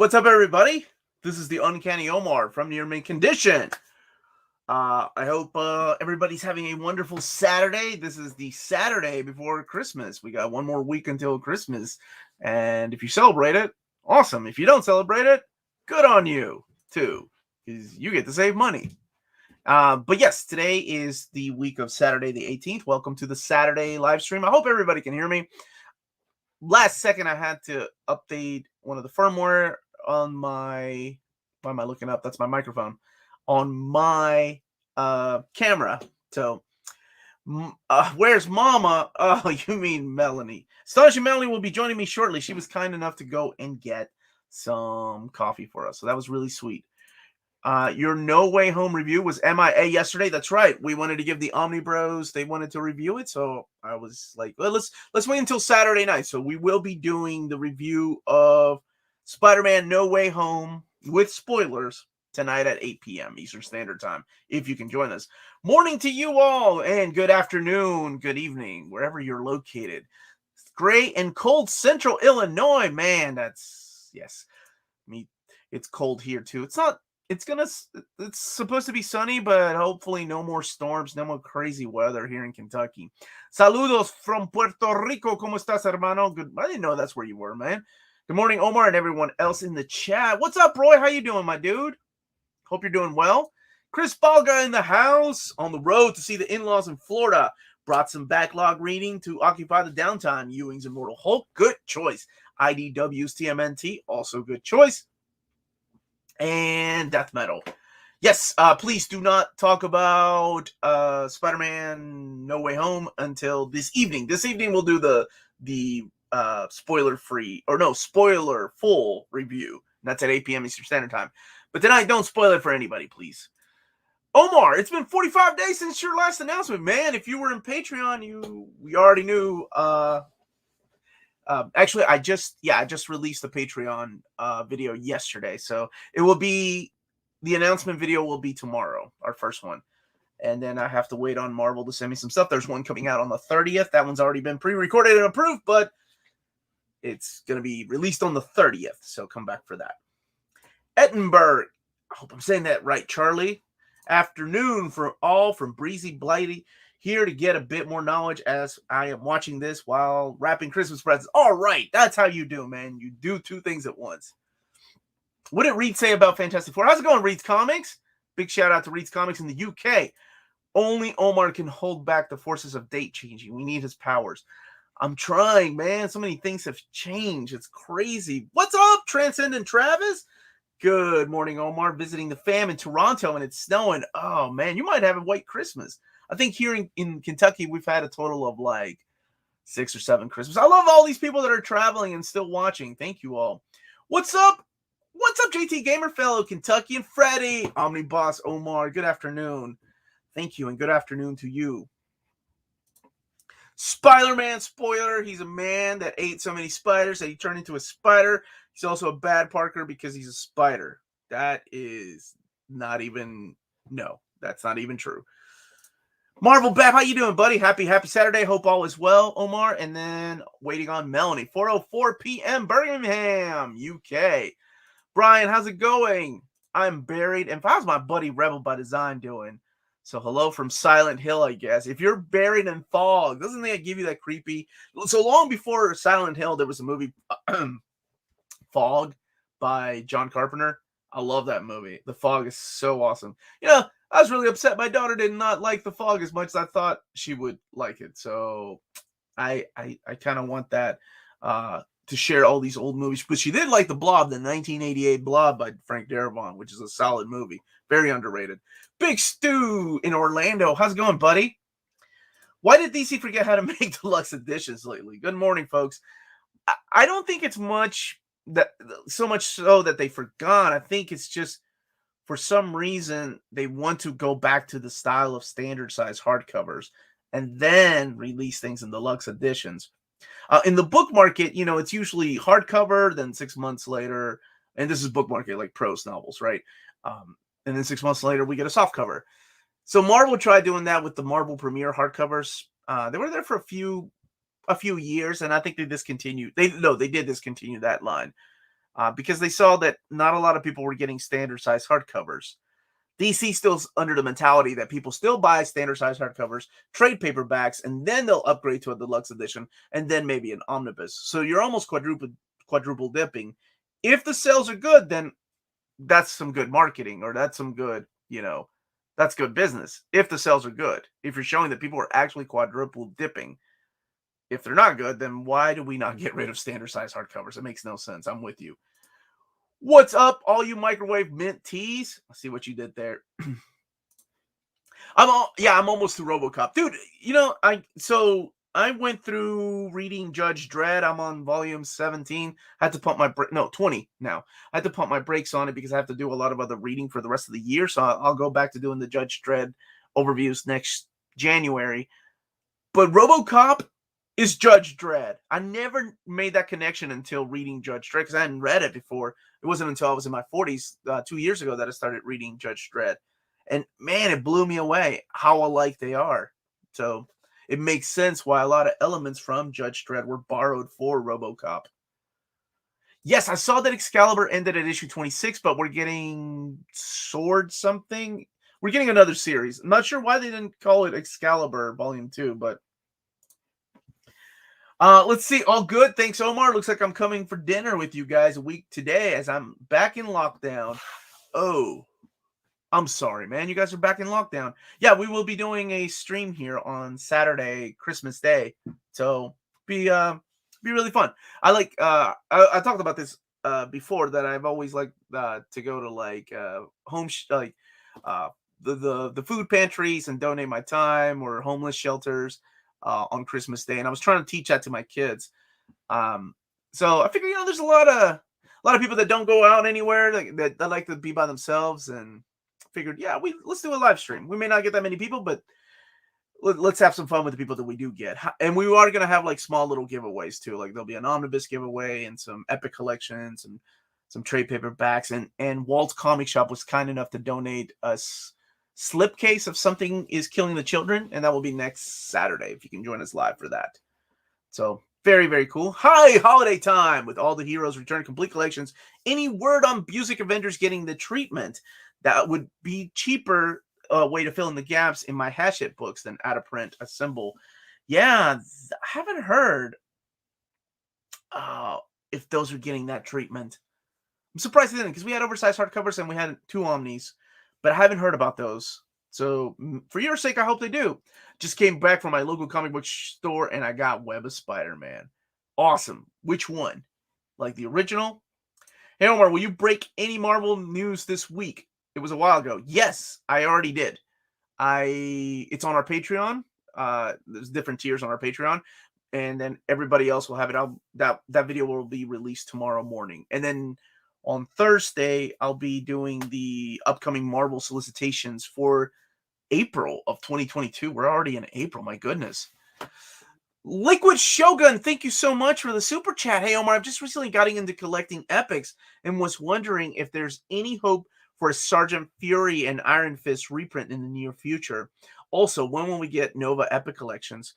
What's up, everybody? This is the Uncanny Omar from Near Mint Condition. I hope everybody's having a wonderful Saturday. This is the Saturday before Christmas. We got one more week until Christmas. And if you celebrate it, awesome. If you don't celebrate it, good on you, too, because you get to save money. But yes, today is the week of Saturday the 18th. Welcome to the Saturday live stream. I hope everybody can hear me. Last second, I had to update one of the firmware on my, why am I looking up? That's my microphone on my camera. So where's Mama? Oh, you mean Melanie. Astonishing Melanie will be joining me shortly. She was kind enough to go and get some coffee for us, so that was really sweet. Your No Way Home review was MIA yesterday. That's right. We wanted to give the Omni Bros, they wanted to review it, so I was like, well, let's wait until Saturday night. So we will be doing the review of Spider-Man No Way Home with spoilers tonight at 8 p.m. Eastern Standard Time, if you can join us. Morning to you all, and good afternoon, good evening, wherever you're located. Gray and cold Central Illinois, man, that's, yes, it's cold here too. It's supposed to be sunny, but hopefully no more storms, no more crazy weather here in Kentucky. Saludos from Puerto Rico. ¿Cómo estás, hermano? Good. I didn't know that's where you were, man. Good morning, Omar, and everyone else in the chat. What's up, Roy? How you doing, my dude? Hope you're doing well. Chris Balga in the house, on the road to see the in-laws in Florida. Brought some backlog reading to occupy the downtime. Ewing's Immortal Hulk, good choice. IDW's TMNT, also good choice. And death metal. Yes, please do not talk about Spider-Man No Way Home until this evening. This evening we'll do the spoiler-free, or no, spoiler full review. And that's at 8 p.m. Eastern Standard Time. But tonight, don't spoil it for anybody, please. Omar, it's been 45 days since your last announcement, man. If you were in Patreon, we already knew. Actually, I just released the Patreon video yesterday, so it will be, the announcement video will be tomorrow, our first one, and then I have to wait on Marvel to send me some stuff. There's one coming out on the 30th. That one's already been pre-recorded and approved, but it's going to be released on the 30th, so come back for that. Edinburgh, I hope I'm saying that right, Charlie. Afternoon for all from Breezy Blighty. Here to get a bit more knowledge as I am watching this while wrapping Christmas presents. All right, that's how you do, man. You do two things at once. What did Reed say about Fantastic Four? How's it going, Reed's Comics? Big shout out to Reed's Comics in the UK. Only Omar can hold back the forces of date changing. We need his powers. I'm trying, man. So many things have changed. It's crazy. What's up, Transcendent Travis? Good morning, Omar. Visiting the fam in Toronto, and it's snowing. Oh, man, you might have a white Christmas. I think here in Kentucky, we've had a total of like 6 or 7 Christmas. I love all these people that are traveling and still watching. Thank you all. What's up? What's up, JT Gamer Fellow, Kentucky and Freddie, Omniboss Omar. Good afternoon. Thank you, and good afternoon to you. Spider-Man spoiler. He's a man that ate so many spiders that he turned into a spider. He's also a bad Parker because he's a spider. That is not even, no, that's not even true. Marvel Bab, how you doing, buddy? Happy Saturday. Hope all is well, Omar. And then waiting on Melanie. 4:04 p.m. Birmingham, UK. Brian, how's it going? I'm buried. And how's my buddy Rebel by Design doing? So hello from Silent Hill, I guess. If you're buried in fog, doesn't that give you that creepy? So long before Silent Hill, there was a movie, Fog, by John Carpenter. I love that movie. The Fog is so awesome. You know, I was really upset. My daughter did not like The Fog as much as I thought she would like it. So I kind of want that to share all these old movies. But she did like The Blob, the 1988 Blob by Frank Darabont, which is a solid movie. Very underrated. Big Stu in Orlando. How's it going, buddy? Why did DC forget how to make deluxe editions lately? Good morning, folks. I don't think it's so much so that they forgot. I think it's just, for some reason, they want to go back to the style of standard size hardcovers and then release things in deluxe editions. In the book market, you know, it's usually hardcover, then 6 months later, and this is book market like prose novels, right? And then 6 months later, we get a soft cover. So Marvel tried doing that with the Marvel Premiere hardcovers. They were there for a few years, and I think they discontinued. They did discontinue that line. because they saw that not a lot of people were getting standard size hardcovers. DC still's under the mentality that people still buy standard size hardcovers, trade paperbacks, and then they'll upgrade to a deluxe edition, and then maybe an omnibus. So you're almost quadruple dipping. If the sales are good, then that's some good marketing, or that's some good, that's good business. If the sales are good, if you're showing that people are actually quadruple dipping. If they're not good, then why do we not get rid of standard size hardcovers? It makes no sense. I'm with you. What's up, all you microwave mint teas? I see what you did there. I'm almost through Robocop, dude. I went through reading Judge Dredd. I'm on volume 17. I had to pump my 20 now. I had to pump my brakes on it because I have to do a lot of other reading for the rest of the year. So I'll go back to doing the Judge Dredd overviews next January. But Robocop is Judge Dredd. I never made that connection until reading Judge Dredd because I hadn't read it before. It wasn't until I was in my 40s, 2 years ago, that I started reading Judge Dredd. And man, it blew me away how alike they are. So it makes sense why a lot of elements from Judge Dredd were borrowed for Robocop. Yes, I saw that Excalibur ended at issue 26, but we're getting Sword something. We're getting another series. I'm not sure why they didn't call it Excalibur Volume 2, but let's see. All good. Thanks, Omar. Looks like I'm coming for dinner with you guys a week today as I'm back in lockdown. Oh, I'm sorry, man. You guys are back in lockdown. Yeah, we will be doing a stream here on Saturday, Christmas Day. So be really fun. I like I talked about this before, that I've always liked to go to like the food pantries and donate my time, or homeless shelters on Christmas Day. And I was trying to teach that to my kids. So I figure, there's a lot of people that don't go out anywhere, that like to be by themselves, and figured, let's do a live stream. We may not get that many people, but let's have some fun with the people that we do get. And we are going to have like small little giveaways too. Like there'll be an omnibus giveaway and some epic collections and some trade paperbacks. And Walt's Comic Shop was kind enough to donate us slipcase of Something Is Killing the Children, and that will be next Saturday if you can join us live for that. So very, very cool. Hi, holiday time with all the heroes return complete collections. Any word on Busiek Avengers getting the treatment? That would be cheaper way to fill in the gaps in my Hachette books than out of print assemble. Yeah, I haven't heard if those are getting that treatment. I'm surprised they didn't, because we had oversized hardcovers and we had 2 Omnis. But I haven't heard about those. So for your sake, I hope they do. Just came back from my local comic book store and I got Web of Spider-Man. Awesome. Which one? Like the original? Hey, Omar, will you break any Marvel news this week? It was a while ago. Yes, I already did. It's on our Patreon. There's different tiers on our Patreon. And then everybody else will have it. That video will be released tomorrow morning. And then on Thursday, I'll be doing the upcoming Marvel solicitations for April of 2022. We're already in April. My goodness. Liquid Shogun, thank you so much for the super chat. Hey, Omar, I've just recently gotten into collecting epics and was wondering if there's any hope for a Sergeant Fury and Iron Fist reprint in the near future. Also, when will we get Nova Epic collections?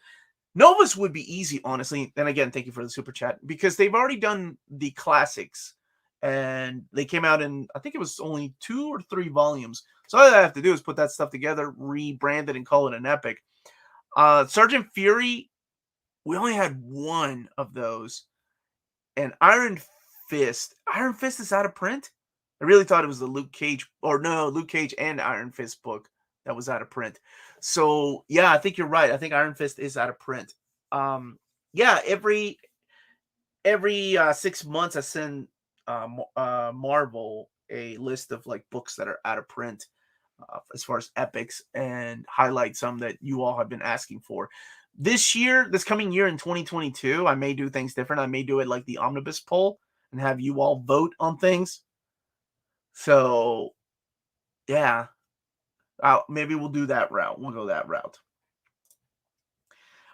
Novas would be easy, honestly. And again, thank you for the super chat, because they've already done the classics. And they came out in, I think it was only 2 or 3 volumes. So all I have to do is put that stuff together, rebrand it, and call it an epic. Sergeant Fury, we only had 1 of those. And Iron Fist is out of print? I really thought it was the Luke Cage and Iron Fist book that was out of print. So yeah, I think you're right. I think Iron Fist is out of print. Every 6 months I send Marvel a list of like books that are out of print as far as epics, and highlight some that you all have been asking for. This coming year in 2022, I may do things different. I may do it like the Omnibus poll and have you all vote on things. So yeah, maybe we'll do that route. We'll go that route.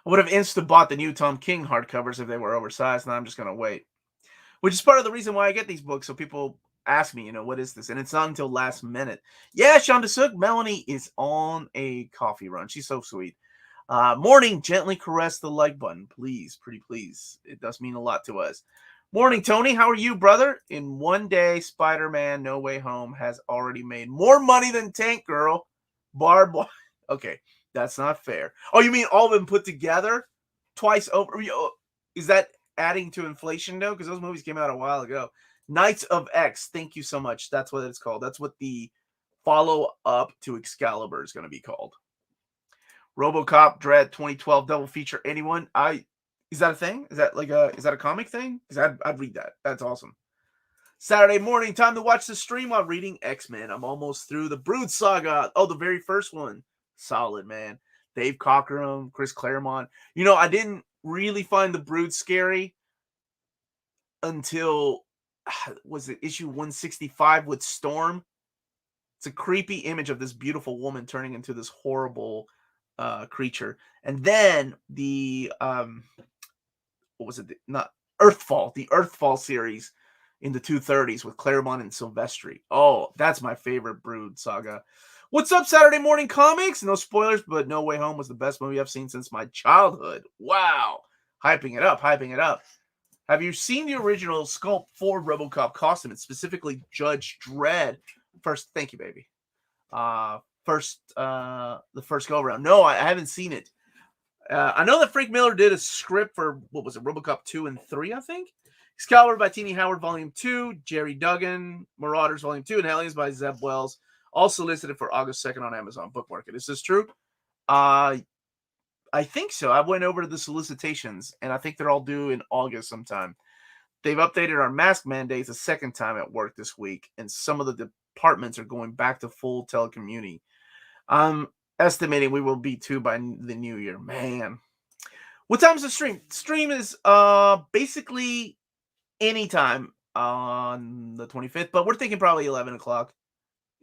I would have insta-bought the new Tom King hardcovers if they were oversized. Now I'm just going to wait. Which is part of the reason why I get these books. So people ask me, what is this? And it's not until last minute. Yeah, Sean DeSook, Melanie is on a coffee run. She's so sweet. Morning, gently caress the like button. Please, pretty please. It does mean a lot to us. Morning, Tony. How are you, brother? In one day, Spider-Man No Way Home has already made more money than Tank Girl. Okay, that's not fair. Oh, you mean all of them put together? Twice over? Is that adding to inflation, though? Because those movies came out a while ago. Knights of X. Thank you so much. That's what it's called. That's what the follow-up to Excalibur is going to be called. Robocop, Dredd, 2012 double feature. Anyone? Is that a thing? Is that a comic thing? Because I'd read that. That's awesome. Saturday morning, time to watch the stream while reading X-Men. I'm almost through the Brood Saga. Oh, the very first one. Solid, man. Dave Cockrum, Chris Claremont. I didn't really find the Brood scary until, was it issue 165 with Storm? It's a creepy image of this beautiful woman turning into this horrible creature. And then the what was it? Not Earthfall, the Earthfall series in the 230s with Claremont and Silvestri. Oh, that's my favorite Brood saga. What's up, Saturday Morning Comics? No spoilers, but No Way Home was the best movie I've seen since my childhood. Wow. Hyping it up. Have you seen the original Sculpt 4 Robocop costume? It's specifically Judge Dredd. First, thank you, baby. The first go around. No, I haven't seen it. I know that Frank Miller did a script for, what was it, Robocop 2 and 3, I think? Excalibur by Tini Howard, Volume 2, Jerry Duggan, Marauders, Volume 2, and Hellions by Zeb Wells. All solicited for August 2nd on Amazon Book Market. Is this true? I think so. I went over to the solicitations, and I think they're all due in August sometime. They've updated our mask mandates a second time at work this week, and some of the departments are going back to full telecommuting. I'm estimating we will be too by the new year. Man. What time's the stream? Stream is basically anytime on the 25th, but we're thinking probably 11 o'clock,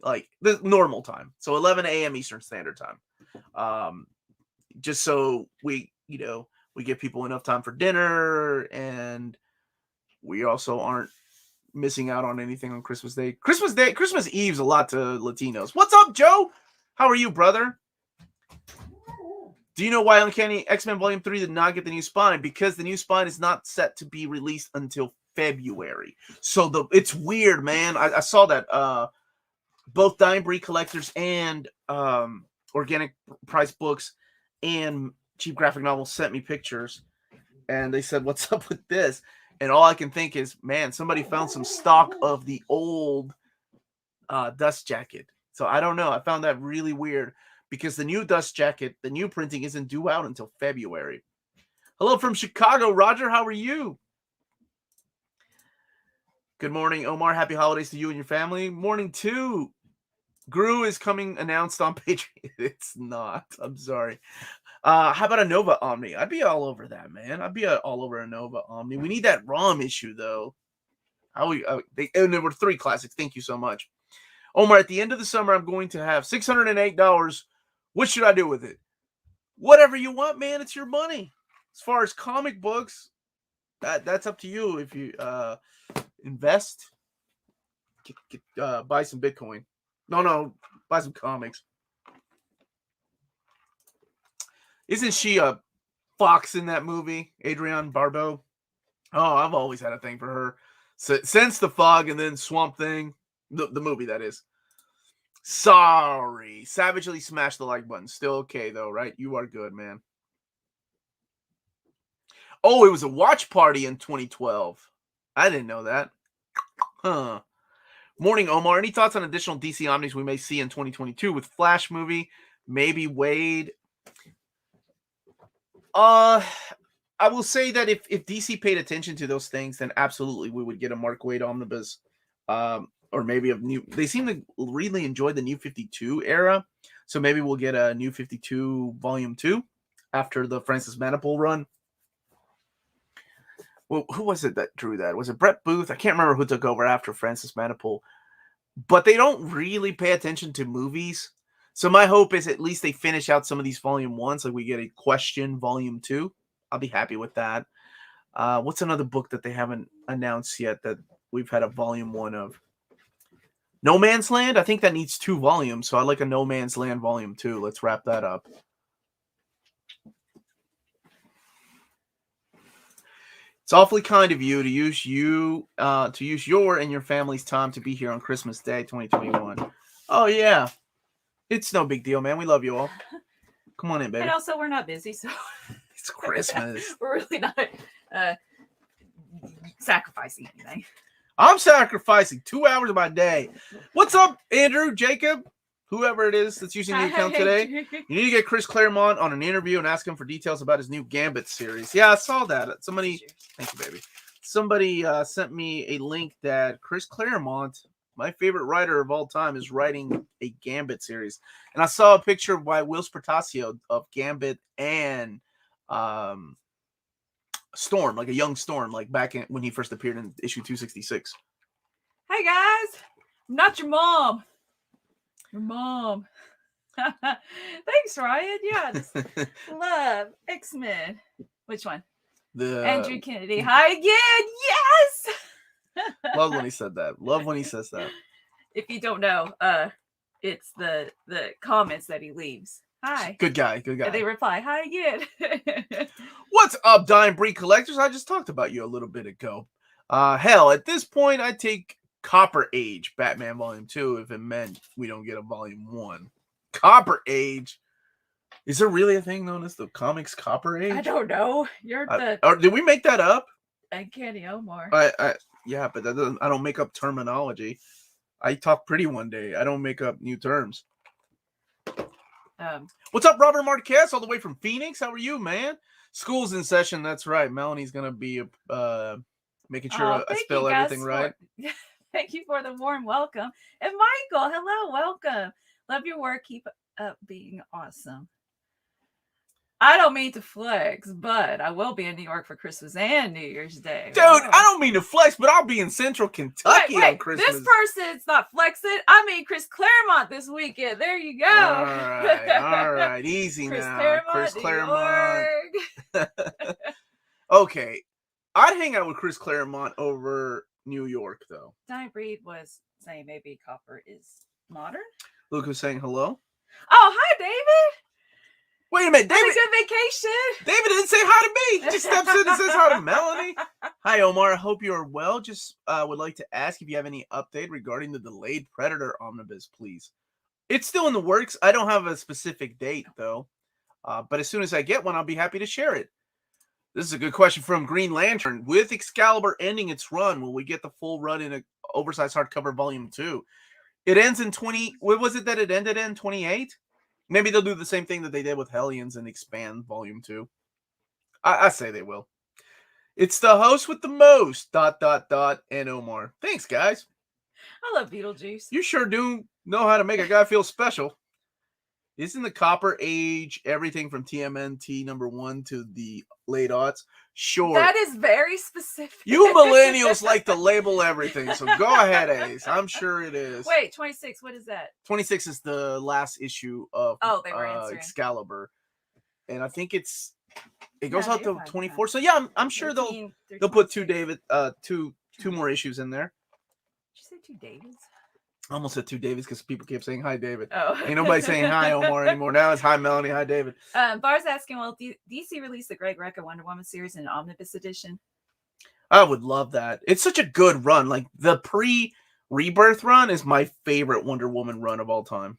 like the normal time. So 11 a.m. Eastern Standard Time. Just so we give people enough time for dinner, and we also aren't missing out on anything on Christmas Day. Christmas Eve's a lot to Latinos. What's up, Joe? How are you, brother? Do you know why Uncanny X-Men Volume 3 did not get the new spine? Because the new spine is not set to be released until February. So it's weird, man. I saw that both Dying Breed Collectors and Organic Price Books and Cheap Graphic Novels sent me pictures, and they said, what's up with this? And all I can think is, man, somebody found some stock of the old Dust Jacket. So I don't know. I found that really weird because the new Dust Jacket, the new printing, isn't due out until February. Hello from Chicago, Roger. How are you? Good morning, Omar. Happy holidays to you and your family. Morning, too. Gru is coming announced on Patreon. It's not. I'm sorry. How about a Nova Omni? I'd be all over that, man. I'd be all over a Nova Omni. We need that ROM issue, though. And there were 3 classics. Thank you so much. Omar, at the end of the summer, I'm going to have $608. What should I do with it? Whatever you want, man. It's your money. As far as comic books, that's up to you. If you invest, buy some Bitcoin. No, buy some comics. Isn't she a fox in that movie, Adrienne Barbeau? Oh, I've always had a thing for her. Since The Fog and then Swamp Thing. The movie, that is. Sorry. Savagely smash the like button. Still okay, though, right? You are good, man. Oh, it was a watch party in 2012. I didn't know that. Huh. Morning, Omar. Any thoughts on additional DC Omnis we may see in 2022 with Flash movie? Maybe Wade. I will say that if DC paid attention to those things, then absolutely we would get a Mark Waid Omnibus. Or maybe they seem to really enjoy the New 52 era. So maybe we'll get a New 52 Volume 2 after the Francis Manapul run. Well, who was it that drew that? Was it Brett Booth? I can't remember who took over after Francis Manapul. But they don't really pay attention to movies. So my hope is at least they finish out some of these Volume 1s. Like we get a Question Volume 2. I'll be happy with that. What's another book that they haven't announced yet that we've had a Volume 1 of? No Man's Land? I think that needs 2 volumes. So I'd like a No Man's Land Volume 2. Let's wrap that up. It's awfully kind of you to use your and your family's time to be here on Christmas Day 2021. Oh yeah. It's no big deal, man. We love you all. Come on in, baby. And also, we're not busy, so It's Christmas. we're really not sacrificing anything. I'm sacrificing 2 hours of my day. What's up, Andrew, Jacob, whoever it is that's using the account today? You need to get Chris Claremont on an interview and ask him for details about his new Gambit series. Yeah, I saw that. Somebody, thank you, baby. Somebody sent me a link that Chris Claremont, my favorite writer of all time, is writing a Gambit series. And I saw a picture by Will Spartasio of Gambit and Storm, like a young Storm, like back when he first appeared in issue 266. Hey guys, I'm not your mom. Your mom. Thanks, Ryan. Yeah, just love X-Men. Which one? The Andrew Kennedy. Hi again. Yes. Love when he said that. Love when he says that. If you don't know, it's the comments that he leaves. Hi. Good guy. Good guy. And they reply, hi again. What's up, Dying Breed collectors? I just talked about you a little bit ago. Hell, at this point, I'd take Copper Age Batman Volume 2 if it meant we don't get a Volume 1. Copper Age? Is there really a thing known as the comics Copper Age? I don't know. You're the... Or did we make that up? Uncanny Omar. Yeah, but that doesn't. I don't make up terminology. I talk pretty one day. I don't make up new terms. What's up, Robert Marquez, all the way from Phoenix? How are you, man? School's in session. That's right. Melanie's gonna be making sure I spell everything right. Thank you for the warm welcome. And Michael, hello, welcome. Love your work. Keep up being awesome. I don't mean to flex, but I will be in New York for Christmas and New Year's Day. Dude, I don't mean to flex, but I'll be in Central Kentucky on Christmas. This person's not flexing. I mean Chris Claremont this weekend. There you go. All right. Easy Chris now. Claremont, Chris Claremont. Okay. I'd hang out with Chris Claremont over New York, though. Dying Breed was saying maybe Copper is modern. Luke was saying hello. Oh, hi, David. Wait a minute, David. Had a good vacation. David didn't say hi to me. He just steps in and says hi to Melanie. Hi, Omar. I hope you are well. Just would like to ask if you have any update regarding the delayed Predator Omnibus, please. It's still in the works. I don't have a specific date, though. But as soon as I get one, I'll be happy to share it. This is a good question from Green Lantern. With Excalibur ending its run, will we get the full run in an oversized hardcover volume 2? It ends in 20... What was it that it ended in? 28? Maybe they'll do the same thing that they did with Hellions and expand volume 2. I say they will. It's the host with the most, ... and Omar. Thanks, guys. I love Beetlejuice. You sure do know how to make a guy feel special. Isn't the Copper Age everything from TMNT #1 to the late aughts? Sure. That is very specific. You millennials like to label everything, so go ahead, Ace. I'm sure it is. Wait, 26, what is that? 26 is the last issue of Excalibur. And I think it goes out to 24. So yeah, I'm sure they'll put two more issues in there. Did you say two Davids? I almost said two Davids because people kept saying hi, David. Oh. Ain't nobody saying hi, Omar, anymore. Now it's hi, Melanie. Hi, David. Bar's asking, will DC release the Greg Rucka Wonder Woman series in an Omnibus edition? I would love that. It's such a good run. Like, the pre-Rebirth run is my favorite Wonder Woman run of all time.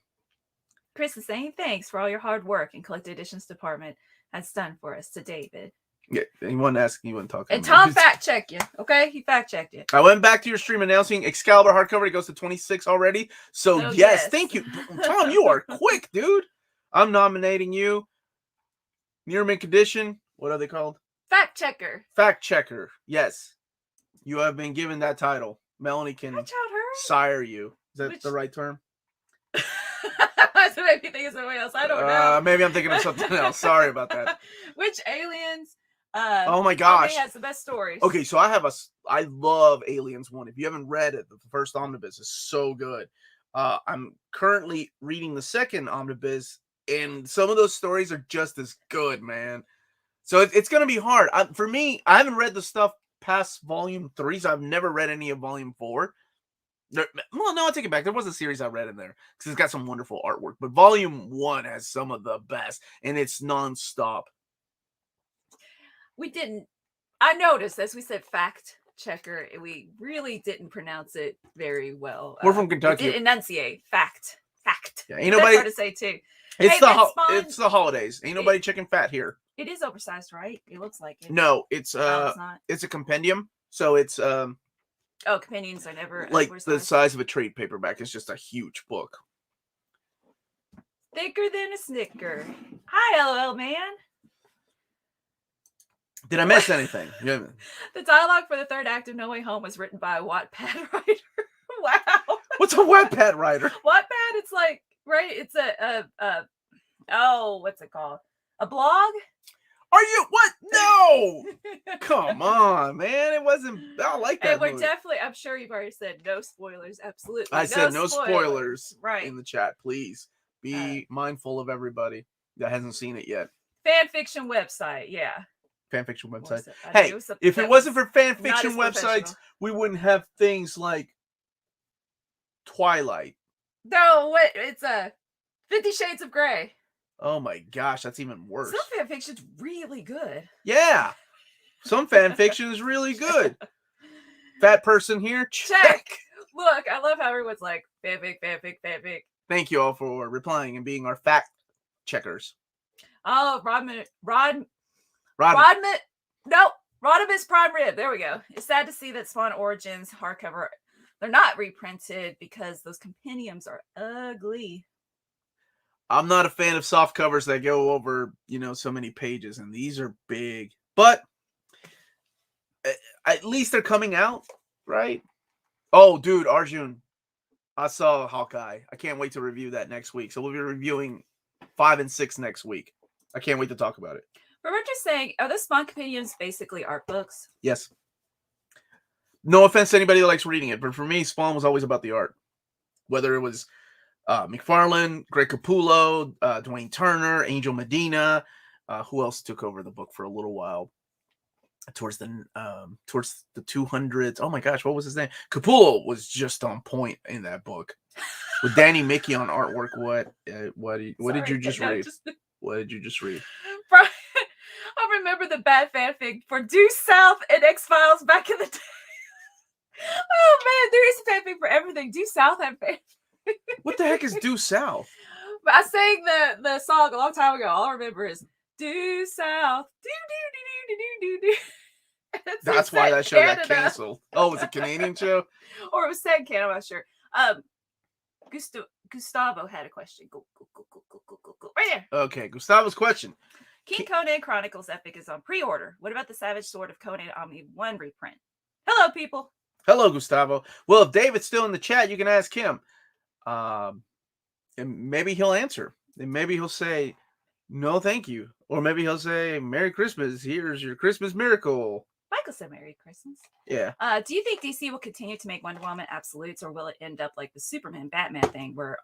Chris is saying thanks for all your hard work and collected editions department has done for us to David. Yeah, he wasn't asking, he wasn't talking. And Tom fact-checked you, okay? He fact-checked you. I went back to your stream announcing Excalibur hardcover. It goes to 26 already. So, yes, thank you. Tom, you are quick, dude. I'm nominating you. Near mint condition. What are they called? Fact-checker. Fact-checker. Yes. You have been given that title. Melanie can sire you. Is that the right term? So maybe you think of something else. I don't know. Maybe I'm thinking of something else. Sorry about that. Which aliens... oh my gosh, has the best stories. Okay, so I love Aliens 1. If you haven't read it, the first omnibus is so good. I'm currently reading the second omnibus, and some of those stories are just as good, man. So it's going to be hard. For me, I haven't read the stuff past volume 3, so I've never read any of volume 4. Well, no, I take it back. There was a series I read in there because it's got some wonderful artwork, but volume 1 has some of the best, and it's nonstop. We didn't I noticed, as we said, fact checker, we really didn't pronounce it very well. We're from Kentucky. We did enunciate fact. Yeah, ain't That's nobody. hard to say too. It's Hey, it's the holidays. Ain't nobody chicken fat here. It is oversized, right? It looks like it. No, it's it's not. It's a compendium, so it's Oh, companions are never like oversized. the size of a trade paperback. It's just a huge book. Thicker than a Snicker. Hi, LOL man. Did I miss anything? Yeah. The dialogue for the third act of No Way Home was written by a Wattpad writer. Wow. What's a Wattpad writer? Wattpad, it's like, right? It's what's it called? A blog? Are you what? No! Come on, man. It wasn't. I like that. And we're movie. definitely. I'm sure you've already said no spoilers. Absolutely. I said no spoilers. Right. In the chat, please be mindful of everybody that hasn't seen it yet. Fan fiction website, yeah. Fan fiction website. I Hey, if it wasn't for fan fiction websites, we wouldn't have things like Twilight. No, what? It's 50 Shades of Grey. Oh my gosh, that's even worse. Some fan fiction's really good. Yeah, some fan fiction is really good. Fat person here, check. Look, I love how everyone's like fanfic. Thank you all for replying and being our fact checkers. Oh, Rodimus Prime Rib. There we go. It's sad to see that Spawn Origins hardcover, they're not reprinted because those compendiums are ugly. I'm not a fan of soft covers that go over, so many pages, and these are big. But at least they're coming out, right? Oh, dude, Arjun, I saw Hawkeye. I can't wait to review that next week. So we'll be reviewing 5 and 6 next week. I can't wait to talk about it. But we're just saying, are the Spawn compendiums basically art books? Yes. No offense to anybody that likes reading it, but for me, Spawn was always about the art. Whether it was McFarlane, Greg Capullo, Dwayne Turner, Angel Medina, who else took over the book for a little while towards the 200s. Oh my gosh, what was his name? Capullo was just on point in that book with Danny Mickey on artwork. What did you just read? What did you just read? I remember the bad fanfic for Due South and X-Files back in the day. Oh man, there is a fanfic for everything. Due South had fanfic. What the heck is Due South? But I sang the song a long time ago. All I remember is Due South. Do. That's why that show got canceled. Oh, was it a Canadian show? Or it was set in Canada, I'm not sure. Gustavo had a question. Go. Right there. Okay, Gustavo's question. King Conan Chronicles Epic is on pre-order. What about the Savage Sword of Conan Omni 1 reprint? Hello, people. Hello, Gustavo. Well, if David's still in the chat, you can ask him. And maybe he'll answer. And maybe he'll say, no, thank you. Or maybe he'll say, Merry Christmas. Here's your Christmas miracle. Michael said Merry Christmas. Yeah. Do you think DC will continue to make Wonder Woman absolutes, or will it end up like the Superman Batman thing where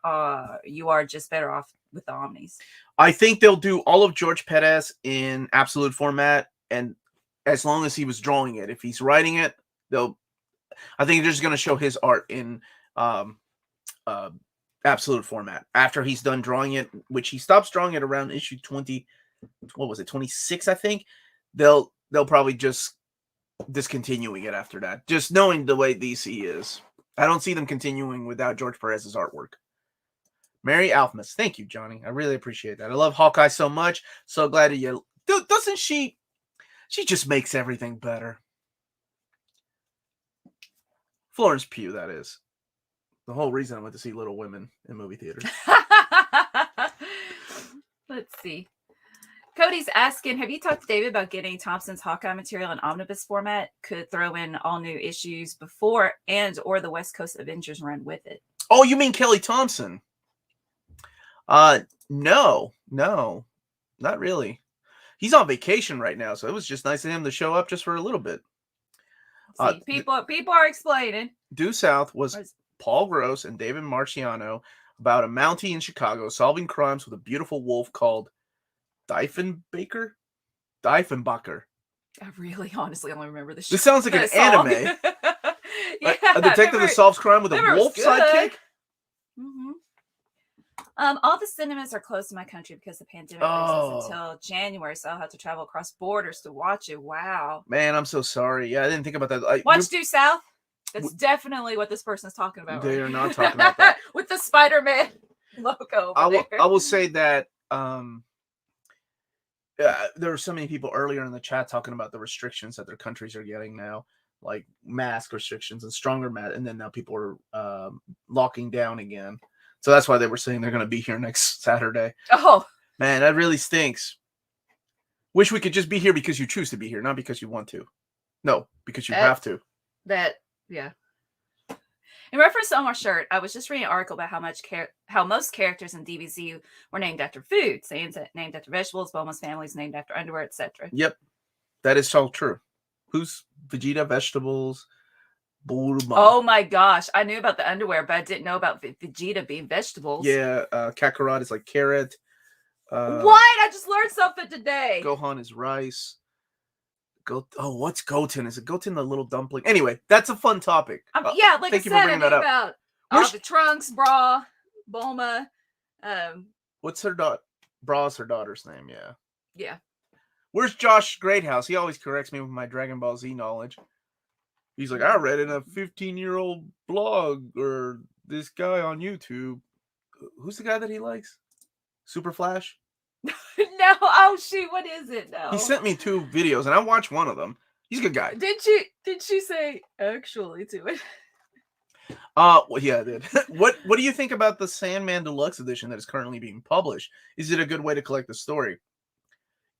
you are just better off with the Omnis? I think they'll do all of George Perez in absolute format, and as long as he was drawing it. If he's writing it, I think they're just going to show his art in absolute format after he's done drawing it, which he stops drawing it around issue 20. What was it? 26, I think. They'll probably just discontinuing it after that. Just knowing the way DC is, I don't see them continuing without George Perez's artwork. Mary Alphmus, thank you, Johnny. I really appreciate that. I love Hawkeye so much. So glad that you. Doesn't she? She just makes everything better. Florence Pugh, that is. The whole reason I went to see Little Women in movie theaters. Let's see. Cody's asking, have you talked to David about getting Thompson's Hawkeye material in omnibus format? Could throw in all new issues before or the West Coast Avengers run with it. Oh, you mean Kelly Thompson? No, not really. He's on vacation right now, so it was just nice of him to show up just for a little bit. See, people are explaining. Due South was Paul Gross and David Marciano about a Mountie in Chicago solving crimes with a beautiful wolf called Diefenbaker. I really honestly only remember the show. This sounds like an anime. Yeah, a detective that solves crime with a wolf sidekick? Mm-hmm. All the cinemas are closed in my country because the pandemic Oh. until January, so I'll have to travel across borders to watch it. Wow. Man, I'm so sorry. Yeah, I didn't think about that. Watch Due South. That's definitely what this person's talking about. They right? are not talking about that. With the Spider-Man logo over there. I will say that there were so many people earlier in the chat talking about the restrictions that their countries are getting now, like mask restrictions and stronger and then now people are locking down again. So that's why they were saying they're going to be here next Saturday. Oh, man, that really stinks. Wish we could just be here because you choose to be here, not because you want to. No, because you have to. Yeah. In reference to Omar's shirt, I was just reading an article about how most characters in DBZ were named after food. Saiyans named after vegetables, Bulma's family is named after underwear, etc. Yep, that is so true. Who's Vegeta? Vegetables. Bulma. Oh my gosh, I knew about the underwear, but I didn't know about Vegeta being vegetables. Yeah, Kakarot is like carrot. What? I just learned something today. Gohan is rice. What's Goten? Is it Goten the little dumpling? Anyway, that's a fun topic. Yeah, like I said, I knew about the Trunks, Bra, Bulma. What's her Bra's her daughter's name? Yeah. Yeah. Where's Josh Greathouse? He always corrects me with my Dragon Ball Z knowledge. He's like, I read in a 15-year-old blog or this guy on YouTube. Who's the guy that he likes? Super Flash? No, oh shoot, what is it now? He sent me 2 videos and I watched one of them. He's a good guy. Did she say actually to it? Well, yeah, I did. What do you think about the Sandman Deluxe Edition that is currently being published? Is it a good way to collect the story?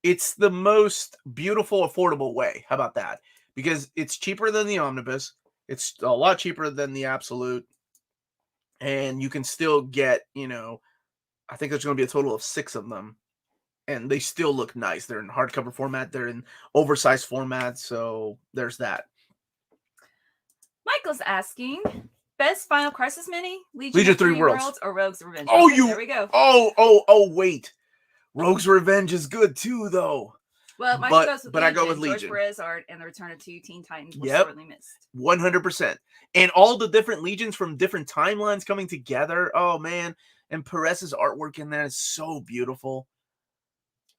It's the most beautiful, affordable way. How about that? Because it's cheaper than the Omnibus. It's a lot cheaper than the Absolute. And you can still get, I think there's going to be a total of 6 of them. And they still look nice. They're in hardcover format. They're in oversized format. So there's that. Michael's asking, best Final Crisis mini? Legion of Three Worlds or Rogue's Revenge? Oh, there we go. Wait. Rogue's Revenge is good too, though. Well, Michael goes with Legion. I go with Legion. George Perez art and the return of 2 Teen Titans was sorely missed. 100%. And all the different Legions from different timelines coming together. Oh, man. And Perez's artwork in there is so beautiful.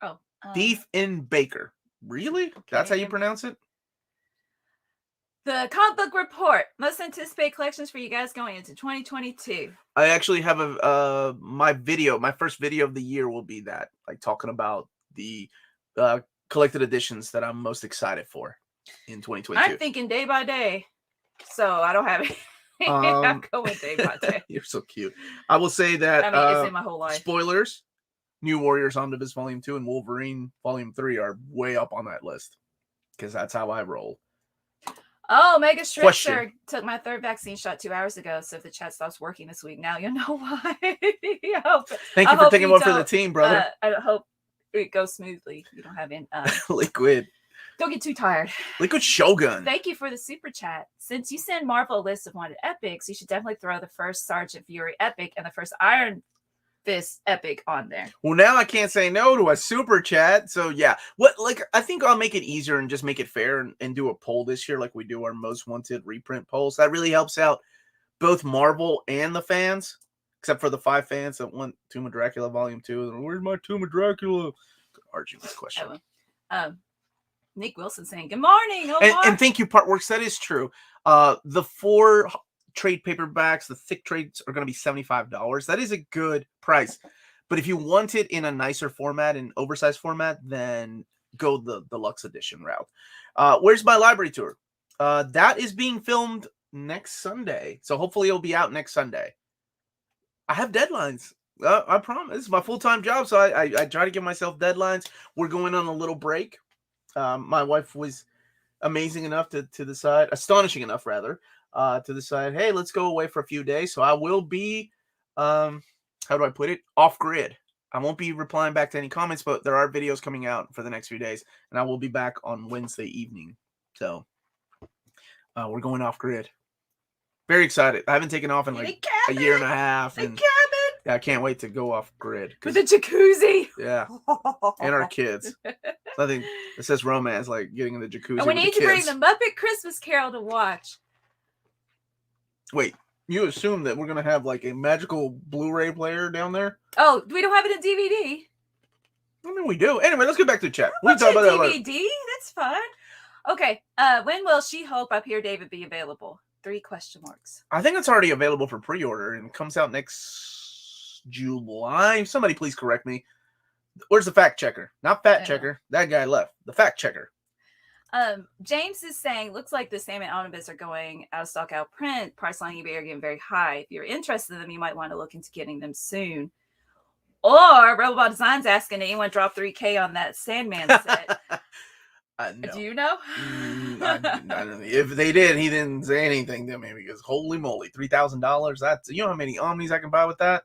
Oh. Beef and Baker. Really? Okay. That's how you pronounce it? The comic book report. Most anticipated collections for you guys going into 2022. I actually have my first video of the year will be that. Like talking about the collected editions that I'm most excited for in 2022. I'm thinking day by day, so I don't have it. I'm going day by day. You're so cute. I will say that it's in my whole life. Spoilers: New Warriors Omnibus Volume 2 and Wolverine Volume 3 are way up on that list because that's how I roll. Oh, Mega Stripster took my 3rd vaccine shot 2 hours ago. So if the chat stops working this week, now you know why. Thank you for taking one for the team, brother. I hope it goes smoothly. You don't have any Liquid. Don't get too tired. Liquid Shogun. Thank you for the super chat. Since you send Marvel a list of wanted epics, you should definitely throw the first Sergeant Fury epic and the first Iron Fist epic on there. Well, now I can't say no to a super chat. So yeah, I think I'll make it easier and just make it fair and do a poll this year, like we do our most wanted reprint polls. That really helps out both Marvel and the fans, except for the 5 fans that want Tomb of Dracula Volume 2. Where's my Tomb of Dracula? Argue this question. Nick Wilson saying, good morning, Omar. And thank you, Partworks. That is true. The 4 trade paperbacks, the thick trades are going to be $75. That is a good price. But if you want it in a nicer format, an oversized format, then go the deluxe edition route. Where's my library tour? That is being filmed next Sunday. So hopefully it'll be out next Sunday. I have deadlines. I promise. It's my full-time job, so I try to give myself deadlines. We're going on a little break. My wife was amazing enough to decide, astonishing enough rather, to decide, hey, let's go away for a few days. So I will be, how do I put it? Off grid. I won't be replying back to any comments, but there are videos coming out for the next few days, and I will be back on Wednesday evening. So we're going off grid. Very excited. I haven't taken off in like a year and a half. And yeah, I can't wait to go off grid. With the jacuzzi. Yeah. And our kids. Nothing that says romance like getting in the jacuzzi. And we need to bring the Muppet Christmas Carol to watch. Wait, you assume that we're gonna have like a magical Blu-ray player down there. Oh, we don't have it in DVD. I mean, we do. Anyway, let's get back to the chat. We We'll can talk watch about it that later. DVD. That's fine. Okay. When will She-Hulk up here, David, be available? 3 question marks. I think it's already available for pre-order and it comes out next July. Somebody please correct me. Where's the fact checker? Not fact checker. That guy left. The fact checker. James is saying, looks like the Sandman Omnibus are going out of stock, out print. Price on eBay are getting very high. If you're interested in them, you might want to look into getting them soon. Or Robocop Designs asking, did anyone drop $3,000 on that Sandman set? No. Do you know? I don't, if they did, he didn't say anything to me because holy moly, $3,000. That's, you know how many Omnis I can buy with that?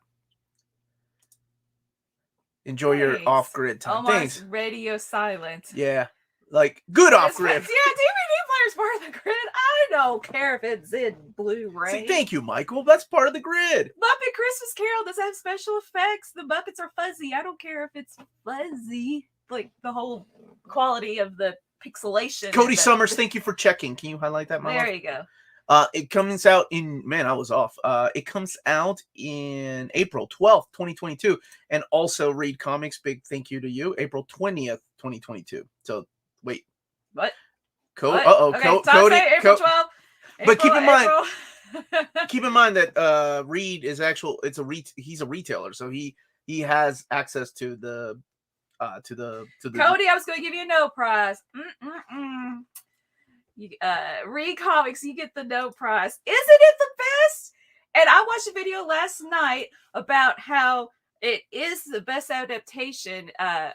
Enjoy your off-grid time. Almost radio silent. Yeah. Like, good off-grid. Yeah, DVD player's part of the grid. I don't care if it's in Blu-ray. See, thank you, Michael. That's part of the grid. Muppet Christmas Carol does have special effects. The Muppets are fuzzy. I don't care if it's fuzzy. Like, the whole quality of the pixelation. Cody Summers, thank you for checking. Can you highlight that, Mama? There you go. It comes out in, man, I was off. It comes out in April 12th, 2022. And also Read Comics, big thank you to you, April 20th, 2022. So, wait. What? Okay, Cody. April 12th. But keep in mind, keep in mind that Reed is he's a retailer, so he has access to the Cody, I was going to give you a no prize. You, Read Comics, you get the no prize. Isn't it the best? And I watched a video last night about how it is the best adaptation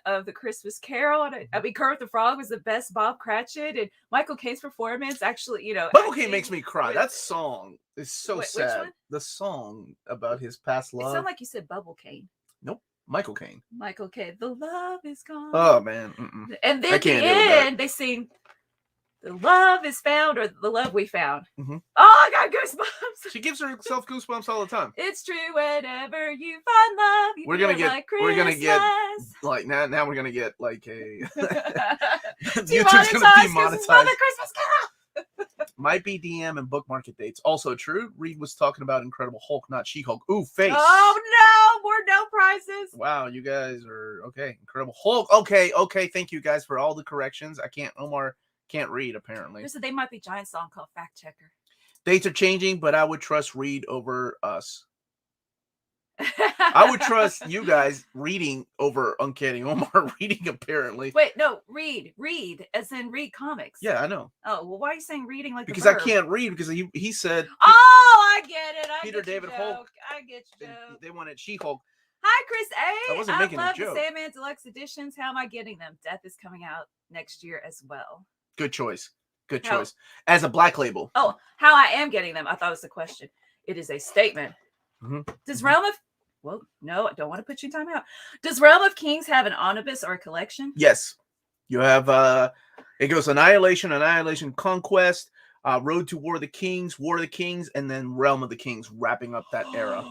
of the Christmas Carol. I mean, Kermit the Frog was the best Bob Cratchit, and Michael Caine's performance actually, you know. Michael Caine makes me cry. That song is so sad. Which one? The song about his past love. It sounded like you said Bubble Cane. Nope. Michael Caine. Michael Caine. The love is gone. Oh, man. And then at the end, they sing, the love is found, or the love we found. Mm-hmm. Oh, I got goosebumps. She gives herself goosebumps all the time. It's true. Whenever you find love, you we're gonna get like now we're gonna get like a YouTube's gonna demonetize. Christmas Carol. Might be DM and book market dates. Also true. Reed was talking about Incredible Hulk, not She-Hulk. Ooh, face. Oh no, more no prizes. Wow, you guys are okay. Incredible Hulk. Okay. Thank you guys for all the corrections. Omar can't read apparently. There's a They Might Be Giant song called Fact Checker. Dates are changing, but I would trust Reed over us. I would trust you guys reading over Uncanny Omar reading apparently. Wait, no, read as in read comics. Yeah, I know. Oh, well, why are you saying reading like because I can't read because he said. Oh, I get it. Peter David Hulk. I get you. They wanted She-Hulk. Hi, Chris A. I wasn't making a joke. I love the Sandman Deluxe Editions. How am I getting them? Death is coming out next year as well. Good choice. Good choice. As a black label. Oh, how I am getting them. I thought it was a question. It is a statement. Mm-hmm. Does Realm of... Well, no, I don't want to put you in time out. Does Realm of Kings have an omnibus or a collection? Yes. You have... it goes Annihilation, Conquest, Road to War of the Kings, and then Realm of the Kings wrapping up that era.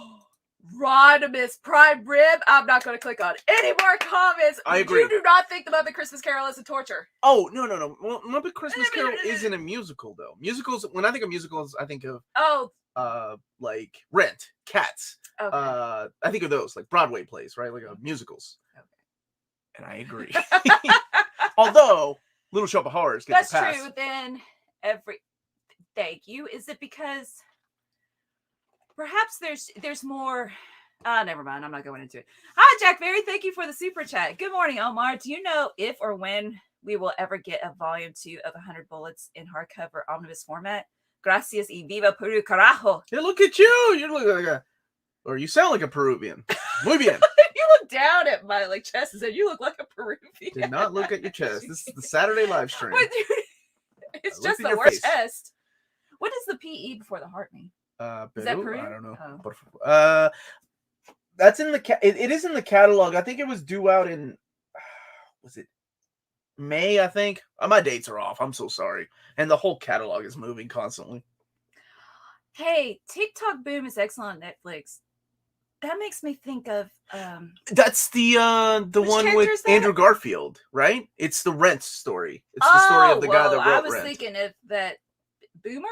Rodimus Prime Rib. I'm not going to click on any more comments. I agree. You do not think the Muppet Christmas Carol is a torture. Oh, no. Well, Muppet Christmas Carol isn't a musical, though. Musicals, when I think of musicals, I think of... like Rent, Cats. Okay. I think of those, like Broadway plays, right? Like musicals. Okay. And I agree. Although, Little Shop of Horrors gets a pass. That's true. Then thank you. Is it because... Perhaps there's more. Never mind. I'm not going into it. Hi, Jack Berry. Thank you for the super chat. Good morning, Omar. Do you know if or when we will ever get a volume 2 of 100 Bullets in hardcover omnibus format? Gracias y viva Peru, carajo. Hey, look at you. You look like or you sound like a Peruvian. Muy bien. You look down at my chest and said you look like a Peruvian. Did not look at your chest. This is the Saturday live stream. But, dude, it's just the worst chest. What does the PE before the heart mean? Is that Peru? I don't know. Oh. That's in the it is in the catalog. I think it was due out in was it May, I think. My dates are off. I'm so sorry. And the whole catalog is moving constantly. Hey, TikTok boom is excellent on Netflix. That makes me think of that's the one with Andrew Garfield, right? It's the Rent story. It's the story of the guy that wrote Rent. I was thinking of that Boomer.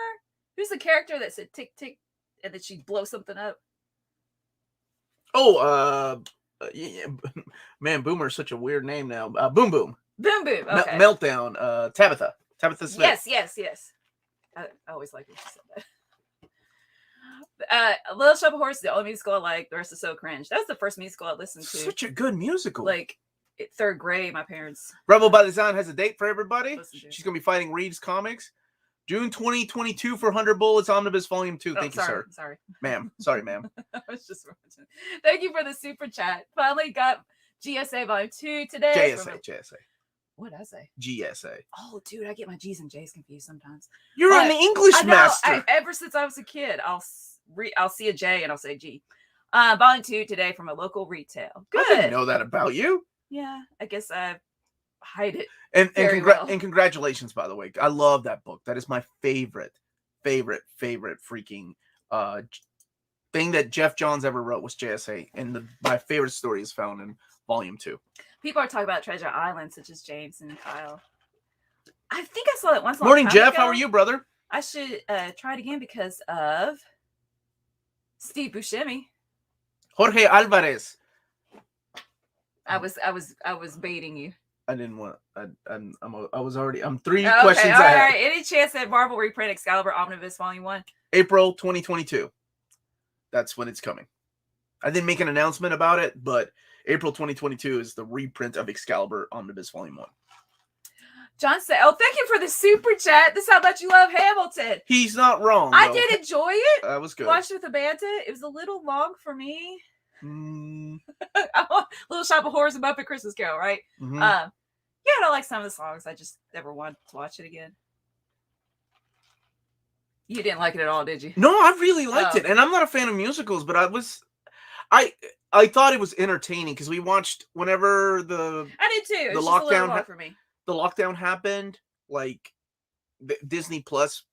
Who's the character that said tick tick and then she'd blow something up. Oh, yeah, man, Boomer's such a weird name now. Boom Boom. Boom Boom. Okay. Meltdown. Tabitha Smith. Yes. I always like when she said that. Little Shop of Horses, the only musical I like. The rest is so cringe. That's the first musical I listened to. Such a good musical. Like third grade, my parents. Rebel by Design has a date for everybody. She's going to be fighting Reed's Comics. June 2022 for 100 Bullets Omnibus Volume 2. Thank you, sir. Sorry. Ma'am. Sorry, ma'am. I was just watching. Thank you for the super chat. Finally got GSA Volume 2 today. JSA. What did I say? GSA. Oh, dude, I get my G's and J's confused sometimes. You're an English master. Ever since I was a kid, I'll see a J and I'll say G. Volume 2 today from a local retail. Good. I didn't know that about you. Yeah, I guess I hide it. And congratulations, by the way. I love that book. That is my favorite freaking thing that Jeff Johns ever wrote was JSA. And my favorite story is found in Volume 2. People are talking about Treasure Island, such as James and Kyle. I think I saw it once. Morning, Jeff. How are you, brother? I should try it again because of Steve Buscemi. Jorge Alvarez. I was baiting you. I didn't want. I'm 3 okay, questions all ahead. Right. Any chance that Marvel reprint Excalibur Omnibus Volume 1? April 2022. That's when it's coming. I didn't make an announcement about it, but April 2022 is the reprint of Excalibur Omnibus Volume 1. John said, "Oh, thank you for the super chat. This is how much you love Hamilton." He's not wrong. I did enjoy it. That was good. Watched it with Amanda. It was a little long for me. Little Shop of Horrors and Muppet Christmas Carol, right? Mm-hmm. Yeah, I don't like some of the songs. I just never wanted to watch it again. You didn't like it at all, did you? No, I really liked it, and I'm not a fan of musicals, but I thought it was entertaining because we watched whenever I did too. The it's lockdown just a little long for me. The lockdown happened, like Disney Plus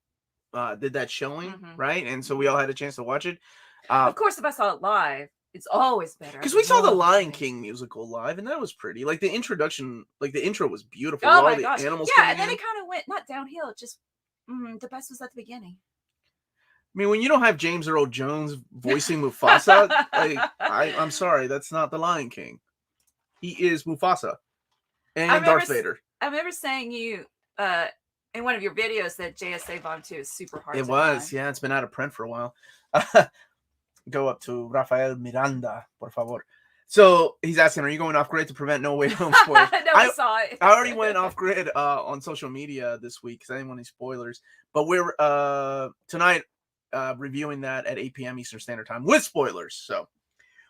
did that showing, right? And so we all had a chance to watch it. Of course, if I saw it live, it's always better. Because we saw the Lion King musical live, and that was pretty. Like the introduction, like the intro was beautiful. Oh all my gosh! Animals yeah, and then it kind of went not downhill. Just the best was at the beginning. I mean, when you don't have James Earl Jones voicing Mufasa, like I'm sorry, that's not the Lion King. He is Mufasa and Darth Vader. I remember saying you in one of your videos that JSA Volume 2 is super hard. It was, yeah. It's been out of print for a while. Go up to Rafael Miranda, por favor. So he's asking, are you going off grid to prevent No Way Home spoilers? No, I saw it. I already went off grid on social media this week because I didn't want any spoilers. But we're tonight reviewing that at 8 p.m. Eastern Standard Time with spoilers. So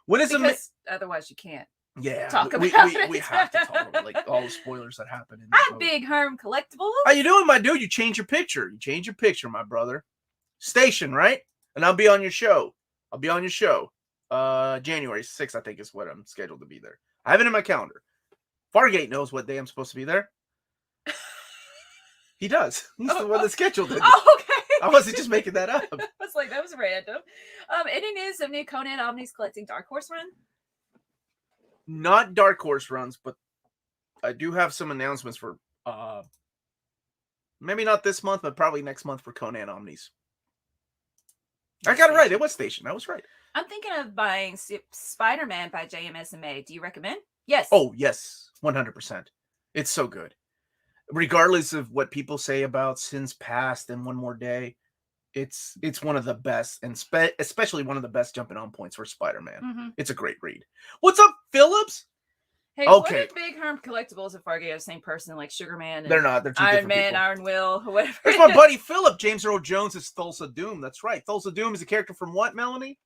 when is because otherwise you can't. Yeah, talk about we have to talk about like all the spoilers that happen. I'm Big Herm Collectibles. How you doing, my dude? You change your picture. You change your picture, my brother. Station, right? And I'll be on your show. January 6th, I think is what I'm scheduled to be there. I have it in my calendar. Fargate knows what day I'm supposed to be there. He does. He's the one that scheduled it. Oh, okay. I wasn't just making that up. I was like, that was random. Any news of new Conan Omnis collecting Dark Horse run? Not Dark Horse runs, but I do have some announcements for maybe not this month, but probably next month for Conan Omnis. I got it right. It was Station. I was right. I'm thinking of buying Spider-Man by JMS and May. Do you recommend? Yes. Oh, yes. 100%. It's so good. Regardless of what people say about Sins Past and One More Day, it's one of the best, and especially one of the best jumping on points for Spider-Man. Mm-hmm. It's a great read. What's up, Phillips? Hey, okay. What if Big Herm Collectibles and Fargate are the same person, like Sugarman? They're not. They're two Iron different Man, people. Iron Will, whatever. There's my buddy Philip. James Earl Jones is Thulsa Doom. That's right. Thulsa Doom is a character from what, Melanie?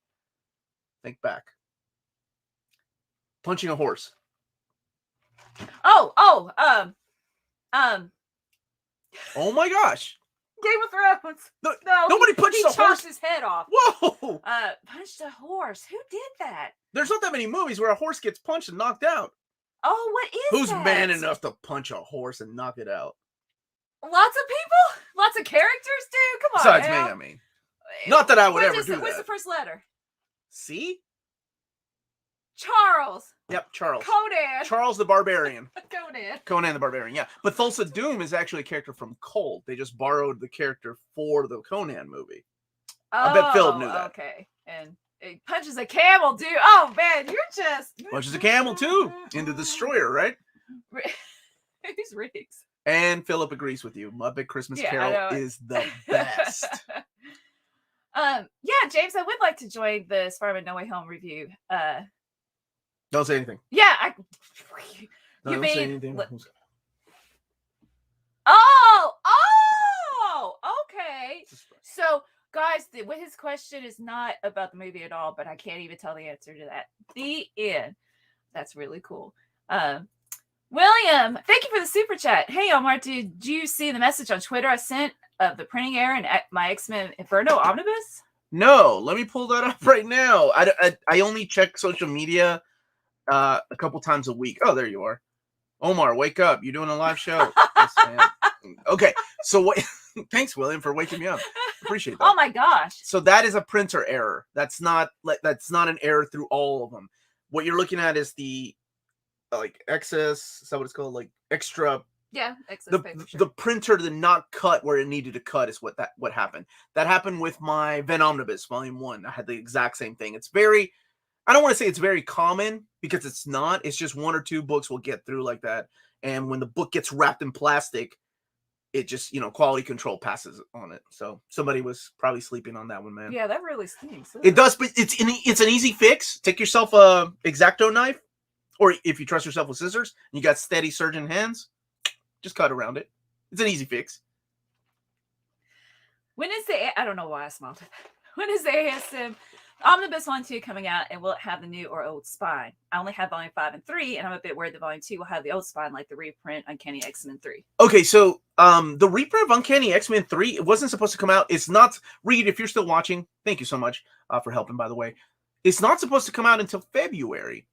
Think back. Punching a horse. Oh my gosh. Game of Thrones. No, nobody punched a horse. He chopped his head off. Whoa. Punched a horse. Who did that? There's not that many movies where a horse gets punched and knocked out. Oh, what is Who's that? man enough to punch a horse and knock it out? Lots of people? Lots of characters, dude? Come on. Besides me, I mean. Not that I would ever do that. What's the first letter? C? Charles. Yep, Charles. Conan. Charles the Barbarian. Conan the Barbarian, yeah. But Thulsa Doom is actually a character from Cold. They just borrowed the character for the Conan movie. I bet Philip knew that. Okay. And it punches a camel, dude. Oh man, you're just Punches a camel too in the Destroyer, right? Who's Riggs? And Philip agrees with you. Muppet Christmas Carol is the best. Yeah, James, I would like to join the Spider-Man No Way Home review. Don't say anything. Yeah, Don't say anything. Okay. So, guys, his question is not about the movie at all, but I can't even tell the answer to that. The end. That's really cool. William, thank you for the super chat. Hey, Omar, did you see the message on Twitter I sent of the printing error in my X-Men Inferno Omnibus? No, let me pull that up right now. I only check social media a couple times a week. Oh, there you are. Omar, wake up. You're doing a live show. Yes, man. Okay, so what? Thanks, William, for waking me up. Appreciate that. Oh my gosh. So that is a printer error. That's not an error through all of them. What you're looking at is the like excess. Is that what it's called? Like extra. Yeah, excess paper. Sure. The printer did not cut where it needed to cut is what happened. That happened with my Ven Omnibus Volume 1. I had the exact same thing. It's very, I don't want to say it's very common because it's not. It's just 1 or 2 books will get through like that. And when the book gets wrapped in plastic, it just, quality control passes on it. So somebody was probably sleeping on that one, man. Yeah, that really stinks. It does, but it's an easy fix. Take yourself a X-Acto knife, or if you trust yourself with scissors, and you got steady surgeon hands, just cut around it. It's an easy fix. When is I don't know why I smiled. When is the ASM Omnibus 1-2 coming out, and will it have the new or old spine? I only have Volume 5 and 3, and I'm a bit worried that Volume 2 will have the old spine like the reprint Uncanny X-Men 3. Okay, so the reprint of Uncanny X-Men 3, it wasn't supposed to come out. It's not, Reed, if you're still watching, thank you so much for helping, by the way. It's not supposed to come out until February.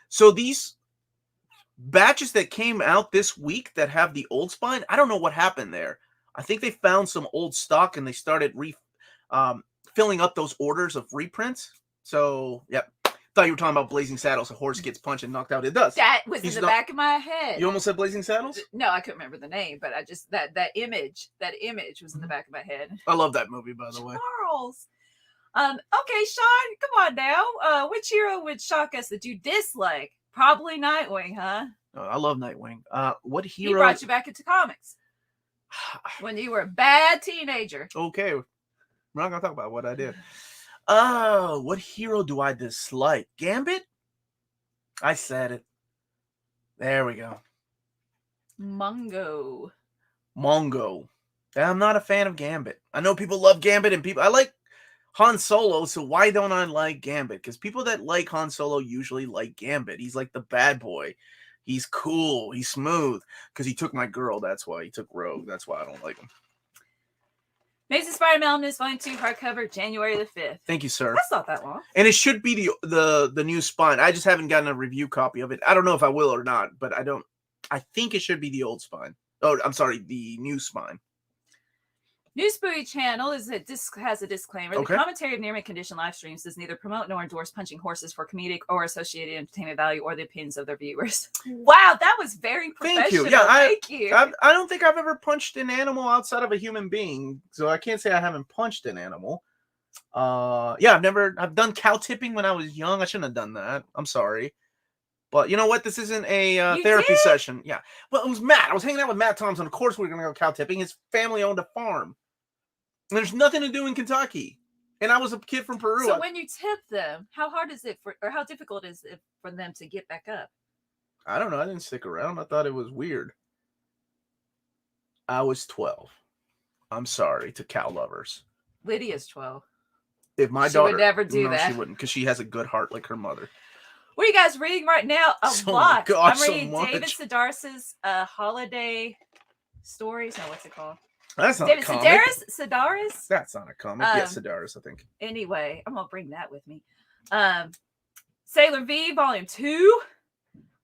So these batches that came out this week that have the old spine, I don't know what happened there. I think they found some old stock and they started filling up those orders of reprints. So, yep. Thought you were talking about Blazing Saddles. A horse gets punched and knocked out. It does. That was in the back of my head. You almost said Blazing Saddles? No, I couldn't remember the name, but I just that image was in the back of my head. I love that movie, by the way. Charles. Okay, Sean, come on now. Which hero would shock us that you dislike? Probably Nightwing, huh? Oh, I love Nightwing. What hero? He brought you back into comics when you were a bad teenager. Okay, we're not gonna talk about what I did. Oh, what hero do I dislike? Gambit? I said it. There we go. Mongo. I'm not a fan of Gambit. I know people love Gambit, and I like Han Solo, so why don't I like Gambit? Because people that like Han Solo usually like Gambit. He's like the bad boy. He's cool. He's smooth. Because he took my girl. That's why. He took Rogue. That's why I don't like him. Amazing Spider-Man Omnibus Volume 2 hardcover, January the 5th. Thank you, sir. That's not that long. And it should be the new spine. I just haven't gotten a review copy of it. I don't know if I will or not, but I think it should be the old spine. Oh, I'm sorry, the new spine. New Spooky Channel has a disclaimer. Okay. The commentary of Near Mint Condition live streams does neither promote nor endorse punching horses for comedic or associated entertainment value or the opinions of their viewers. Wow, that was very professional. Thank you. Yeah, Thank you. I don't think I've ever punched an animal outside of a human being, so I can't say I haven't punched an animal. Yeah, I've done cow tipping when I was young. I shouldn't have done that. I'm sorry. But you know what? This isn't a therapy session. Yeah. Well, it was Matt. I was hanging out with Matt Thompson. Of course, we were going to go cow tipping. His family owned a farm. And there's nothing to do in Kentucky. And I was a kid from Peru. So when you tip them, how hard is it or how difficult is it for them to get back up? I don't know. I didn't stick around. I thought it was weird. I was 12. I'm sorry to cow lovers. Lydia's 12. If my daughter would never do that. She wouldn't, because she has a good heart like her mother. What are you guys reading right now? A lot. Gosh, I'm reading David Sedaris's holiday stories. No, what's it called? That's not David a comic. Sedaris? That's not a comic. Yes, Sedaris, I think. Anyway, I'm going to bring that with me. Sailor V, Volume 2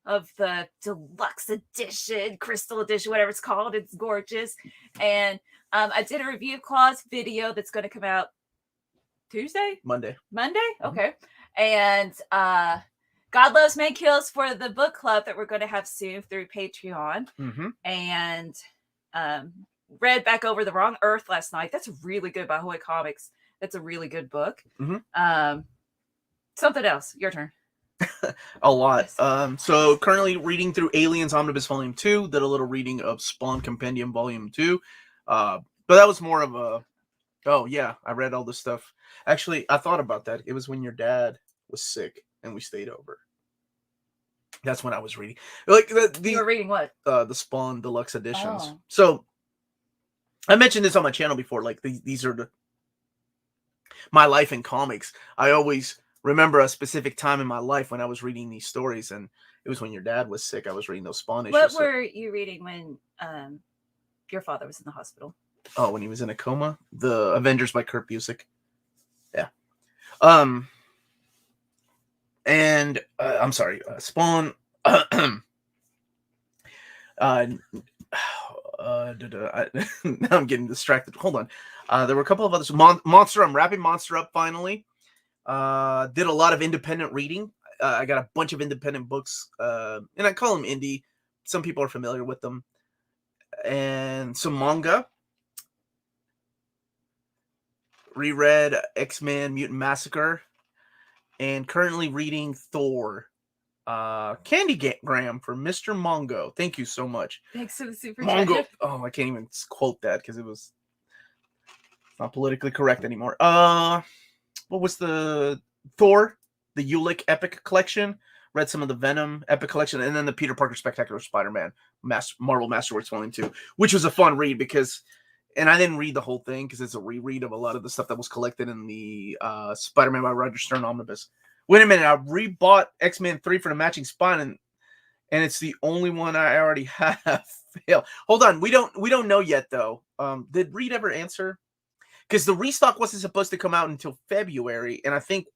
of the deluxe edition, crystal edition, whatever it's called. It's gorgeous. And I did a review of Claw's video that's going to come out Monday? Okay. And God Loves Man Kills for the book club that we're going to have soon through Patreon. Mm-hmm. And read back over The Wrong Earth last night. That's really good by Hoy Comics. It's a really good book. Mhm. Something else. Your turn. A lot. Yes. So currently reading through Aliens Omnibus Volume 2, did a little reading of Spawn Compendium Volume 2. But that was more of a, oh yeah, I read all this stuff. Actually, I thought about that. It was when your dad was sick and we stayed over. That's when I was reading. Like You were reading what? the Spawn Deluxe Editions. Oh. So I mentioned this on my channel before. Like these are my life in comics. I always remember a specific time in my life when I was reading these stories, and it was when your dad was sick. I was reading those Spawn issues. What were you reading when your father was in the hospital? Oh, when he was in a coma? The Avengers by Kurt Busiek. Yeah. And I'm sorry, Spawn. Now I'm getting distracted. Hold on. There were a couple of others. Monster. I'm wrapping Monster up finally. Did a lot of independent reading. I got a bunch of independent books, and I call them indie. Some people are familiar with them. And some manga. Reread X-Men Mutant Massacre. And currently reading Thor. Candygram from Mr. Mongo. Thank you so much. Thanks for the super Mongo. chat. Oh, I can't even quote that because it's not politically correct anymore. What was the Thor? The Ulick Epic Collection. Read some of the Venom Epic Collection, and then the Peter Parker Spectacular Spider-Man Marvel Masterworks Volume 2, which was a fun read because, and I didn't read the whole thing because it's a reread of a lot of the stuff that was collected in the Spider-Man by Roger Stern Omnibus. Wait a minute, I rebought X-Men 3 for the matching spine, and it's the only one I already have. Hold on, we don't know yet though. Did Reed ever answer? Because the restock wasn't supposed to come out until February, and I think,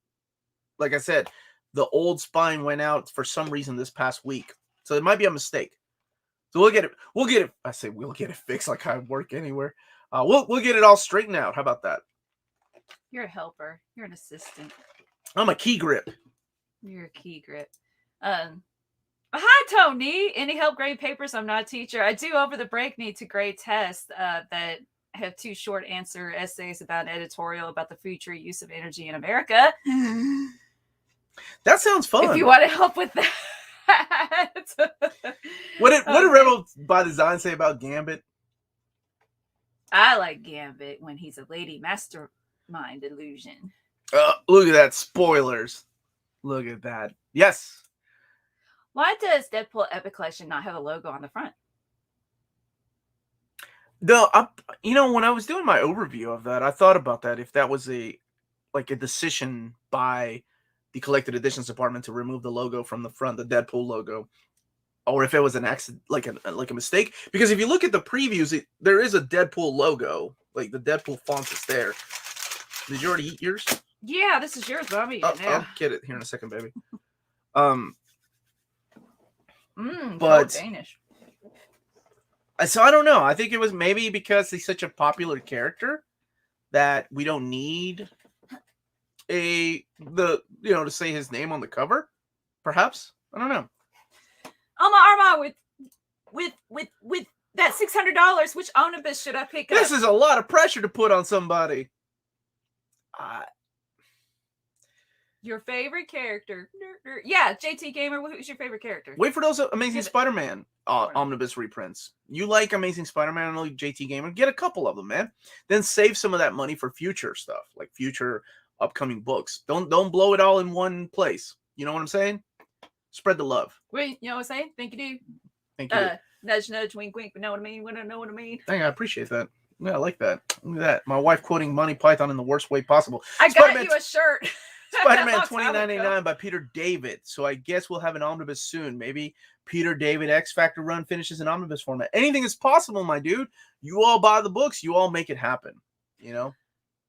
like I said, the old spine went out for some reason this past week, so it might be a mistake. So we'll get it. I say we'll get it fixed like I work anywhere. We'll get it all straightened out. How about that? You're a helper. You're an assistant. I'm a key grip. You're a key grip. Hi, Tony. Any help grade papers? I'm not a teacher. I do over the break need to grade tests that have 2 short answer essays about an editorial about the future use of energy in America. That sounds fun. If you want to help with that. What did Rebel by Design say about Gambit? I like Gambit when he's a lady mastermind illusion. Look at that. Spoilers. Look at that. Yes. Why does Deadpool Epic Collection not have a logo on the front? No, when I was doing my overview of that, I thought about that. If that was a decision by the collected editions department to remove the logo from the front, the Deadpool logo, or if it was an accident, like a mistake. Because if you look at the previews, there is a Deadpool logo, like the Deadpool font is there. Did you already eat yours? Yeah, this is yours, but I'm eating it now. I'll get it here in a second, baby. But Danish. So I don't know. I think it was maybe because he's such a popular character that we don't need to say his name on the cover. Perhaps, I don't know. Omar, with that $600, which omnibus should I pick up? This is a lot of pressure to put on somebody. Your favorite character? Yeah, JT Gamer. Who's your favorite character? Wait for those Amazing Spider-Man omnibus reprints. You like Amazing Spider-Man and like JT Gamer? Get a couple of them, man. Then save some of that money for future stuff, like future upcoming books. Don't blow it all in one place. You know what I'm saying? Spread the love. Wait, you know what I'm saying? Think you do. Thank you. Nudge, nudge, wink, wink. Know what I mean? Know what I mean? Dang, I appreciate that. Yeah, I like that. Look at that. My wife quoting Monty Python in the worst way possible. I got you a shirt. Spider-Man 2099 by Peter David. So I guess we'll have an omnibus soon. Maybe Peter David X Factor run finishes in omnibus format. Anything is possible, my dude. You all buy the books. You all make it happen. You know?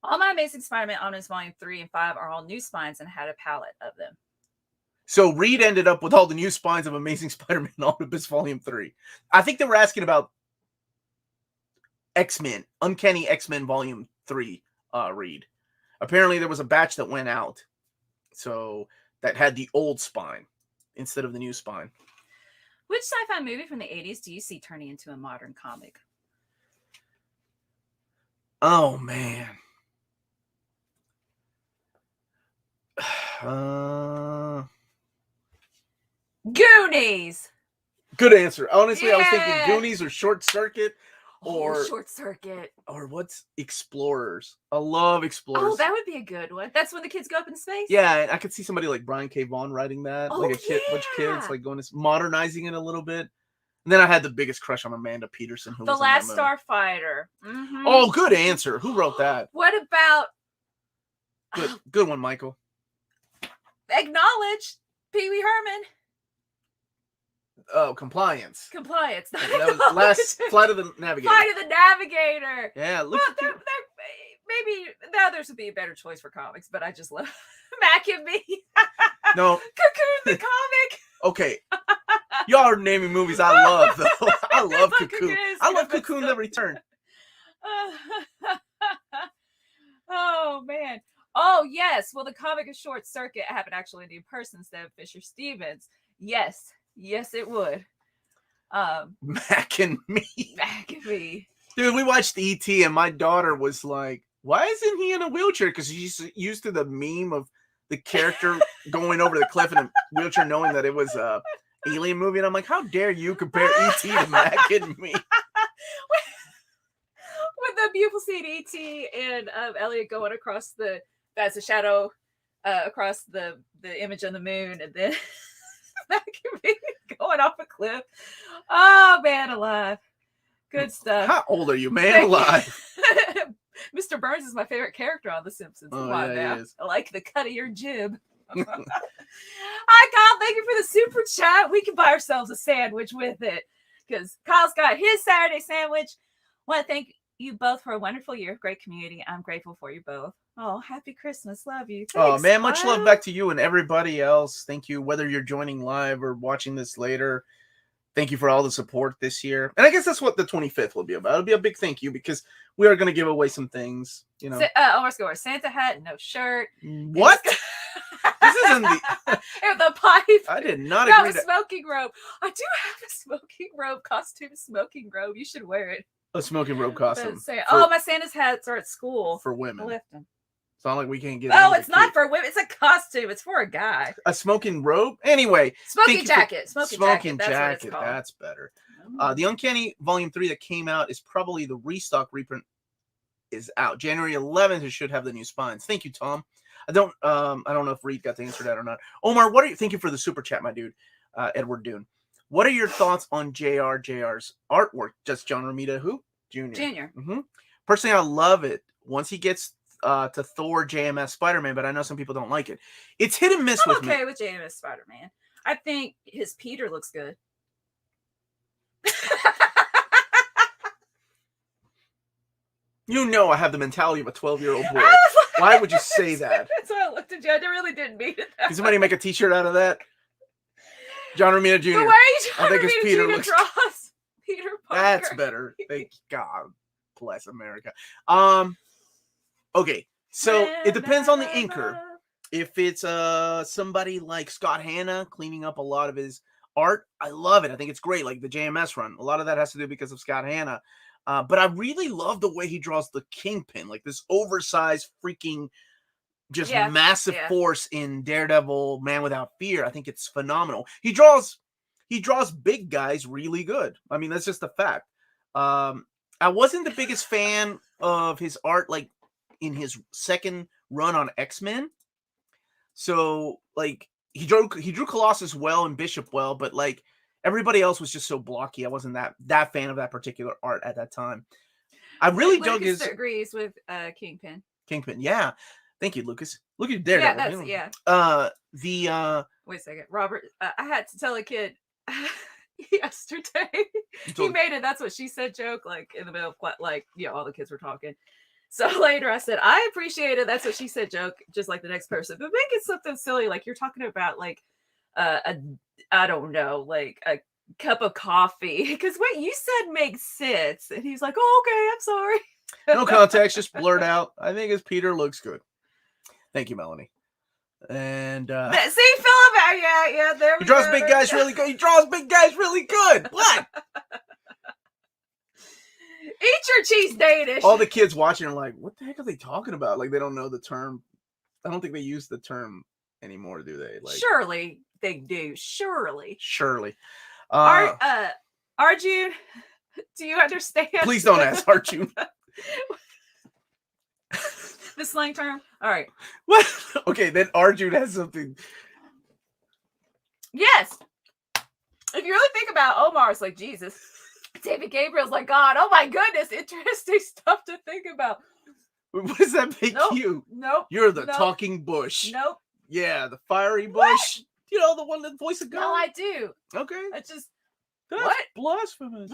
All my Amazing Spider-Man Omnibus Volume 3 and 5 are all new spines and had a palette of them. So Reed ended up with all the new spines of Amazing Spider-Man Omnibus Volume 3. I think they were asking about X-Men, Uncanny X-Men Volume 3, Reed. Apparently there was a batch that went out. So that had the old spine instead of the new spine. Which sci-fi movie from the 80s do you see turning into a modern comic? Oh, man. Goonies. Good answer. Honestly, I was Yeah. thinking Goonies or Short Circuit or Short Circuit. or what's Explorers. I love Explorers. Oh, that would be a good one. That's when the kids go up in space? Yeah, and I could see somebody like Brian K. Vaughan writing that. Oh, like a kid, bunch of kids like going to modernizing it a little bit. And then I had the biggest crush on Amanda Peterson, who The was Last in that Starfighter. Mm-hmm. Oh, good answer. Who wrote that? What about Good one, Michael. Acknowledge Pee Wee Herman? Oh, Compliance. Compliance. That was last Flight of the Navigator. Flight of the Navigator. Yeah, look. Well, maybe the others would be a better choice for comics, but I just love Mac and Me. No. Cocoon the comic. Okay. Y'all are naming movies I love, though. I love Cocoon. I love Cocoon the Return. Oh, man. Oh, yes. Well, the comic of Short Circuit happened actually in person instead of Fisher Stevens. Yes. Yes, it would. Mac and Me. Mac and Me. Dude, we watched E.T. and my daughter was like, why isn't he in a wheelchair? Because she's used to the meme of the character going over the cliff in a wheelchair knowing that it was a alien movie. And I'm like, how dare you compare E.T. to Mac and Me? With the beautiful scene E.T. and Elliot going across that's a shadow across the image on the moon, and then Mac and Me going off a cliff. Oh, man alive. Good stuff. How old are you, man alive? Mr. Burns is my favorite character on The Simpsons. Oh, Why yeah, now? he is. I like the cut of your jib. Hi, Kyle. Thank you for the super chat. We can buy ourselves a sandwich with it because Kyle's got his Saturday sandwich. Want to thank you both for a wonderful year of great community. I'm grateful for you both. Oh, happy Christmas. Love you. Thanks, Oh, man, much Kyle. love back to you and everybody else. Thank you, whether you're joining live or watching this later. Thank you for all the support this year. And I guess that's what the 25th will be about. It'll be a big thank you because we are going to give away some things, you know. Omar Score, Santa hat, no shirt. What? This isn't the... And the pipe. I did not No, agree a to... smoking robe. I do have a smoking robe, costume smoking robe. You should wear it. A smoking robe costume. My Santa's hats are at school. For I women. left them. It's not like we can't get... Oh, it's not for women. It's a costume. It's for a guy. A smoking robe? Anyway. Smoking jacket. Smoking That's jacket. what it's called. That's better. The Uncanny Volume 3 that came out is probably the restock reprint is out. January 11th, it should have the new spines. Thank you, Tom. I don't know if Reed got to answer that or not. Omar, thank you for the super chat, my dude. Edward Dune. What are your thoughts on JR's artwork? Just John Romita, who? Junior. Mm-hmm. Personally, I love it. Once he gets to Thor JMS Spider-Man, but I know some people don't like it. It's hit and miss with me. I'm okay with JMS Spider-Man. I think his Peter looks good. You know I have the mentality of a 12-year-old boy. Why would you say that? That's why I looked at you. I really didn't mean it. Can somebody make a t-shirt out of that? John Romita Jr. The way I think it's Peter looks Peter Parker. That's better. Thank God bless America. Okay, so it depends on the inker. If it's somebody like Scott Hanna cleaning up a lot of his art, I love it. I think it's great. Like the JMS run, a lot of that has to do because of Scott Hanna. But I really love the way he draws the Kingpin, like this oversized freaking just massive force in Daredevil, Man Without Fear. I think it's phenomenal. He draws big guys really good. I mean, that's just a fact. I wasn't the biggest fan of his art, like in his second run on X-Men. So like he drew Colossus well and Bishop well, but like everybody else was just so blocky. I wasn't that fan of that particular art at that time. I really dug his... agrees with Kingpin. Kingpin, yeah. Thank you, Lucas. Look at Daredevil. Yeah, Wait a second. Robert, I had to tell a kid yesterday. He made it That's What She Said joke, like in the middle of like, all the kids were talking. So later I said, I appreciate it. That's What She Said joke, just like the next person. But make it something silly, like you're talking about like I don't know, like a cup of coffee. Because what you said makes sense. And he's like, oh, okay, I'm sorry. No context, just blurt out. I think his Peter looks good. Thank you, Melanie. And see, Philip, yeah, there we go. He draws big guys really good. He draws big guys really good. What? Eat your cheese Danish. All the kids watching are like, what the heck are they talking about? Like they don't know the term. I don't think they use the term anymore, do they? Like, surely they do. Surely. surely. Arjun, do you understand? Please don't ask Arjun. The slang term? All right. What? Okay, then Arjun has something. Yes. If you really think about Omar, it's like Jesus. David Gabriel's like God. Oh my goodness, interesting stuff to think about. What does that make you? Nope. You're the talking bush. Nope. Yeah, the fiery bush. What? You know, the one that voice of God. No, I do. Okay. It's just That's what? blasphemous.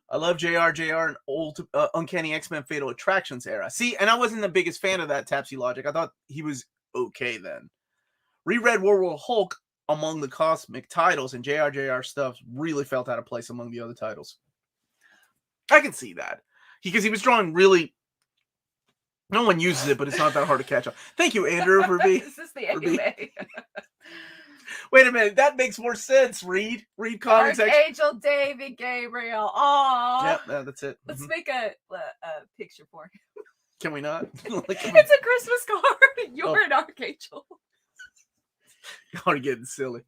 I love JR and old Uncanny X-Men Fatal Attractions era. See, and I wasn't the biggest fan of that Tapsy logic. I thought he was okay then. Reread World War Hulk among the cosmic titles, and JR stuff really felt out of place among the other titles. I can see that. Because he was drawing really... No one uses it, but it's not that hard to catch up. Thank you, Andrew, for being... This is the anime. Wait a minute, that makes more sense. Read comics. Archangel David Gabriel. Aww. Yeah, that's it. Let's make a picture for him. Can we not? It's a Christmas card. You're an archangel. Y'all are getting silly.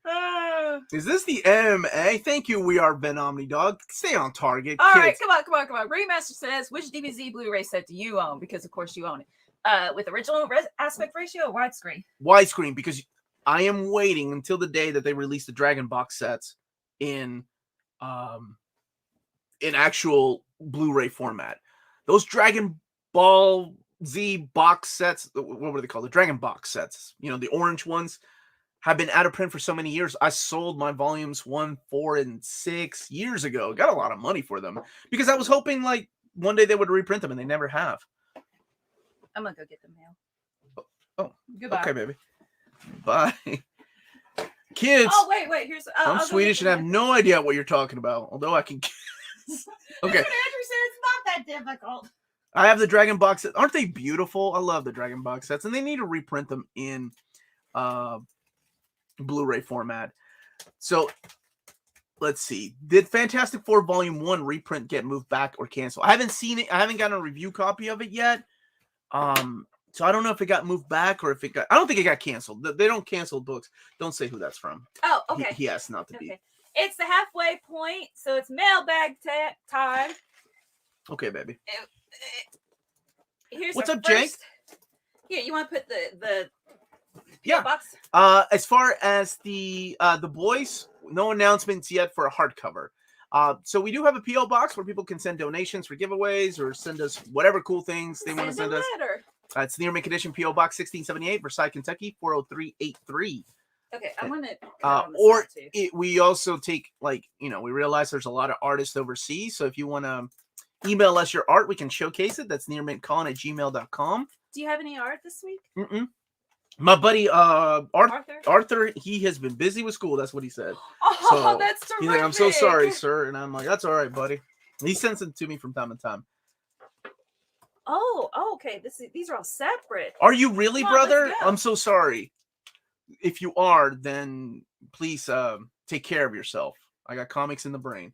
Is this the MMA? Thank you, We Are Ben Omni Dog. Stay on target. All kids. right, come on. Remaster says, which DBZ Blu-ray set do you own? Because, of course, you own it. With original aspect ratio or widescreen? Widescreen, because I am waiting until the day that they release the Dragon box sets in actual Blu-ray format. Those Dragon Ball Z box sets, what were they called? The Dragon box sets, you know, the orange ones, have been out of print for so many years. I sold my volumes 1, 4, and 6 years ago. Got a lot of money for them because I was hoping like one day they would reprint them, and they never have. I'm gonna go get the mail. Oh, goodbye. Okay, baby. Bye. Kids. Oh, wait. Here's. I'm Swedish and I have no idea what you're talking about, although I can guess. Okay. Andrew said it's not that difficult. I have the Dragon box sets. Aren't they beautiful? I love the Dragon box sets, and they need to reprint them in Blu-ray format. So let's see. Did Fantastic Four Volume 1 reprint get moved back or canceled? I haven't seen it. I haven't gotten a review copy of it yet. So I don't know if it got moved back or if it got... I don't think it got canceled. They don't cancel books. Don't say who that's from. Oh, okay. He asked not to be. It's the halfway point, so it's mailbag time. Okay, baby. Here's What's up, Jake? Here, you want to put the yeah box? As far as the boys, no announcements yet for a hardcover. So we do have a PO box where people can send donations for giveaways or send us whatever cool things they want to send us. It's the Near Mint Condition PO Box 1678, Versailles, Kentucky 40383. Okay, I'm gonna. Or we also take, like, you know, we realize there's a lot of artists overseas, so if you want to email us your art, we can showcase it. That's nearmintcon@gmail.com. Do you have any art this week? My buddy Arthur, he has been busy with school. That's what he said. Oh, so that's terrific. He's like, I'm so sorry, sir. And I'm like, that's all right, buddy. He sends them to me from time to time. Oh, okay. These are all separate. Are you really, brother? I'm so sorry. If you are, then please take care of yourself. I got comics in the brain.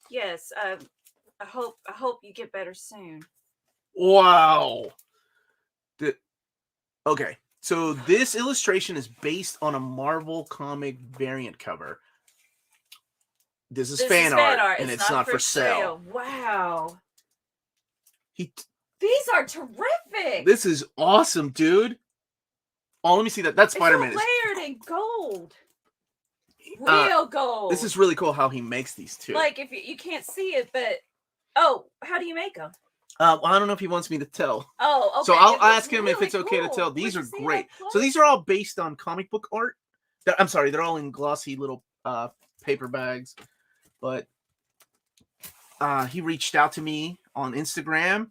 Yes. I hope you get better soon. Wow. Okay. So this illustration is based on a Marvel comic variant cover. This is fan art, and it's not for sale. Wow. These are terrific. This is awesome, dude. Oh, let me see that. That's Spider-Man. It's layered in gold. Real gold. This is really cool how he makes these too. Like, if you can't see it, but how do you make them? Well, I don't know if he wants me to tell. Oh, okay. So I'll ask him if it's okay to tell. These are great. So these are all based on comic book art. I'm sorry, they're all in glossy little paper bags. But he reached out to me on Instagram,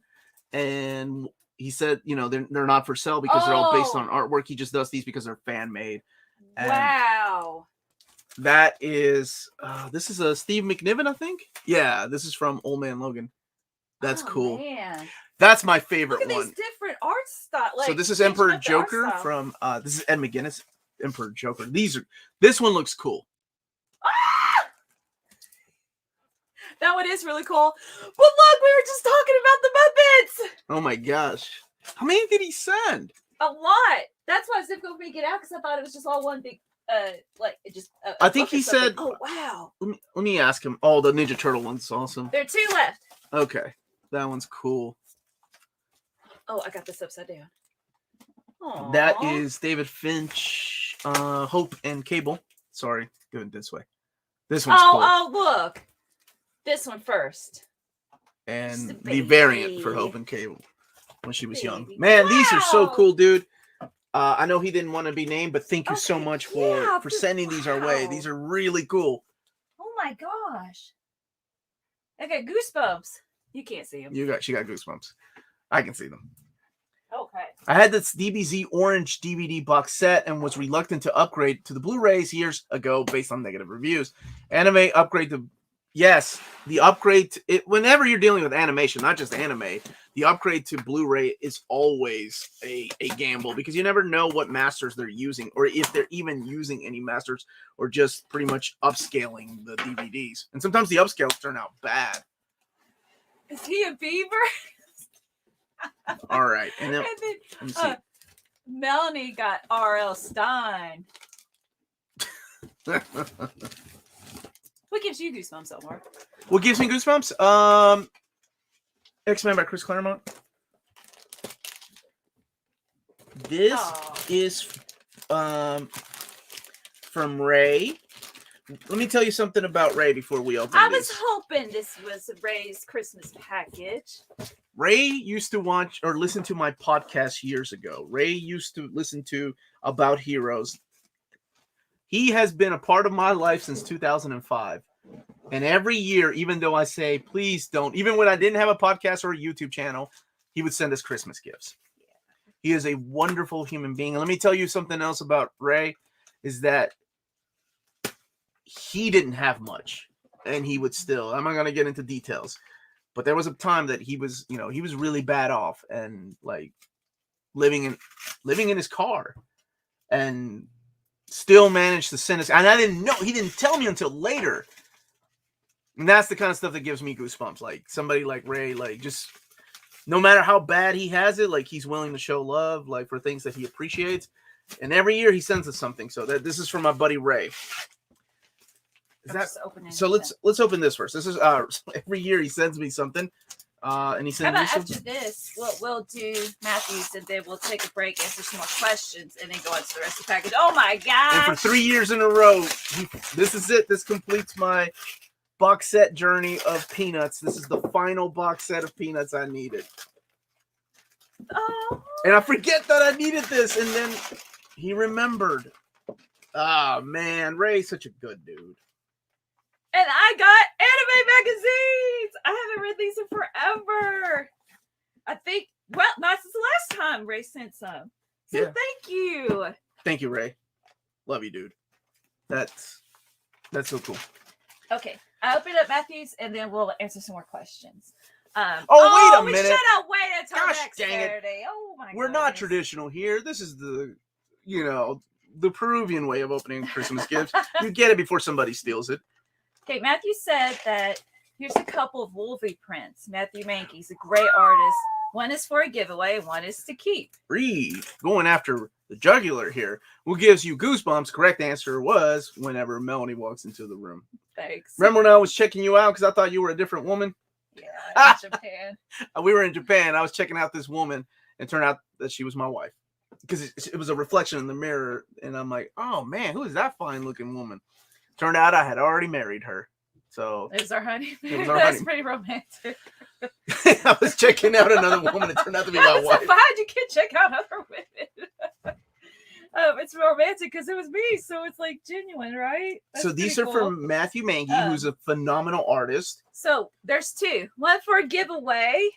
and he said, you know, they're not for sale because they're all based on artwork. He just does these because they're fan made. Wow. That is, this is a Steve McNiven, I think. Yeah, this is from Old Man Logan. That's cool. Man. That's my favorite one. Look at these different art styles. So this is Emperor Joker from, this is Ed McGuinness, Emperor Joker. This one looks cool. Ah! That one is really cool. But look, we were just talking about the Muppets. Oh my gosh. How many did he send? A lot. That's why it's difficult for me to get out because I thought it was just all one big, like it just. I think he said. Oh wow. Let me ask him. Oh, the Ninja Turtle one's awesome. There are 2 left. Okay, that one's cool. Oh, I got this upside down. Aww. That is David Finch, Hope and Cable. Sorry, do it this way. This one's cool. Oh, look. This one first. And the variant for Hope and Cable when she was young. Baby. Man, Wow. these are so cool, dude. I know he didn't want to be named, but thank you so much for sending these our way. These are really cool. Oh my gosh. I got goosebumps. You can't see them. She got goosebumps. I can see them. Okay. I had this DBZ Orange DVD box set and was reluctant to upgrade to the Blu-rays years ago based on negative reviews. Anime upgrade to the upgrade to it whenever you're dealing with animation, not just anime, the upgrade to Blu-ray is always a gamble because you never know what masters they're using or if they're even using any masters or just pretty much upscaling the DVDs. And sometimes the upscales turn out bad. Is he a beaver? All right. And then, and then Melanie got R.L. Stein. What gives you goosebumps, Omar? What gives me goosebumps? X-Men by Chris Claremont. This is from Ray. Let me tell you something about Ray before we open I this. was hoping this was Ray's Christmas package. Ray used to watch or listen to my podcast years ago. Ray used to listen to About Heroes. He has been a part of my life since 2005. And every year, even though I say, please don't, even when I didn't have a podcast or a YouTube channel, he would send us Christmas gifts. He is a wonderful human being. And let me tell you something else about Ray, is that he didn't have much. And he would still, I'm not going to get into details, but there was a time that he was really bad off and like living in his car and still managed to send us. And I didn't know, he didn't tell me until later. And that's the kind of stuff that gives me goosebumps. Like somebody like Ray, like just no matter how bad he has it, like he's willing to show love, like for things that he appreciates. And every year he sends us something. So this is from my buddy Ray. So let's open this first. This is every year he sends me something. And he sends me something. After this, we'll do Matthew's and then we'll take a break, answer some more questions, and then go on to the rest of the package. Oh my god! And for 3 years in a row, this is it. This completes my box set journey of Peanuts. This is the final box set of Peanuts I needed. Oh. And I forget that I needed this, and then he remembered. Ah, man, Ray's such a good dude. And I got anime magazines. I haven't read these in forever. I think, well, not since the last time Ray sent some. So Thank you. Thank you, Ray. Love you, dude. That's so cool. Okay, I open up Matthew's and then we'll answer some more questions. Wait a minute. We should have waited until next dang Saturday. Oh my god. We're not traditional here. This is the Peruvian way of opening Christmas gifts. You get it before somebody steals it. Okay, Matthew said that here's a couple of Wolvie prints. Matthew Mankey's a great artist. One is for a giveaway, one is to keep. Read. Going after the jugular here. What gives you goosebumps? Correct answer was whenever Melanie walks into the room. Thanks. Remember when I was checking you out because I thought you were a different woman? Yeah, in Japan. We were in Japan. I was checking out this woman and it turned out that she was my wife. Because it was a reflection in the mirror. And I'm like, oh man, who is that fine looking woman? Turned out I had already married her. So it was our honeymoon. That's pretty romantic. I was checking out another woman. It turned out to be my wife. So bad you can't check out other women. It's romantic because it was me, so it's like genuine, right? That's so these are cool. from Matthew Mankey, who's a phenomenal artist. So there's 2. One for a giveaway.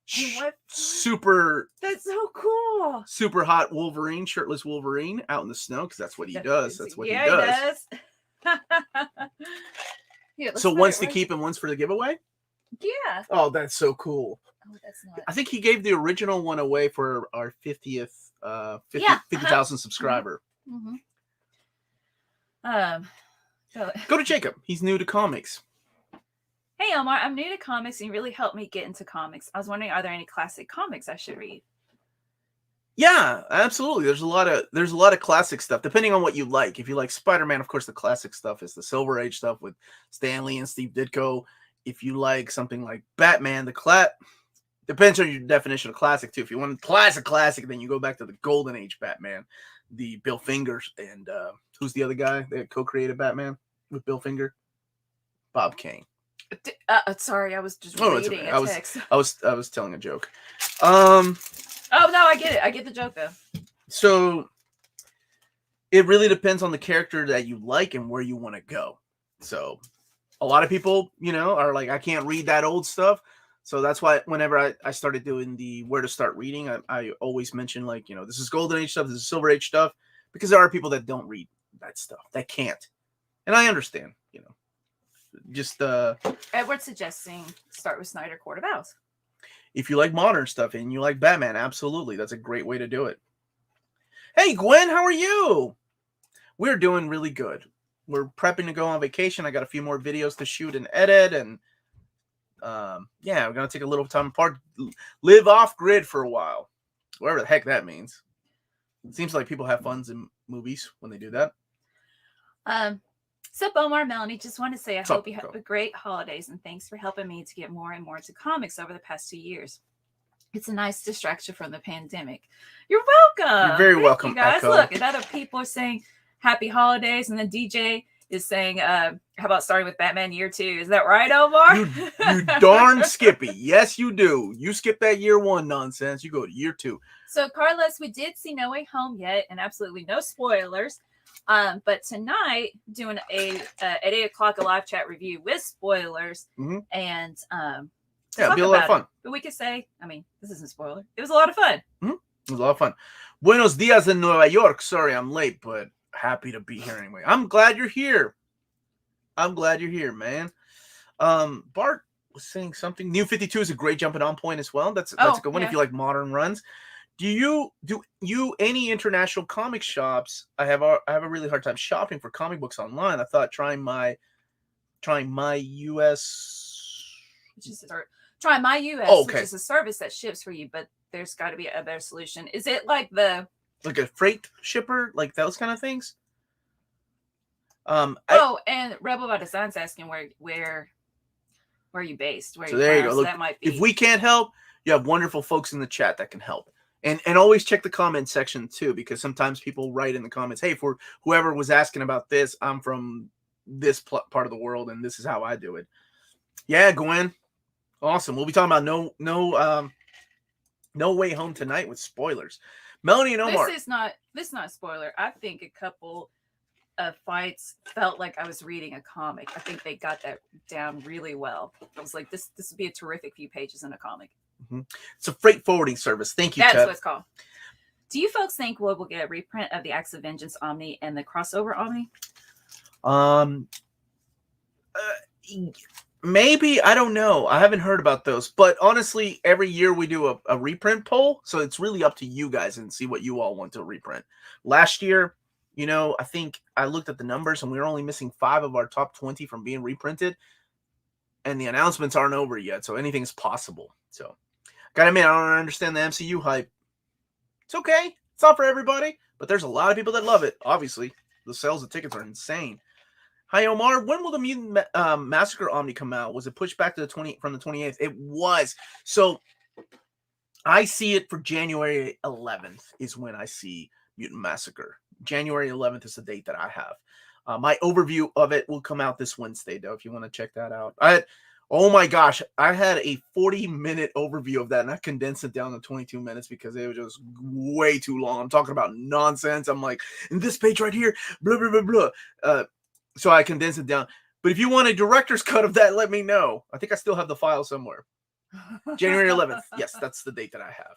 Super. That's so cool. Super hot Wolverine, shirtless Wolverine, out in the snow because that's what he does. That's what he does. So one's to keep and one's for the giveaway? Yeah. Oh, that's so cool. Oh, that's not. I think he gave the original one away for our 50th 50,000 subscriber. Mm-hmm. Go to Jacob. He's new to comics. Hey Omar, I'm new to comics and you really helped me get into comics. I was wondering, are there any classic comics I should read? Yeah, absolutely. There's a lot of classic stuff, depending on what you like. If you like Spider-Man, of course, the classic stuff is the Silver Age stuff with Stan Lee and Steve Ditko. If you like something like Batman, depends on your definition of classic too. If you want classic, then you go back to the Golden Age Batman, the Bill Fingers and who's the other guy that co-created Batman with Bill Finger? Bob Kane. Sorry, I was just Oh, it's reading okay. a text. I was telling a joke. Um, Oh no, I get it. I get the joke though. so it really depends on the character that you like and where you want to go. So a lot of people, are like, I can't read that old stuff. So that's why whenever I started doing the where to start reading, I always mention like, this is Golden Age stuff, this is Silver Age stuff, because there are people that don't read that stuff, that can't. And I understand, just Edward's suggesting start with Snyder Court of Owls. if you like modern stuff and you like Batman, absolutely. That's a great way to do it. Hey, Gwen, how are you? We're doing really good. We're prepping to go on vacation. I got a few more videos to shoot and edit. And yeah, we're going to take a little time apart, live off grid for a while. Whatever the heck that means. It seems like people have fun in movies when they do that. Sup, Omar, Melanie, just want to say I hope you have Go. a great holidays and thanks for helping me to get more and more into comics over the past 2 years. It's a nice distraction from the pandemic. You're welcome. You're very Thank welcome, you guys. Echo. Look, and other people are saying happy holidays, and then DJ is saying, how about starting with Batman year 2? Is that right, Omar? You darn Skippy. Yes, you do. You skip that year 1 nonsense. You go to year 2. So, Carlos, we did see No Way Home yet, and absolutely no spoilers. But tonight, doing at 8 o'clock a live chat review with spoilers, and yeah, it'll be a lot of fun. But we could say, I mean, this isn't a spoiler. It was a lot of fun. It was a lot of fun. Buenos dias in Nueva York. Sorry, I'm late, but happy to be here anyway. I'm glad you're here. Man. Bart was saying something. New 52 is a great jumping on point as well. That's a good one if you like modern runs. Do you any international comic shops? I have a really hard time shopping for comic books online. I thought trying my US, which is try my US, okay, which is a service that ships for you, but there's got to be a better solution. Is it like a freight shipper, like those kind of things? And Rebel by Design's asking where are you based? Where so there you go. So Look, that might be. If we can't help, you have wonderful folks in the chat that can help. And always check the comment section too, because sometimes people write in the comments, hey, for whoever was asking about this, I'm from this part of the world and this is how I do it. Yeah, Gwen. Awesome. We'll be talking about No Way Home tonight with spoilers. Melanie and Omar. This is not a spoiler. I think a couple of fights felt like I was reading a comic. I think they got that down really well. I was like, this would be a terrific few pages in a comic. It's a freight forwarding service. Thank you, That's Ted. what it's called. Do you folks think we'll get a reprint of the Acts of Vengeance Omni and the crossover Omni? Maybe. I don't know. I haven't heard about those. But honestly, every year we do a reprint poll. So it's really up to you guys and see what you all want to reprint. Last year, I think I looked at the numbers and we were only missing 5 of our top 20 from being reprinted. And the announcements aren't over yet. So anything's possible. So gotta admit, I don't understand the MCU hype. It's okay. It's not for everybody. But there's a lot of people that love it. Obviously, the sales of tickets are insane. Hi, Omar. When will the Mutant Massacre Omni come out? Was it pushed back to from the 28th? It was. So I see it for January 11th is when I see Mutant Massacre. January 11th is the date that I have. My overview of it will come out this Wednesday, though, if you want to check that out. Oh my gosh, I had a 40-minute overview of that, and I condensed it down to 22 minutes because it was just way too long. I'm talking about nonsense. I'm like, in this page right here, blah, blah, blah, blah. So I condensed it down. But if you want a director's cut of that, let me know. I think I still have the file somewhere. January 11th. Yes, that's the date that I have.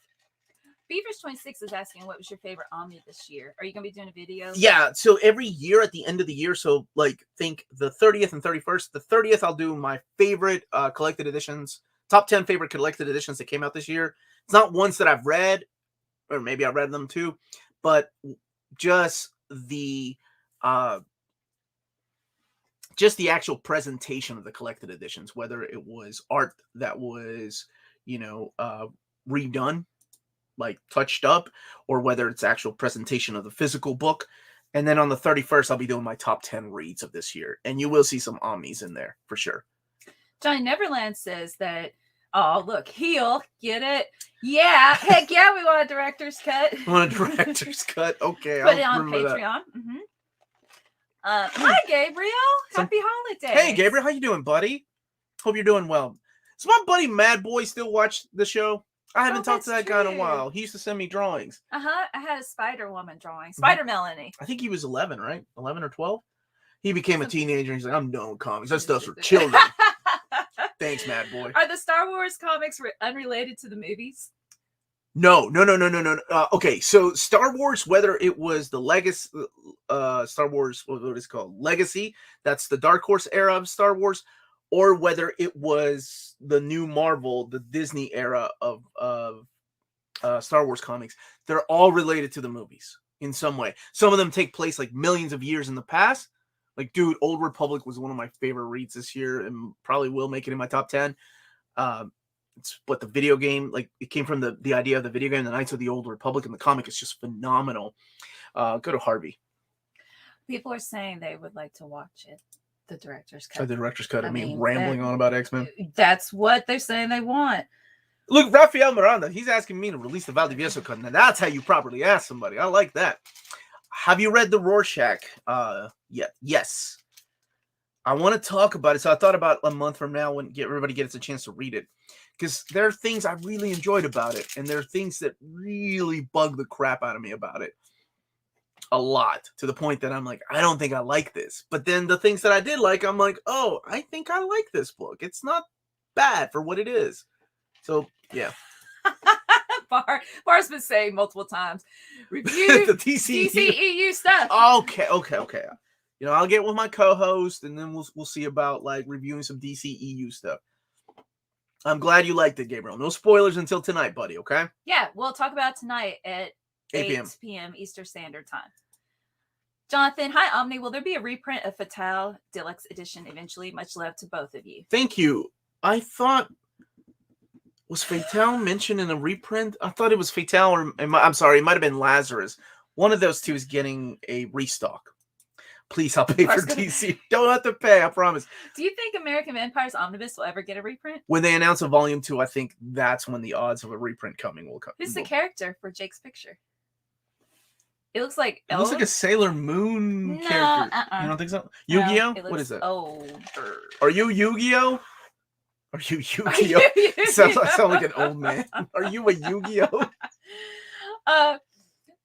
Beavers26 is asking, what was your favorite Omni this year? Are you going to be doing a video? Yeah, so every year at the end of the year, so think the 30th and 31st. The 30th, I'll do my favorite collected editions, top 10 favorite collected editions that came out this year. It's not ones that I've read, or maybe I read them too, but just the actual presentation of the collected editions, whether it was art that was, redone like touched up, or whether it's actual presentation of the physical book. And then on the 31st, I'll be doing my top 10 reads of this year. And you will see some Omnis in there for sure. Johnny Neverland says that, oh, look, heel, get it? Yeah, heck yeah, we want a director's cut. Want a director's cut? Okay, Put it on Patreon. Mm-hmm. Hi, Gabriel. Happy holidays. Hey, Gabriel, how you doing, buddy? Hope you're doing well. Does my buddy Mad Boy still watch the show? I haven't talked to that guy in a while. He used to send me drawings. I had a Spider-Woman drawing. Spider-Melanie. I think he was 11, right? 11 or 12? He became a teenager and he's like, I'm done with comics. That stuff's for children. Thanks, Mad Boy. Are the Star Wars comics unrelated to the movies? No. Okay, so Star Wars, whether it was the Legacy, Star Wars, what is it called? Legacy, that's the Dark Horse era of Star Wars, or whether it was the new Marvel, the Disney era of Star Wars comics, they're all related to the movies in some way. Some of them take place like millions of years in the past. Like, dude, Old Republic was one of my favorite reads this year and probably will make it in my top 10. It's what the video game, like it came from the idea of the video game, the Knights of the Old Republic, and the comic is just phenomenal. Go to Harvey. People are saying they would like to watch it. The director's cut. The director's cut. I mean, rambling on about X-Men. That's what they're saying they want. Look, Rafael Miranda, he's asking me to release the Valdivieso cut. Now that's how you properly ask somebody. I like that. Have you read the Rorschach yet? Yes. I want to talk about it. So I thought about a month from now when everybody gets a chance to read it. Because there are things I really enjoyed about it. And there are things that really bug the crap out of me about it. A lot. To the point that I'm like, I don't think I like this. But then the things that I did like, I'm like, oh, I think I like this book. It's not bad for what it is. So, yeah. Bar's been saying multiple times, review the DCEU stuff. Okay. You know, I'll get with my co-host, and then we'll see about like reviewing some DCEU stuff. I'm glad you liked it, Gabriel. No spoilers until tonight, buddy. Okay? Yeah, we'll talk about it tonight at 8 p.m. Eastern Standard Time. Jonathan, hi Omni. Will there be a reprint of Fatale Deluxe Edition eventually? Much love to both of you. Thank you. I thought. Was Fatale mentioned in a reprint? I thought it was Fatale, or I'm sorry, it might have been Lazarus. One of those two is getting a restock. Please, I'll pay for DC. Don't have to pay, I promise. Do you think American Vampires Omnibus will ever get a reprint? When they announce a volume 2, I think that's when the odds of a reprint coming will come. Who's the character for Jake's picture? It looks like it looks like a Sailor Moon character. You don't think so? Yu-Gi-Oh? What is it? Oh, are you Yu-Gi-Oh? Are you Yu-Gi-Oh? Sound like an old man. Are you a Yu-Gi-Oh?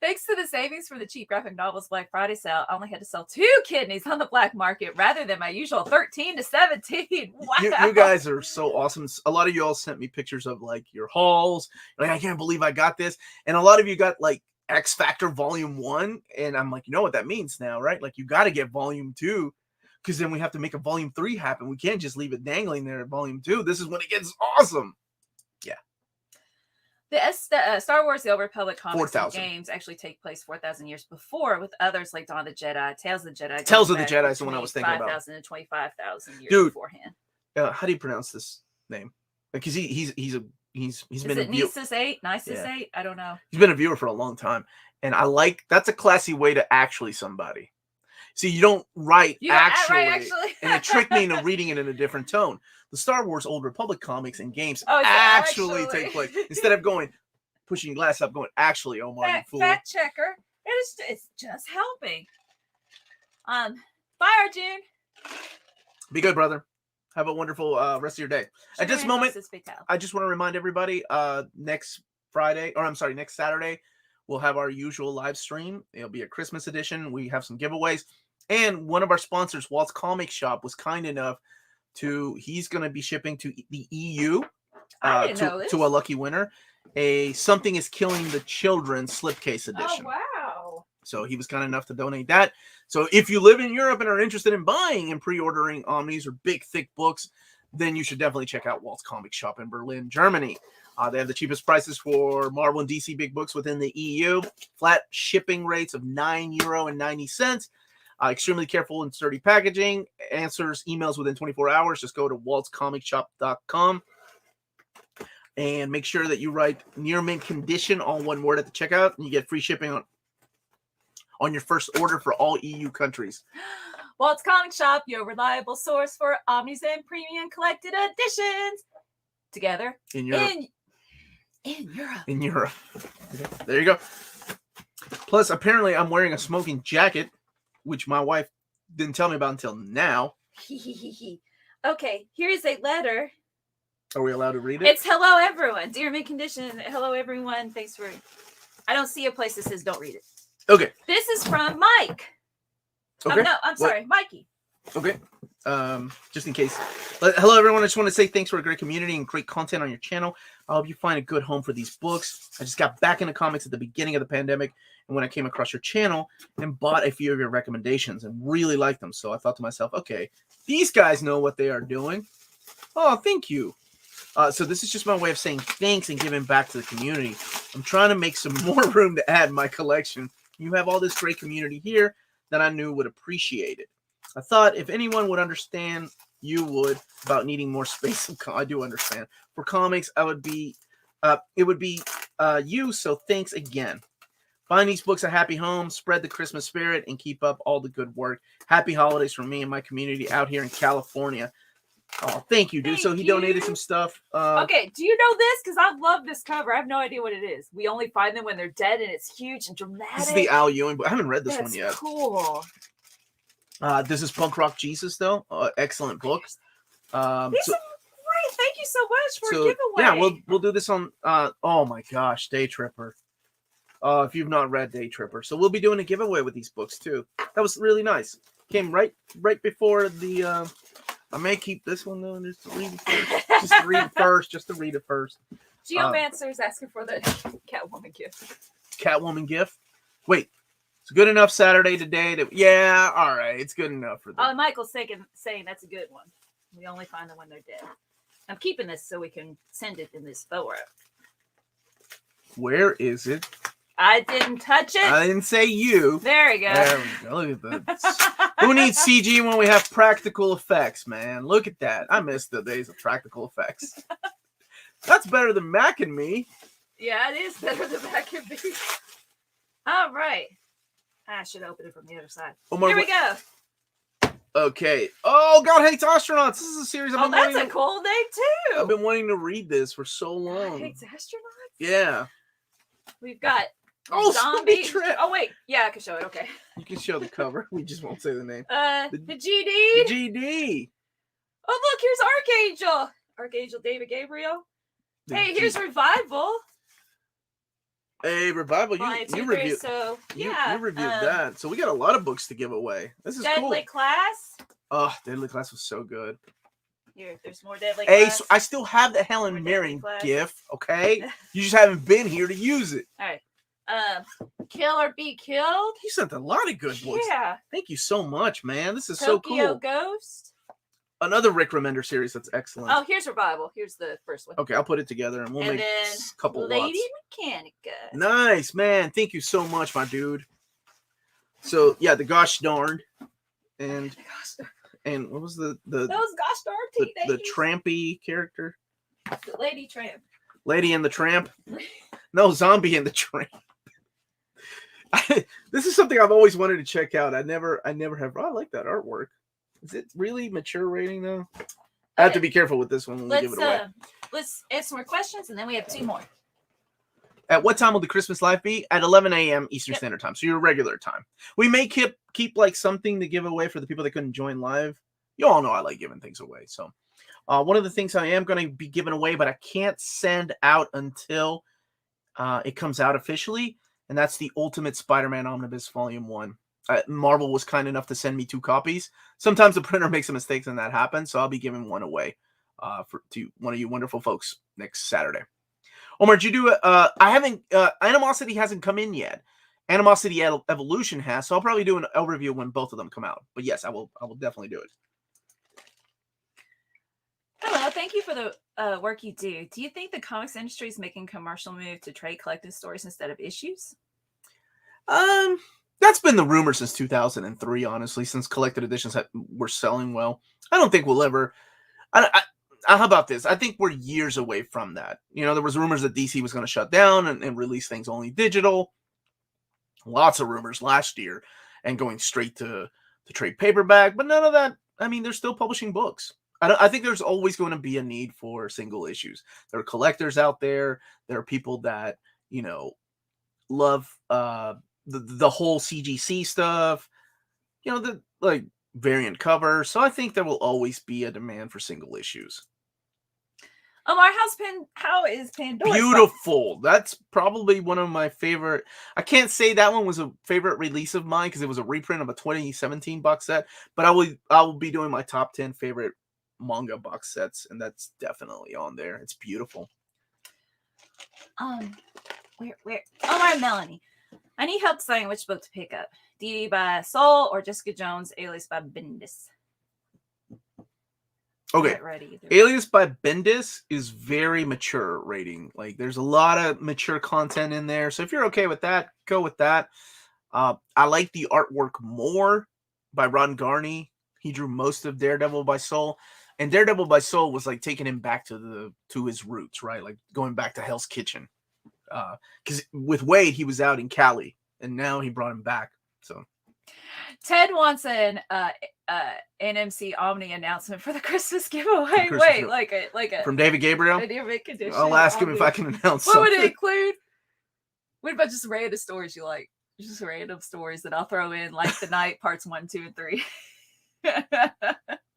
Thanks to the savings from the cheap graphic novels Black Friday sale, I only had to sell 2 kidneys on the black market rather than my usual 13 to 17. Wow. You guys are so awesome. A lot of you all sent me pictures of like your hauls. Like, I can't believe I got this. And a lot of you got like X Factor Volume 1. And I'm like, you know what that means now, right? Like, you got to get Volume 2. Because then we have to make a Volume 3 happen. We can't just leave it dangling there at Volume 2. This is when it gets awesome. Yeah. The Star Wars The Old Republic comics and 4,000 games actually take place 4,000 years before, with others like Dawn of the Jedi, Tales of the Jedi. Tales of the Jedi is the one I was thinking about. 5,000 and 25,000 years beforehand. How do you pronounce this name? Because he's been a Nisus 8? Nisus 8? I don't know. He's been a viewer for a long time. And I like, that's a classy way to actually somebody. See, you don't write actually. And it tricked me into reading it in a different tone. The Star Wars Old Republic comics and games actually take place. Instead of pushing glass up, going, actually, Omar, you fool. Fact checker. It's just helping. Bye, Arjun. Be good, brother. Have a wonderful rest of your day. At this moment, I just want to remind everybody, next Saturday, we'll have our usual live stream. It'll be a Christmas edition. We have some giveaways. And one of our sponsors, Walt's Comic Shop, was kind enough he's going to be shipping to the EU to a lucky winner a Something is Killing the Children slipcase edition. Oh, wow. So he was kind enough to donate that. So if you live in Europe and are interested in buying and pre-ordering Omnis or big, thick books, then you should definitely check out Walt's Comic Shop in Berlin, Germany. They have the cheapest prices for Marvel and DC big books within the EU. Flat shipping rates of €9.90. Extremely careful and sturdy packaging. Answers emails within 24 hours. Just go to waltzcomicshop.com. And make sure that you write near mint condition, all one word at the checkout, and you get free shipping on your first order for all EU countries. Walt's Comic Shop, your reliable source for Omnis and premium collected editions. Together In Europe. In Europe. In Europe. There you go. Plus, apparently, I'm wearing a smoking jacket, which my wife didn't tell me about until now. Okay, here's a letter. Are we allowed to read it? It's hello, everyone. Dear mint condition. Hello, everyone. Thanks for... I don't see a place that says don't read it. Okay. This is from Mike. Okay. No, I'm sorry. Mikey. Okay. Just in case. Hello, everyone. I just want to say thanks for a great community and great content on your channel. I hope you find a good home for these books. I just got back into comics at the beginning of the pandemic, and when I came across your channel and bought a few of your recommendations and really liked them. So I thought to myself, okay, these guys know what they are doing. Oh, thank you. So this is just my way of saying thanks and giving back to the community. I'm trying to make some more room to add in my collection. You have all this great community here that I knew would appreciate it. I thought if anyone would understand, you would, about needing more space. I do understand. For comics, it would be you, so thanks again. Find these books a happy home, spread the Christmas spirit, and keep up all the good work. Happy holidays from me and my community out here in California. Oh, thank you, dude. So he donated some stuff. Okay, do you know this? Because I love this cover. I have no idea what it is. We only find them when they're dead, and it's huge and dramatic. This is the Al Ewing book. I haven't read this one yet. Cool. This is Punk Rock Jesus, though. Excellent book. These are great. Thank you so much for a giveaway. Yeah, we'll do this on. Oh my gosh, Day Tripper. If you've not read Day Tripper, so we'll be doing a giveaway with these books too. That was really nice. Came right before the. I may keep this one though, just to read it first. Just to read it first. Geomancer's asking for the Catwoman gift. Catwoman gift. Wait, it's good enough Saturday today. Yeah, all right, it's good enough for them. Michael's saying that's a good one. We only find them when they're dead. I'm keeping this so we can send it in this photo. Where is it? I didn't touch it. I didn't say you. There we go. There we go. Look at that. Who needs CG when we have practical effects, man? Look at that. I miss the days of practical effects. That's better than Mac and Me. Yeah, it is better than Mac and Me. All right. I should open it from the other side. Here we go. Okay. Oh, God Hates Astronauts. This is a series I've been wanting. That's a cool name too. I've been wanting to read this for so long. God Hates Astronauts? Yeah. We've got zombie. Oh wait, yeah, I can show it. Okay. You can show the cover. We just won't say the name. The GD. The GD. Oh look, here's Archangel. Archangel David Gabriel. Hey, here's Revival. Hey, Revival, you reviewed. So you reviewed that. So we got a lot of books to give away. This is Deadly cool. Class. Oh, Deadly Class was so good. Here, there's more Deadly Class. Hey, so I still have the Helen Mirren gift, okay? You just haven't been here to use it. All right. Kill or Be Killed. You sent a lot of good books. Yeah. Thank you so much, man. This is so cool. Tokyo Ghost. Another Rick Remender series that's excellent. Oh, here's Revival. Here's the first one. Okay, I'll put it together and we'll make a couple Lady lots. Mechanica. Nice, man. Thank you so much, my dude. So, yeah, the Gosh Darned. And what was the those Gosh Darned the trampy character? The Lady Tramp. Lady and the Tramp? No, Zombie and the Tramp. This is something I've always wanted to check out. I never have. I like that artwork. Is it really mature rating though? I have to be careful with this one when we give it away. Let's ask some more questions, and then we have 2 more. At what time will the Christmas live be? At 11 a.m. Eastern Standard Time. So your regular time. We may keep like something to give away for the people that couldn't join live. You all know I like giving things away. So one of the things I am going to be giving away, but I can't send out until it comes out officially, and that's the Ultimate Spider-Man Omnibus Volume 1. Marvel was kind enough to send me 2 copies. Sometimes the printer makes a mistake and that happens, so I'll be giving one away to one of you wonderful folks next Saturday. Omar, did you do it? I haven't. Animosity hasn't come in yet. Animosity Evolution has, so I'll probably do an overview when both of them come out. But yes, I will definitely do it. Hello, thank you for the work you do. Do you think the comics industry is making a commercial move to trade collected stories instead of issues? That's been the rumor since 2003, honestly, since collected editions were selling well. I don't think we'll ever... how about this? I think we're years away from that. You know, there was rumors that DC was going to shut down and release things only digital. Lots of rumors last year, and going straight to trade paperback. But none of that. I mean, they're still publishing books. I think there's always going to be a need for single issues. There are collectors out there. There are people that, you know, love the whole CGC stuff. You know, the like variant covers. So I think there will always be a demand for single issues. Omar, how is Pandora? Beautiful. That's probably one of my favorite. I can't say that one was a favorite release of mine because it was a reprint of a 2017 box set. But I will be doing my top 10 favorite manga box sets, and that's definitely on there. It's beautiful. Where Omar and Melanie, I need help deciding which book to pick up. Dee by Soul or Jessica Jones, Alias by Bendis. Okay, Alias by Bendis is very mature rating. Like, there's a lot of mature content in there. So if you're okay with that, go with that. I like the artwork more by Ron Garney. He drew most of Daredevil by Soul. And Daredevil by Soul was like taking him back to his roots, right? Like going back to Hell's Kitchen. Because with Wade, he was out in Cali, and now he brought him back. So Ted wants an NMC Omni announcement for the Christmas giveaway. Wait, like a from David Gabriel. I'll ask him if I can announce. What would it include? What about just random stories you like? Just random stories that I'll throw in, like The Night parts 1, 2, and 3.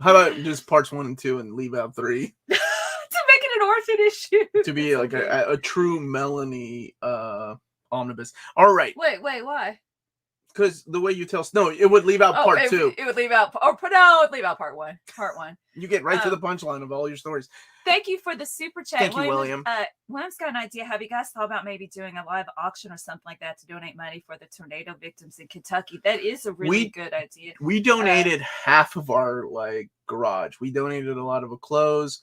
How about just parts 1 and 2 and leave out 3? To make it an orphan issue. To be like a true Melanie omnibus. All right. Wait, why? Because the way you tell, no, it would leave out part 2. It would leave out, leave out part 1. Part 1. You get right to the punchline of all your stories. Thank you for the super chat. Thank you, William. William's got an idea. Have you guys thought about maybe doing a live auction or something like that to donate money for the tornado victims in Kentucky? That is a really good idea. We donated half of our garage. We donated a lot of clothes.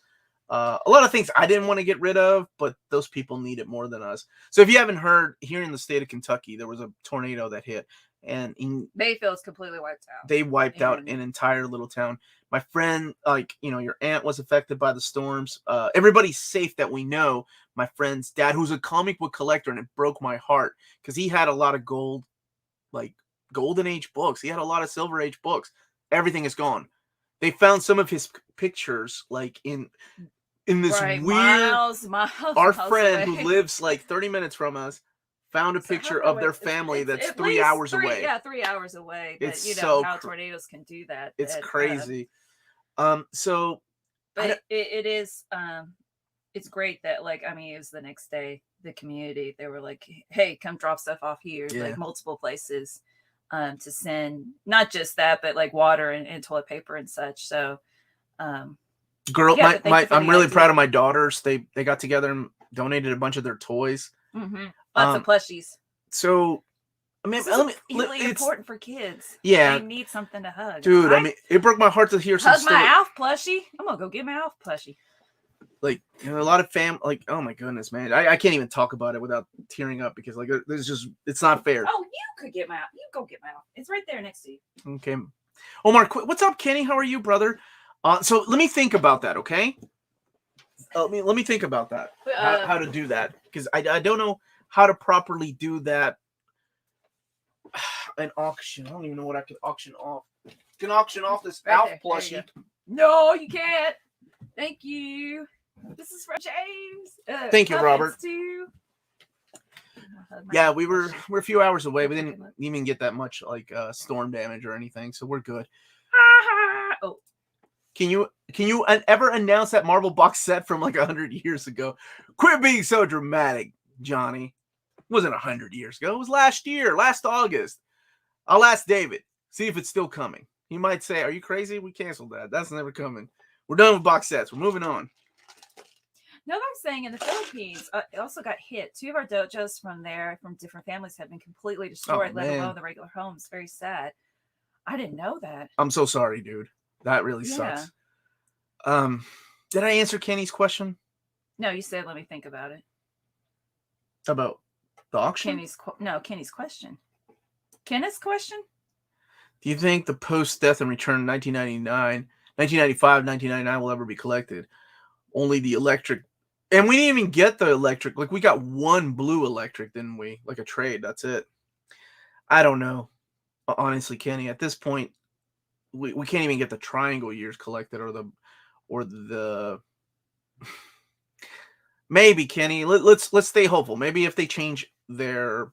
A lot of things I didn't want to get rid of, but those people need it more than us. So if you haven't heard, here in the state of Kentucky, there was a tornado that hit. And Mayfield's completely wiped out. They wiped out an entire little town. My friend, your aunt was affected by the storms. Everybody's safe that we know. My friend's dad, who's a comic book collector, and it broke my heart because he had a lot of gold, like golden age books. He had a lot of silver age books. Everything is gone. They found some of his pictures, like in this weird. Miles our friend who lives like 30 minutes from us found a picture of their family that's 3 hours away. Yeah, 3 hours away. But it's how tornadoes can do that. It's crazy. But it is it's great that it was the next day, the community, they were like, hey, come drop stuff off here, like multiple places to send not just that, but like water and toilet paper and such. So I'm really proud of my daughters. They got together and donated a bunch of their toys. Mm-hmm. Lots of plushies. So, I mean, it's really important for kids. Yeah, they need something to hug, dude. I mean, it broke my heart to hear some hug my Alf plushie. I'm gonna go get my Alf plushie. Like, a lot of oh my goodness, man, I can't even talk about it without tearing up because there's just, it's not fair. Oh, you could get my Alf. You go get my Alf. It's right there next to you. Okay, Omar, what's up, Kenny? How are you, brother? So let me think about that, okay? Let me think about that. How to do that, because I don't know how to properly do that. An auction. I don't even know what I could auction off. You can auction off this Alf plushie. No, you can't. Thank you. This is from James. Thank you, Robert. Yeah, we're a few hours away. We didn't even get that much storm damage or anything, so we're good. Oh. Can you ever announce that Marvel box set from 100 years ago? Quit being so dramatic, Johnny. It wasn't 100 years ago. It was last year, last August. I'll ask David, see if it's still coming. He might say, are you crazy? We canceled that. That's never coming. We're done with box sets. We're moving on. No, I'm saying in the Philippines, it also got hit. 2 of our dojos from different families have been completely destroyed, let alone the regular homes. Very sad. I didn't know that. I'm so sorry, dude. That really sucks. Did I answer Kenny's question? No, you said let me think about it. About the auction? Kenny's question. Kenneth's question? Do you think the post-death and return 1995, 1999 will ever be collected? only the electric. And we didn't even get the electric. Like, we got one blue electric, didn't we? Like a trade. That's it. I don't know. Honestly, Kenny, at this point, we can't even get the triangle years collected or the maybe, Kenny. Let's stay hopeful. Maybe if they change their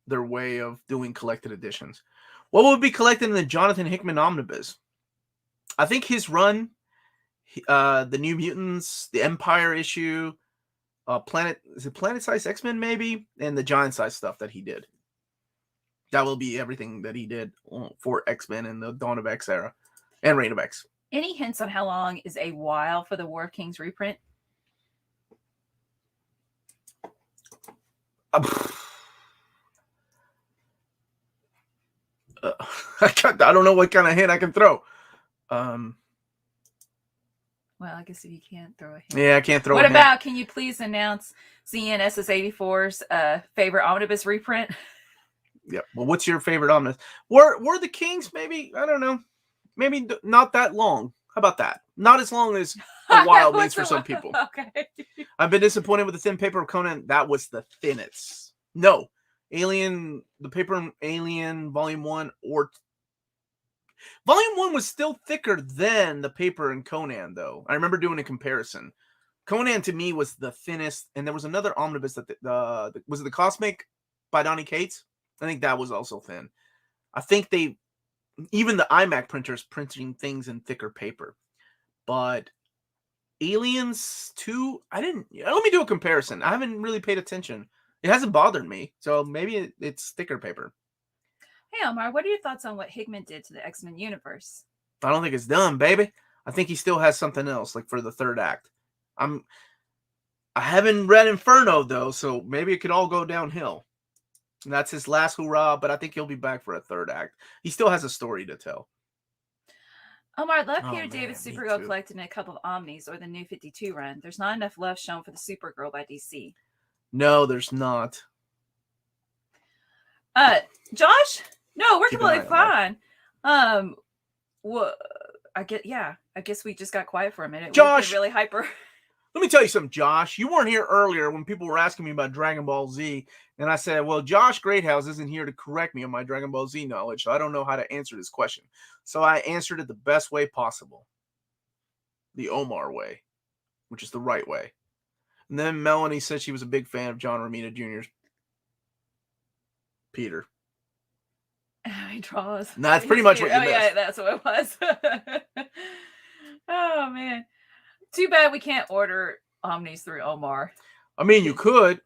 way of doing collected editions. What would be collected in the Jonathan Hickman Omnibus? I think his run, the New Mutants, the Empire issue, Planet-Size X-Men maybe, and the Giant Size stuff that he did. That will be everything that he did for X-Men in the Dawn of X era and Reign of X. Any hints on how long is a while for the War Kings reprint? I don't know what kind of hint I can throw. Well, I guess if you can't throw a hint. Yeah, I can't throw a hint. What about, can you please announce ZNSS84's favorite omnibus reprint? Yeah. Well, what's your favorite omnibus? Were the Kings maybe? I don't know. Maybe not that long. How about that? Not as long as a while means for some people. Okay. I've been disappointed with the thin paper of Conan. That was the thinnest. No. Alien, the paper in Alien Volume 1 or Volume 1 was still thicker than the paper in Conan, though. I remember doing a comparison. Conan, to me, was the thinnest, and there was another omnibus that was it the Cosmic by Donny Cates? I think that was also thin. I think even the iMac printers printing things in thicker paper. But Aliens 2, let me do a comparison. I haven't really paid attention. It hasn't bothered me, so maybe it's thicker paper. Hey, Omar, what are your thoughts on what Hickman did to the X-Men universe? I don't think it's done, baby. I think he still has something else, like for the third act. I haven't read Inferno, though, so maybe it could all go downhill. And that's his last hurrah, but I think he'll be back for a third act. He still has a story to tell. Omar, I'd love Peter David's Supergirl collected in a couple of Omnis or the New 52 run. There's not enough love shown for the Supergirl by DC. No, there's not. Josh? No, we're completely fine. Well, I guess we just got quiet for a minute. Josh, really hyper. Let me tell you something, Josh. You weren't here earlier when people were asking me about Dragon Ball Z, and I said, well, Josh Greathouse isn't here to correct me on my Dragon Ball Z knowledge, so I don't know how to answer this question. So I answered it the best way possible. The Omar way, which is the right way. And then Melanie said she was a big fan of John Romita Jr.'s Peter. He draws. That's pretty much what you missed. Yeah, that's what it was. Oh, man. Too bad we can't order Omnis through Omar. I mean, you could.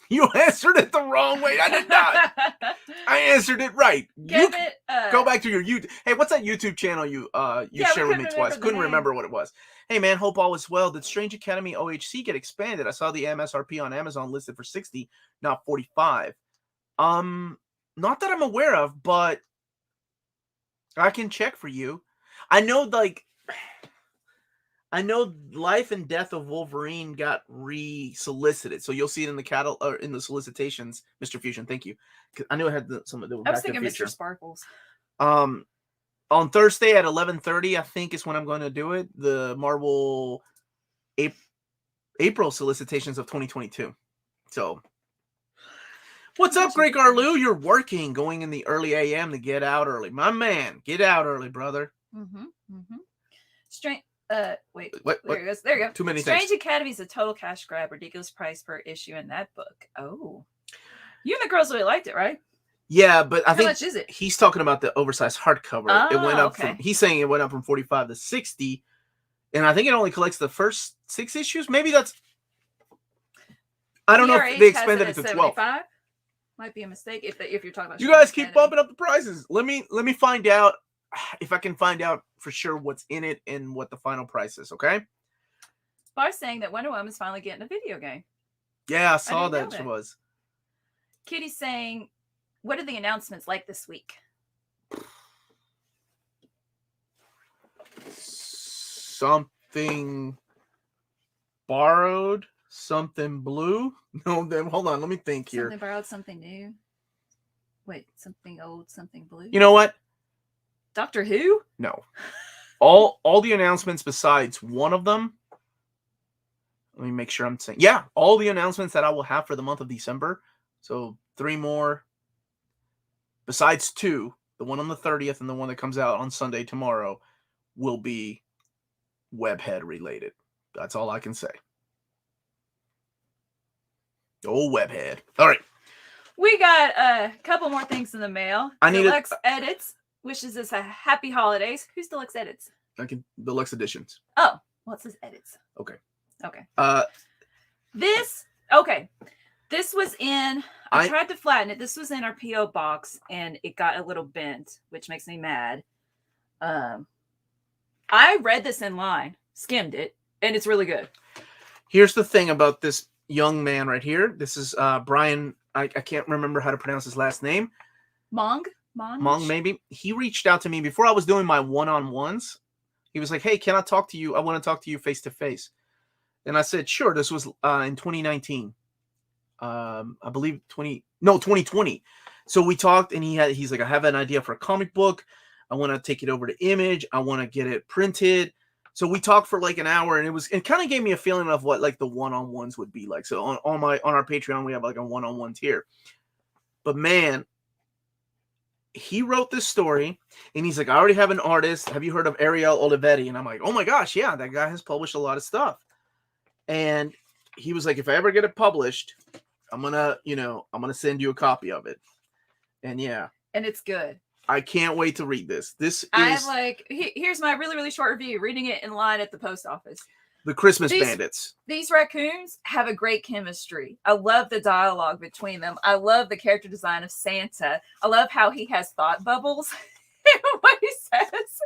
You answered it the wrong way. I did not. I answered it right. Go back to your YouTube. Hey, what's that YouTube channel you shared with me twice? Couldn't remember what it was. Hey, man, hope all is well. Did Strange Academy OHC get expanded? I saw the MSRP on Amazon listed for $60, not $45. Not that I'm aware of, but I can check for you. I know Life and Death of Wolverine got re-solicited, so you'll see it in the or in the solicitations. Mr. Fusion, thank you. I knew it had some. I was thinking Mr. Sparkles. On Thursday at 11:30, I think is when I'm going to do it. The Marvel April solicitations of 2022. So, what's up, Greg Arlou? You're working, going in the early AM to get out early, my man. Get out early, brother. Strange. Wait. What? There you go. There you go. Too many Strange things. Academy is a total cash grab. Ridiculous price per issue in that book. Oh, you and the girls really liked it, right? Yeah, but I think how much is it? He's talking about the oversized hardcover. Oh, it went up he's saying it went up from 45 to 60, and I think it only collects the first 6 issues. Maybe that's. I don't know if they expanded it to 12. Might be a mistake if you're talking about. You guys keep bumping up the prices. Let me find out if I can find out for sure what's in it and what the final price is. Okay. Bar's saying that Wonder Woman's finally getting a video game. Yeah, I saw that she was. Kitty's saying, what are the announcements like this week? Something borrowed, something blue. No, then hold on. Let me think here. Something borrowed, something new. Wait, something old, something blue. You know what? Doctor Who? No. All the announcements besides one of them Let me make sure I'm saying. Yeah, all the announcements that I will have for the month of December. So 3 more, besides 2, the one on the 30th and the one that comes out on Sunday tomorrow, will be Webhead related. That's all I can say. Oh, Webhead. All right. We got a couple more things in the mail. I need Deluxe Edits wishes us a happy holidays. Who's Deluxe Edits? Deluxe Editions. Oh, what's his edits? Okay. This was in, I tried to flatten it. This was in our P.O. box and it got a little bent, which makes me mad. I read this in line, skimmed it, and it's really good. Here's the thing about this young man right here. This is Brian. I can't remember how to pronounce his last name. Mong, maybe. He reached out to me before I was doing my one-on-ones. He was like, "Hey, can I talk to you? I want to talk to you face to face." And I said, "Sure." This was in 2019. I believe 2020. So we talked, and he's like, "I have an idea for a comic book. I want to take it over to Image. I want to get it printed." So we talked for like an hour, and it kind of gave me a feeling of what like the one-on-ones would be like. So on our Patreon, we have like a one-on-one tier. But man, he wrote this story, and he's like, "I already have an artist. Have you heard of Ariel Olivetti?" And I'm like, "Oh my gosh, yeah, that guy has published a lot of stuff." And he was like, "If I ever get it published, I'm gonna send you a copy of it." And yeah, and it's good. I can't wait to read this. Here's my really, really short review, reading it in line at the post office. The Christmas Bandits. These raccoons have a great chemistry. I love the dialogue between them. I love the character design of Santa. I love how he has thought bubbles in what he says.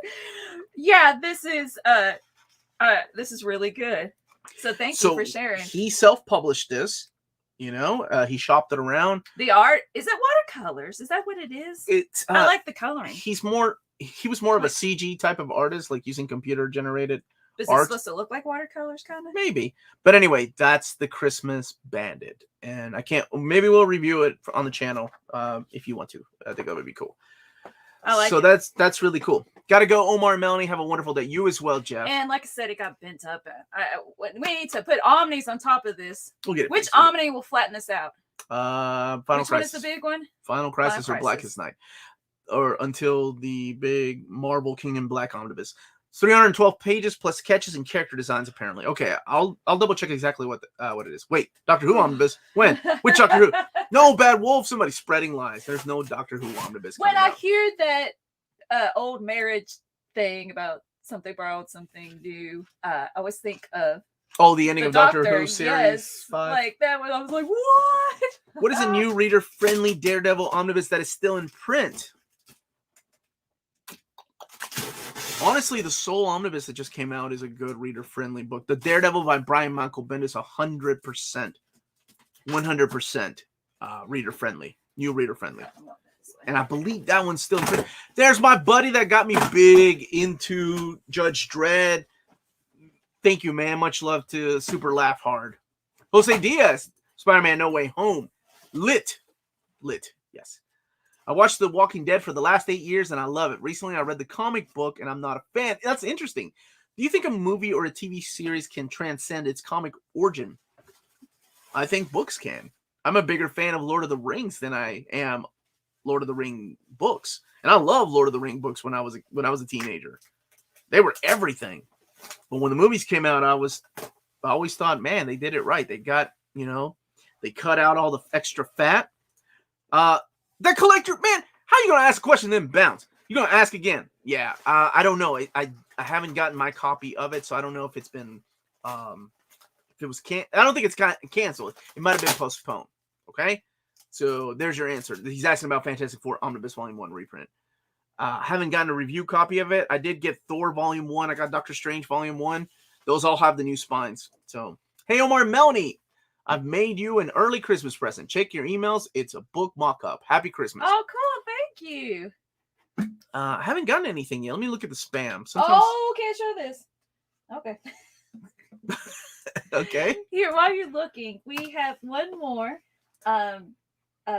Yeah, this is really good. So thank you for sharing. He self-published this. He shopped it around. The art, is it watercolors? Is that what it is? I like the coloring. He was more of a CG type of artist, like using computer generated art. Is it supposed to look like watercolors kind of? Maybe. But anyway, that's the Christmas Bandit. And maybe we'll review it on the channel if you want to. I think that would be cool. I like it. So that's really cool. Got to go, Omar and Melanie. Have a wonderful day. You as well, Jeff. And like I said, it got bent up. We need to put Omnis on top of this. We'll get it. Which Omni will flatten this out? Final Which Crisis. one is the big one? Final Crisis or Blackest Night. Or until the big Marvel King in Black Omnibus. 312 pages plus sketches and character designs, apparently. Okay, I'll double check exactly what it is. Wait, Doctor Who Omnibus? When? Which Doctor Who? No, Bad Wolf. Somebody's spreading lies. There's no Doctor Who Omnibus. When I hear that old marriage thing about something borrowed, something new, I always think of the ending of Doctor Who series 5. Like that one. I was like, what? What is a new reader-friendly Daredevil Omnibus that is still in print? Honestly, the Soul Omnibus that just came out is a good reader-friendly book. The Daredevil by Brian Michael Bendis, 100%, 100% reader-friendly, new reader-friendly. And I believe that one's still in print. There's my buddy that got me big into Judge Dredd. Thank you, man. Much love to Super Laugh Hard. Jose Diaz, Spider-Man No Way Home. Lit. Yes. I watched The Walking Dead for the last 8 years, and I love it. Recently, I read the comic book, and I'm not a fan. That's interesting. Do you think a movie or a TV series can transcend its comic origin? I think books can. I'm a bigger fan of Lord of the Rings than I am Lord of the Ring books. And I love Lord of the Ring books when I was a teenager. They were everything. But when the movies came out, I always thought, man, they did it right. They got, they cut out all the extra fat. That collector, man, how you going to ask a question and then bounce? You're going to ask again. Yeah, I don't know. I haven't gotten my copy of it, so I don't know if it's been, if it was I don't think it's canceled. It might have been postponed. Okay? So there's your answer. He's asking about Fantastic Four Omnibus Volume 1 reprint. Haven't gotten a review copy of it. I did get Thor Volume 1. I got Doctor Strange Volume 1. Those all have the new spines. So, hey, Omar and Melanie. I've made you an early Christmas present. Check your emails. It's a book mock-up. Happy Christmas. Oh, cool. Thank you. I haven't gotten anything yet. Let me look at the spam. Can't show this. Okay. Okay. Here, while you're looking, we have one more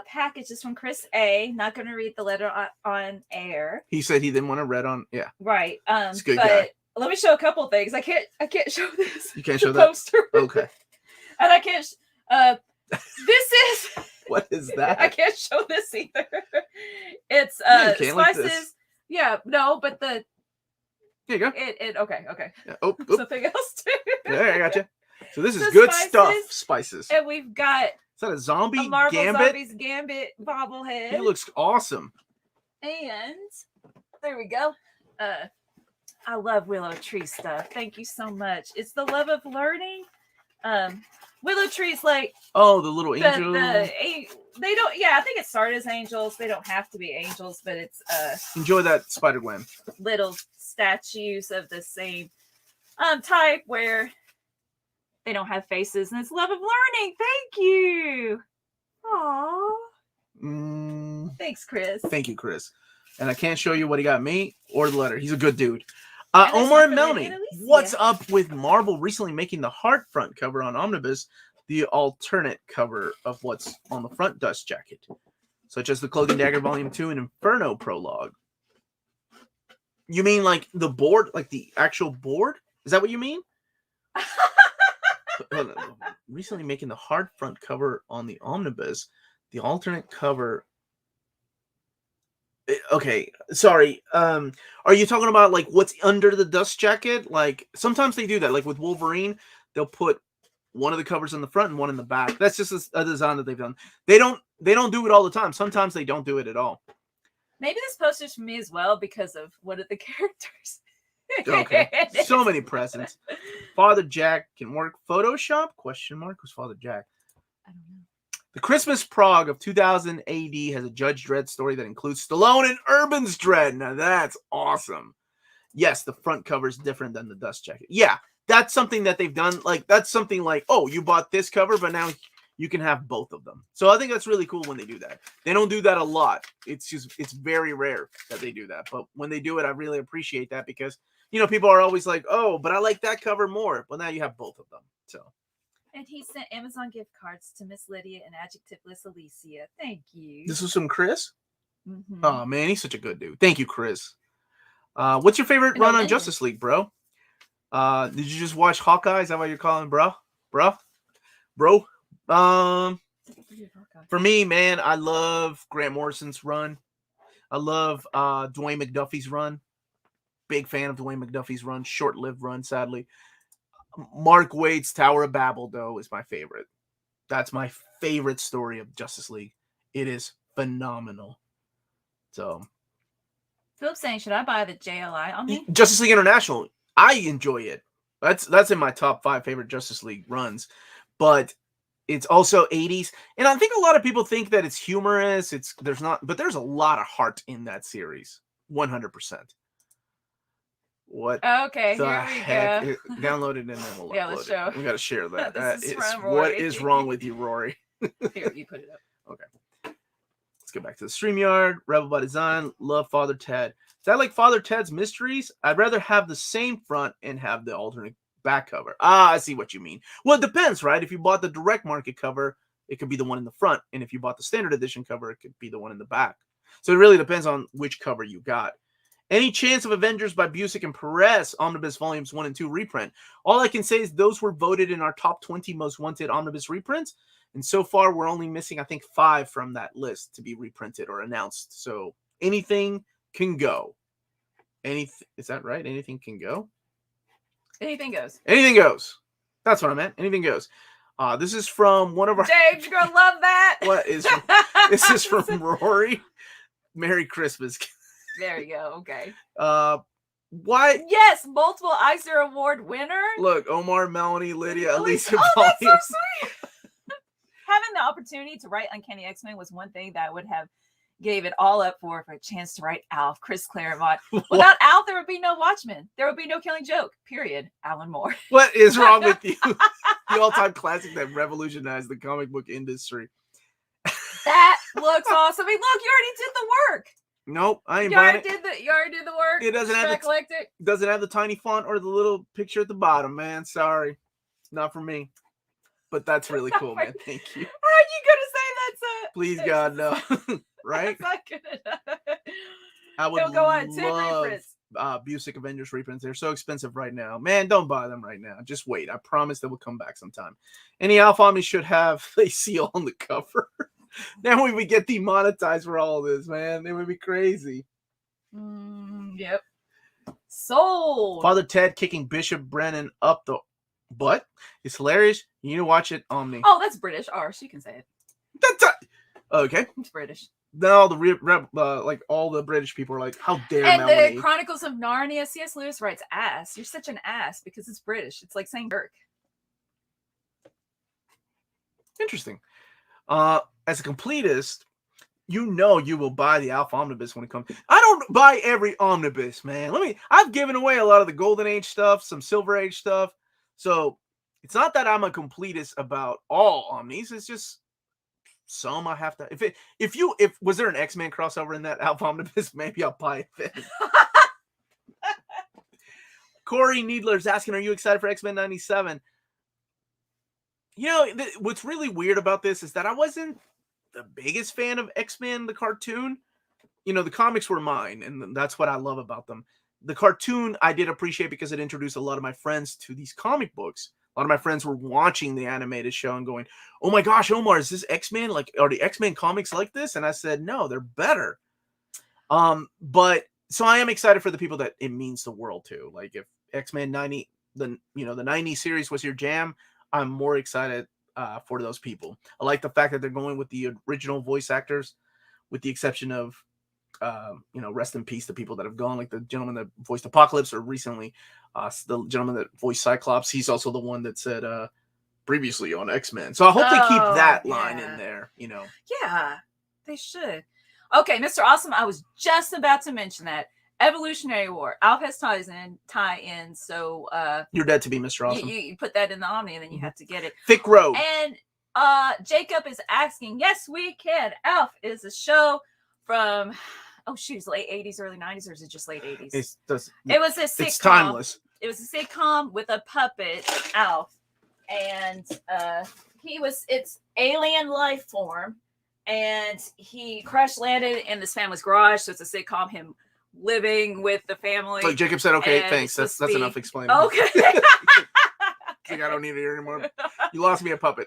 package. Is from Chris A. Not going to read the letter on air. He said he didn't want to read on. Yeah. Right. It's a good guy. let me show a couple things. I can't show this. You can't The show that? poster. Okay. And I can't. This is. What is that? I can't show this either. It's Yeah, you can, like spices. this. Yeah, no, but the There you go. it okay. Yeah. Oh, oh. Something else too. There, I got you. So this is The good spices, stuff. Spices. And we've got Is that a zombie a Marvel Gambit? Zombies Gambit bobblehead. He looks awesome. And there we go. I love Willow Tree stuff. Thank you so much. It's the love of learning. Willow Tree's like Oh, the little angel. They don't. Yeah, I think it started as angels. They don't have to be angels, but it's Enjoy that Spider-Gwen. little statues of the same type where they don't have faces, and it's love of learning. Thank you. Aww. Thanks, Chris. Thank you, Chris. And I can't show you what he got me or the letter. He's a good dude. And there's Omar one and for Melanie, Annalisa. what's up with Marvel recently making the heart front cover on Omnibus the alternate cover of what's on the front dust jacket, such as the Clothing Dagger Volume 2 and Inferno Prologue? You mean like the board, like the actual board? Is that what you mean? Recently making the hard front cover on the Omnibus, the alternate cover. Okay, sorry. Are you talking about like what's under the dust jacket? Like sometimes they do that. Like with Wolverine, they'll put one of the covers in the front and one in the back. That's just a design that they've done. They don't do it all the time. Sometimes they don't do it at all. Maybe this poster's for me as well because of one of the characters. Okay, so many presents. Father Jack can work Photoshop? Question mark. Who's Father Jack? I don't know. The Christmas Prague of 2000 AD has a Judge Dredd story that includes Stallone and Urban's Dredd. Now that's awesome. Yes, the front cover is different than the dust jacket. Yeah, that's something that they've done. Like that's something like, oh, you bought this cover, but now you can have both of them. So I think that's really cool when they do that. They don't do that a lot. It's very rare that they do that. But when they do it, I really appreciate that because, you know, people are always like, oh, but I like that cover more. Well, now you have both of them. So. And he sent Amazon gift cards to Miss Lydia and adjectiveless Alicia. Thank you. This was from Chris? Mm-hmm. Oh, man, he's such a good dude. Thank you, Chris. What's your favorite run on Justice League, bro? Did you just watch Hawkeye? Is that what you're calling, bro? Bro? For me, man, I love Grant Morrison's run. I love Dwayne McDuffie's run. Big fan of Dwayne McDuffie's run. Short-lived run, sadly. Mark Waid's Tower of Babel, though, is my favorite. That's my favorite story of Justice League. It is phenomenal. So, Philip's saying, should I buy the JLI on me? Justice League International, I enjoy it. That's in my top 5 favorite Justice League runs. But it's also 80s. And I think a lot of people think that it's humorous. There's a lot of heart in that series. 100%. What? Okay, the here we heck? go. Download it and then we'll Yeah, upload let's it. show. We got to share that. This is from What Rory. is wrong with you, Rory? Here, you put it up. Okay. Let's go back to the StreamYard. Rebel by Design. Love Father Ted. Is that like Father Ted's Mysteries? I'd rather have the same front and have the alternate back cover. I see what you mean. Well, it depends, right? If you bought the direct market cover, it could be the one in the front. And if you bought the standard edition cover, it could be the one in the back. So it really depends on which cover you got. Any chance of Avengers by Busick and Perez Omnibus Volumes 1 and 2 reprint? All I can say is those were voted in our top 20 most wanted Omnibus reprints. And so far, we're only missing, I think, 5 from that list to be reprinted or announced. So anything can go. Is that right? Anything can go? Anything goes. Anything goes. That's what I meant. Anything goes. This is from one of our... James, you're going to love that. This is from Rory. Merry Christmas. There you go. Okay. Why? Yes, multiple Eisner Award winner. Look, Omar, Melanie, Lydia, Elisa. Oh, that's so sweet. Having the opportunity to write Uncanny X-Men was one thing that I would have gave it all up for a chance to write Alf, Chris Claremont. Without Alf, there would be no Watchmen. There would be no Killing Joke. Period. Alan Moore. What is wrong with you? The all-time classic that revolutionized the comic book industry. That looks awesome. I mean, look, you already did the work. Nope, I ain't You buying already it. you already did the work. It doesn't have the tiny font or the little picture at the bottom, man. Sorry. It's not for me. But that's really cool, man. Thank you. How are you gonna say that's a Please, God, no. Right? That's not good enough. I would Don't go on 10 reprints. Busick Avengers reprints. They're so expensive right now. Man, don't buy them right now. Just wait. I promise they will come back sometime. Any Alpha Omni should have a seal on the cover. Then we would get demonetized for all of this, man. It would be crazy. Yep. Sold. Father Ted kicking Bishop Brennan up the butt. It's hilarious. You need to watch it, Omni. Oh, that's British. Arse, you can say it. That's okay. It's British. Now like all the British people are like, how dare And Melanie? the Chronicles of Narnia, C.S. Lewis writes ass. You're such an ass because it's British. It's like saying jerk. Interesting. As a completist, you know you will buy the Alpha Omnibus when it comes. I don't buy every Omnibus, man. I've given away a lot of the Golden Age stuff, some Silver Age stuff. So it's not that I'm a completist about all Omnis. It's just some I have to. If was there an X-Men crossover in that Alpha Omnibus, maybe I'll buy it then. Corey Needler's asking, are you excited for X-Men 97? You know, what's really weird about this is that I wasn't the biggest fan of X-Men, the cartoon. You know, the comics were mine, and that's what I love about them. The cartoon I did appreciate because it introduced a lot of my friends to these comic books. A lot of my friends were watching the animated show and going, oh my gosh, Omar, is this X-Men? Like, are the X-Men comics like this? And I said, no, they're better. But so I am excited for the people that it means the world to. Like, if X-Men 90, the 90 series was your jam, I'm more excited for those people. I like the fact that they're going with the original voice actors, with the exception of, rest in peace to people that have gone, like the gentleman that voiced Apocalypse, or recently, the gentleman that voiced Cyclops. He's also the one that said previously on X-Men. So I hope they keep that line in there, Yeah, they should. Okay, Mr. Awesome, I was just about to mention that. Evolutionary War. Alf has tie-in, so you're dead to be Mr. Awesome. You put that in the Omni, and then you have to get it. Thick Road. And Jacob is asking, yes, we can. Alf is a show from late 80s, early 90s, or is it just late 80s? It was a sitcom. It's timeless. It was a sitcom with a puppet, Alf, and it's alien life form, and he crash landed in this family's garage. So it's a sitcom, him living with the family. Like Jacob said, okay, thanks. That's enough explaining. Okay. I don't need it here anymore. You lost me a puppet.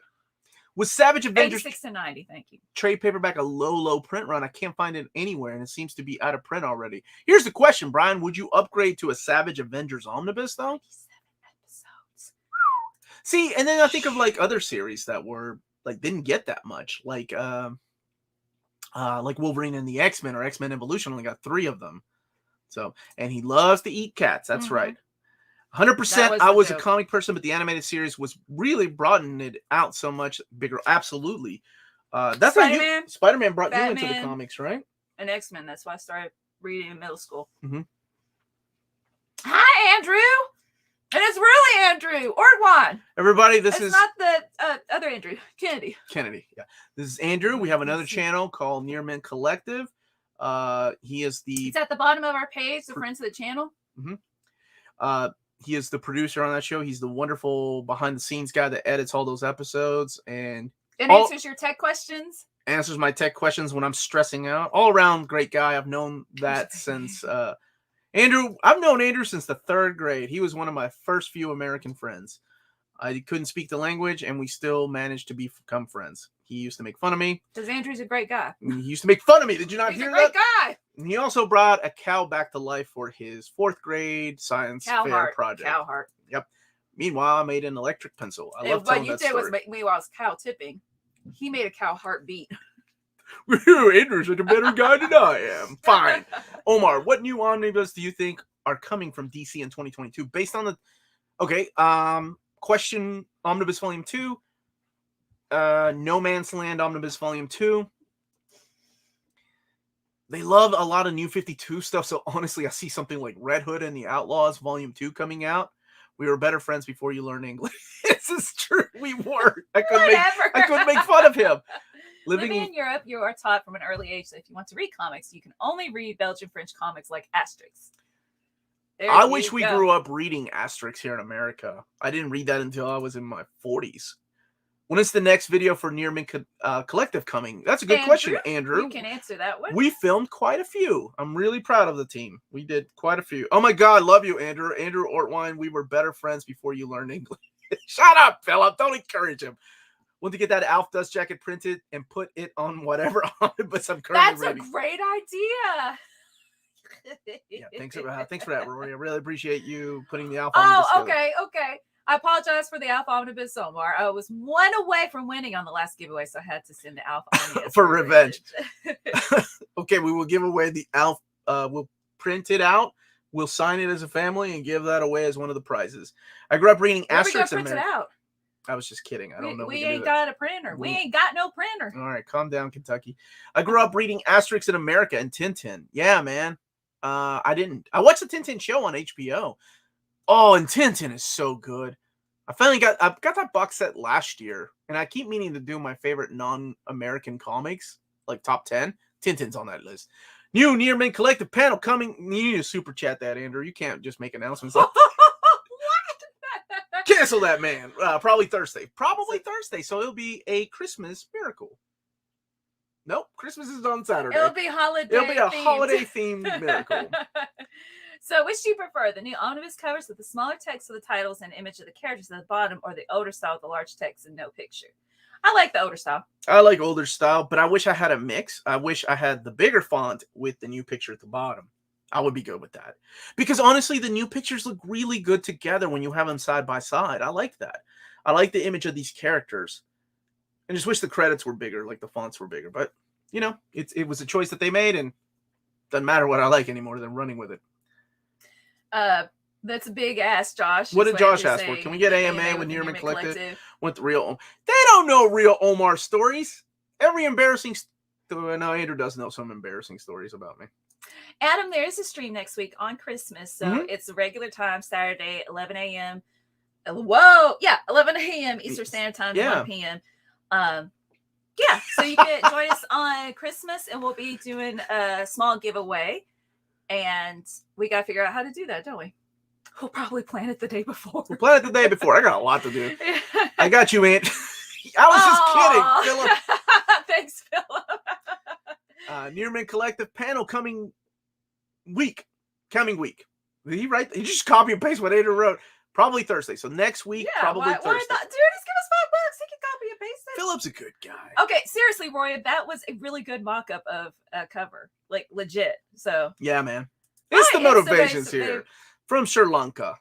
With Savage Avengers 86 to 90, thank you. Trade paperback, a low print run. I can't find it anywhere, and it seems to be out of print already. Here's the question, Brian. Would you upgrade to a Savage Avengers Omnibus, though? 87 episodes. See, and then I think of like other series that were like didn't get that much, like Wolverine and the X-Men, or X-Men Evolution only got 3 of them. So, and he loves to eat cats. That's right. 100%. I was a comic person, but the animated series was really broadening it out so much bigger. Absolutely. That's why Spider-Man brought you into the comics, right? And X-Men. That's why I started reading in middle school. Mm-hmm. Hi, Andrew. And it's really Andrew Ordwan. Everybody, it's not the other Andrew. Kennedy. Yeah. This is Andrew. We have another channel called Near Men Collective. It's at the bottom of our page, the friends of the channel. Mm-hmm. He is the producer on that show. He's the wonderful behind-the-scenes guy that edits all those episodes and answers your tech questions. Answers my tech questions when I'm stressing out. All-around great guy. I've known that since Andrew. I've known Andrew since the 3rd grade. He was one of my first few American friends. I couldn't speak the language, and we still managed to become friends. He used to make fun of me. Because Andrew's a great guy. He used to make fun of me. Did you not hear that? He's a great guy. And he also brought a cow back to life for his 4th grade science fair project. Cow heart. Yep. Meanwhile, I made an electric pencil. I love telling that story. What you did was, meanwhile, I was cow tipping. He made a cow heart beat. Andrew's such a better guy than I am. Fine. Omar, what new omnibus do you think are coming from DC in 2022? Based on Question Omnibus Volume 2, No Man's Land Omnibus Volume 2. They love a lot of New 52 stuff, so honestly, I see something like Red Hood and the Outlaws Volume 2 coming out. We were better friends before you learned English. This is true. We were. I couldn't make fun of him. Living in Europe, you are taught from an early age that if you want to read comics, you can only read Belgian French comics like Asterix. I wish we grew up reading Asterix here in America. I didn't read that until I was in my 40s. When is the next video for Near Mint Collective coming? That's a good question, Andrew. You can answer that one. We filmed quite a few. I'm really proud of the team. We did quite a few. Oh my God, love you, Andrew. Andrew Ortwine, we were better friends before you learned English. Shut up, Philip. Don't encourage him. Want to get that Alf Dust jacket printed and put it on whatever omnibus I'm currently reading. That's a great idea. Yeah, thanks for that, Rory. I really appreciate you putting the Alf omnibus together. Okay. I apologize for the Alf Omnibus, Omar. I was one away from winning on the last giveaway, so I had to send the Alf Omnibus for revenge. Okay, we will give away the Alf. We'll print it out. We'll sign it as a family and give that away as one of the prizes. I grew up reading Asterix. Print it out. I was just kidding. I don't know. We ain't got a printer. We ain't got no printer. All right, calm down, Kentucky. I grew up reading Asterix in America and Tintin. Yeah, man. I didn't. I watched the Tintin show on HBO. Oh, and Tintin is so good. I got that box set last year, and I keep meaning to do my favorite non-American comics, like top 10. Tintin's on that list. New Near Mint Collective panel coming. You need to super chat that, Andrew. You can't just make announcements. What? Cancel that, man. Probably Thursday. So it'll be a Christmas miracle. Nope, Christmas is on Saturday. It'll be holiday. It'll be a holiday-themed miracle. So, which do you prefer? The new omnibus covers with the smaller text of the titles and image of the characters at the bottom, or the older style with the large text and no picture? I like the older style. I like older style, but I wish I had a mix. I wish I had the bigger font with the new picture at the bottom. I would be good with that. Because honestly, the new pictures look really good together when you have them side by side. I like that. I like the image of these characters. I just wish the credits were bigger, like the fonts were bigger. But, you know, it was a choice that they made, and doesn't matter what I like anymore than running with it. That's a big ass, Josh. What did Josh ask for? Can we get AMA with Near Mint Collective? With the real They don't know real Omar stories. Every embarrassing story. No, Andrew does know some embarrassing stories about me. Adam, there is a stream next week on Christmas. So it's a regular time, Saturday, 11 a.m. Whoa. Yeah, 11 a.m. Eastern Standard Time to 1 p.m. Yeah, so you can join us on Christmas, and we'll be doing a small giveaway. And we got to figure out how to do that, don't we? We'll probably plan it the day before. We'll plan it the day before. I got a lot to do. I got you, Aunt. I was just kidding, Philip. Thanks, Philip. Near Mint Collective panel coming week. Did he write? He just copy and paste what Andrew wrote. Probably Thursday. So next week, probably Thursday. Why not? Dude, just give us $5. He can copy and paste it. Philip's a good guy. Okay, seriously, Roy, that was a really good mock-up of a cover. Like, legit. So yeah, man. It's the motivations here. From Sri Lanka.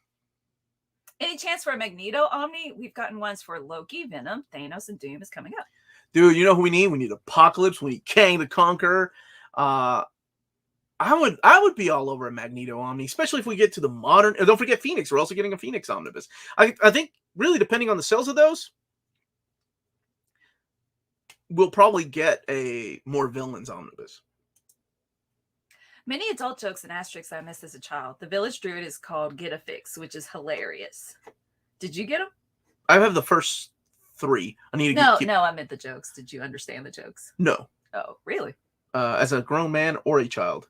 Any chance for a Magneto Omni? We've gotten ones for Loki, Venom, Thanos, and Doom is coming up. Dude, you know who we need? We need Apocalypse. We need Kang the Conqueror. I would be all over a Magneto Omni, especially if we get to the modern. Don't forget Phoenix. We're also getting a Phoenix Omnibus. I think really depending on the sales of those, we'll probably get a more Villains Omnibus. Many adult jokes and asterisks I missed as a child. The Village Druid is called Get a Fix, which is hilarious. Did you get them? I have the first 3. I need to No, I meant the jokes. Did you understand the jokes? No. Oh, really? As a grown man or a child.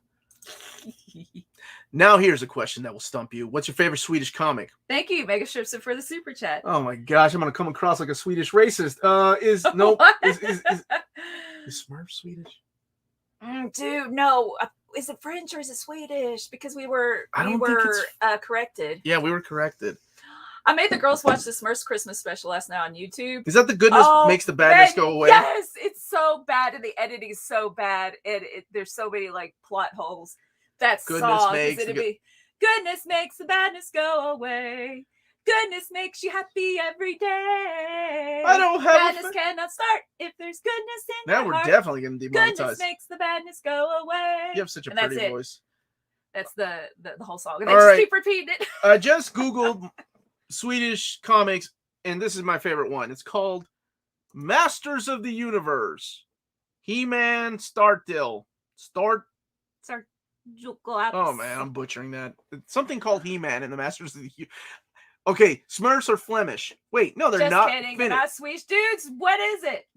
Now here's a question that will stump you. What's your favorite Swedish comic? Thank you, Mega Stripson, for the super chat. Oh my gosh, I'm gonna come across like a Swedish racist. Is Smurf Swedish? Dude, no. Is it French or is it Swedish? Because we were corrected. Yeah, we were corrected. I made the girls watch the Smurfs Christmas special last night on YouTube. Is that the goodness makes the badness go away? Yes, it's so bad, and the editing is so bad, and there's so many like plot holes. That song goodness makes the badness go away. Goodness makes you happy every day. I don't have badness cannot start if there's goodness in your heart. Now we're definitely getting demonetized. Goodness makes the badness go away. You have such a pretty voice. That's the whole song. And they just keep repeating it. I just Googled Swedish comics, and this is my favorite one. It's called Masters of the Universe. He-Man Startil. Oh man, I'm butchering that. It's something called He-Man and the Masters of the Universe. Okay, Smurfs are Flemish. Wait, no, they're not. Just kidding. They're not Swedish dudes. What is it?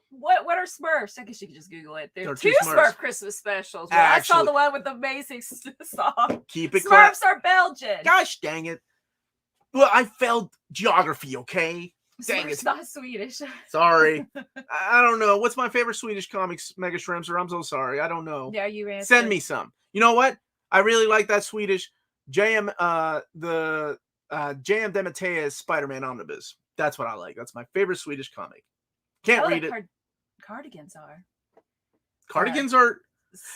What are Smurfs? I guess you can just Google it. There are 2 Smurf Christmas specials. Well, I saw the one with the amazing song. Keep it Smurfs are Belgian. Gosh dang it. Well, I failed geography, okay? Dang It's it. not Swedish. Sorry. I don't know. What's my favorite Swedish comics, Mega Shrimps? I'm so sorry. I don't know. Yeah, you answered. Send me some. You know what? I really like that Swedish JM, JM DeMatteis Spider-Man Omnibus. That's what I like. That's my favorite Swedish comic. Can't read it. Cardigans are. Cardigans are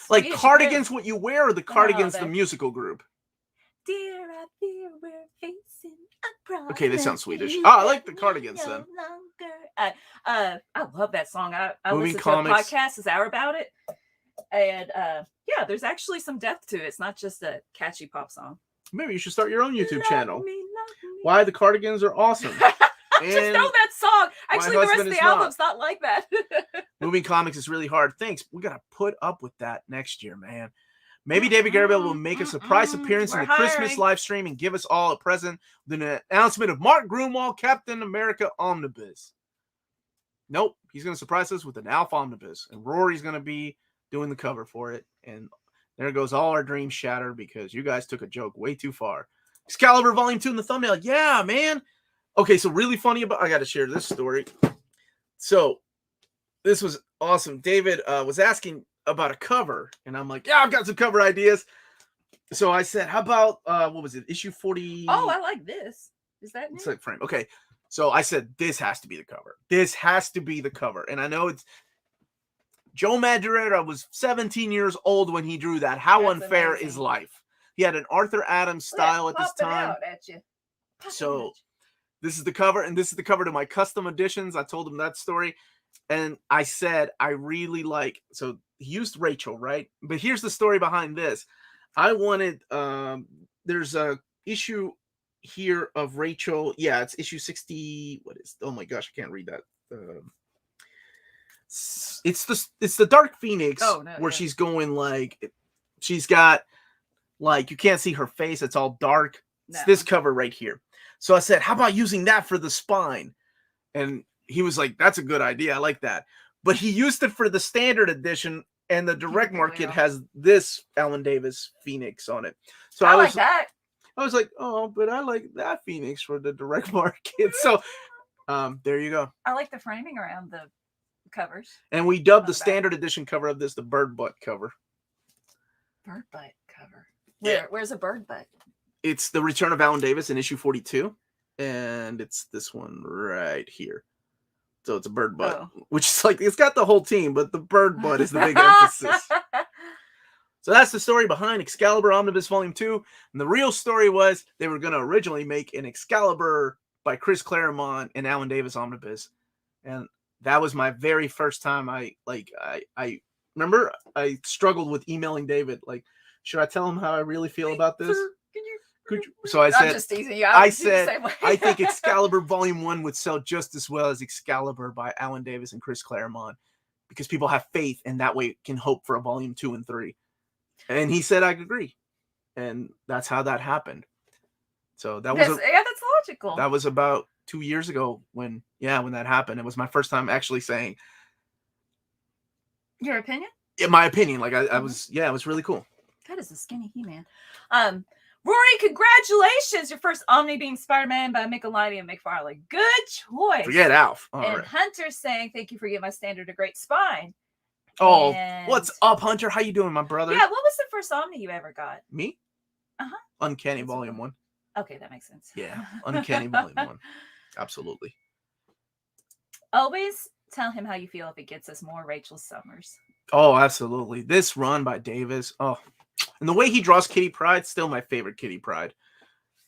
like Swedish Cardigans group. what you wear, or the Cardigans the musical group? Dear, I fear we're facing a problem. Okay, they sound Swedish. Oh, I like the Cardigans then. I love that song. I Moving listened comics. to a podcast this hour about it. And yeah, there's actually some depth to it. It's not just a catchy pop song. Maybe you should start your own YouTube Love channel. me. Why the Cardigans are awesome. I just know that song. Actually, the rest of the album's not like that. Moving comics is really hard. Thanks. We got to put up with that next year, man. Maybe David Garibello will make a surprise appearance in the Christmas live stream and give us all a present with an announcement of Mark Grunwald, Captain America Omnibus. Nope. He's going to surprise us with an Alpha Omnibus. And Rory's going to be doing the cover for it. And there goes all our dreams shattered because you guys took a joke way too far. Excalibur Volume 2 in the thumbnail. Yeah, man. Okay, so really funny about... I got to share this story. So, this was awesome. David was asking about a cover, and I'm like, yeah, I've got some cover ideas. So I said, how about, what was it, issue 40? Oh, I like this. Is that new? It's like frame. Okay, so I said, this has to be the cover. This has to be the cover. And I know it's... Joe Madureira was 17 years old when he drew that. How That's unfair amazing. is life? He had an Arthur Adams style at this time. So this is the cover, and this is the cover to my custom editions. I told him that story, and I said I really like. So he used Rachel, right? But here's the story behind this. I wanted. There's a issue here of Rachel. Yeah, it's issue 60. What is? Oh my gosh, I can't read that. It's the Dark Phoenix where she's going like she's got like you can't see her face. It's all dark. It's this cover right here. So I said, how about using that for the spine? And he was like, that's a good idea. I like that. But he used it for the standard edition, and the direct market has this Alan Davis Phoenix on it. So I like that. I was like, oh, but I like that Phoenix for the direct market. So there you go. I like the framing around the covers. And we dubbed the standard edition cover of this the bird butt cover. Bird butt cover. Yeah. Where's a bird butt? It's the Return of Alan Davis in issue 42, and it's this one right here. So it's a bird butt, which is like it's got the whole team, but the bird butt is the big emphasis. So that's the story behind Excalibur Omnibus Volume 2. And the real story was they were going to originally make an Excalibur by Chris Claremont and Alan Davis Omnibus, and that was my very first time. I remember I struggled with emailing David. Like, should I tell him how I really feel about this? So I said, I'm just teasing you. I think Excalibur Volume 1 would sell just as well as Excalibur by Alan Davis and Chris Claremont because people have faith and that way can hope for a Volume 2 and 3. And he said I could agree. And that's how that happened. So that was that's logical. That was about 2 years ago when that happened. It was my first time actually saying your opinion. Yeah, my opinion. Like I was, it was really cool. That is a skinny He-Man. Rory, congratulations! Your first Omni being Spider-Man by Michelini and McFarlane. Good choice. Forget Alf. Right. Hunter's saying, thank you for giving my standard a great spine. Oh, what's up, Hunter? How you doing, my brother? Yeah, what was the first Omni you ever got? Me? Uh-huh. Uncanny Volume 1. Okay, that makes sense. Yeah, Uncanny Volume 1. Absolutely. Always tell him how you feel if it gets us more Rachel Summers. Oh, absolutely. This run by Davis. Oh, and the way he draws Kitty Pryde, still my favorite Kitty Pryde.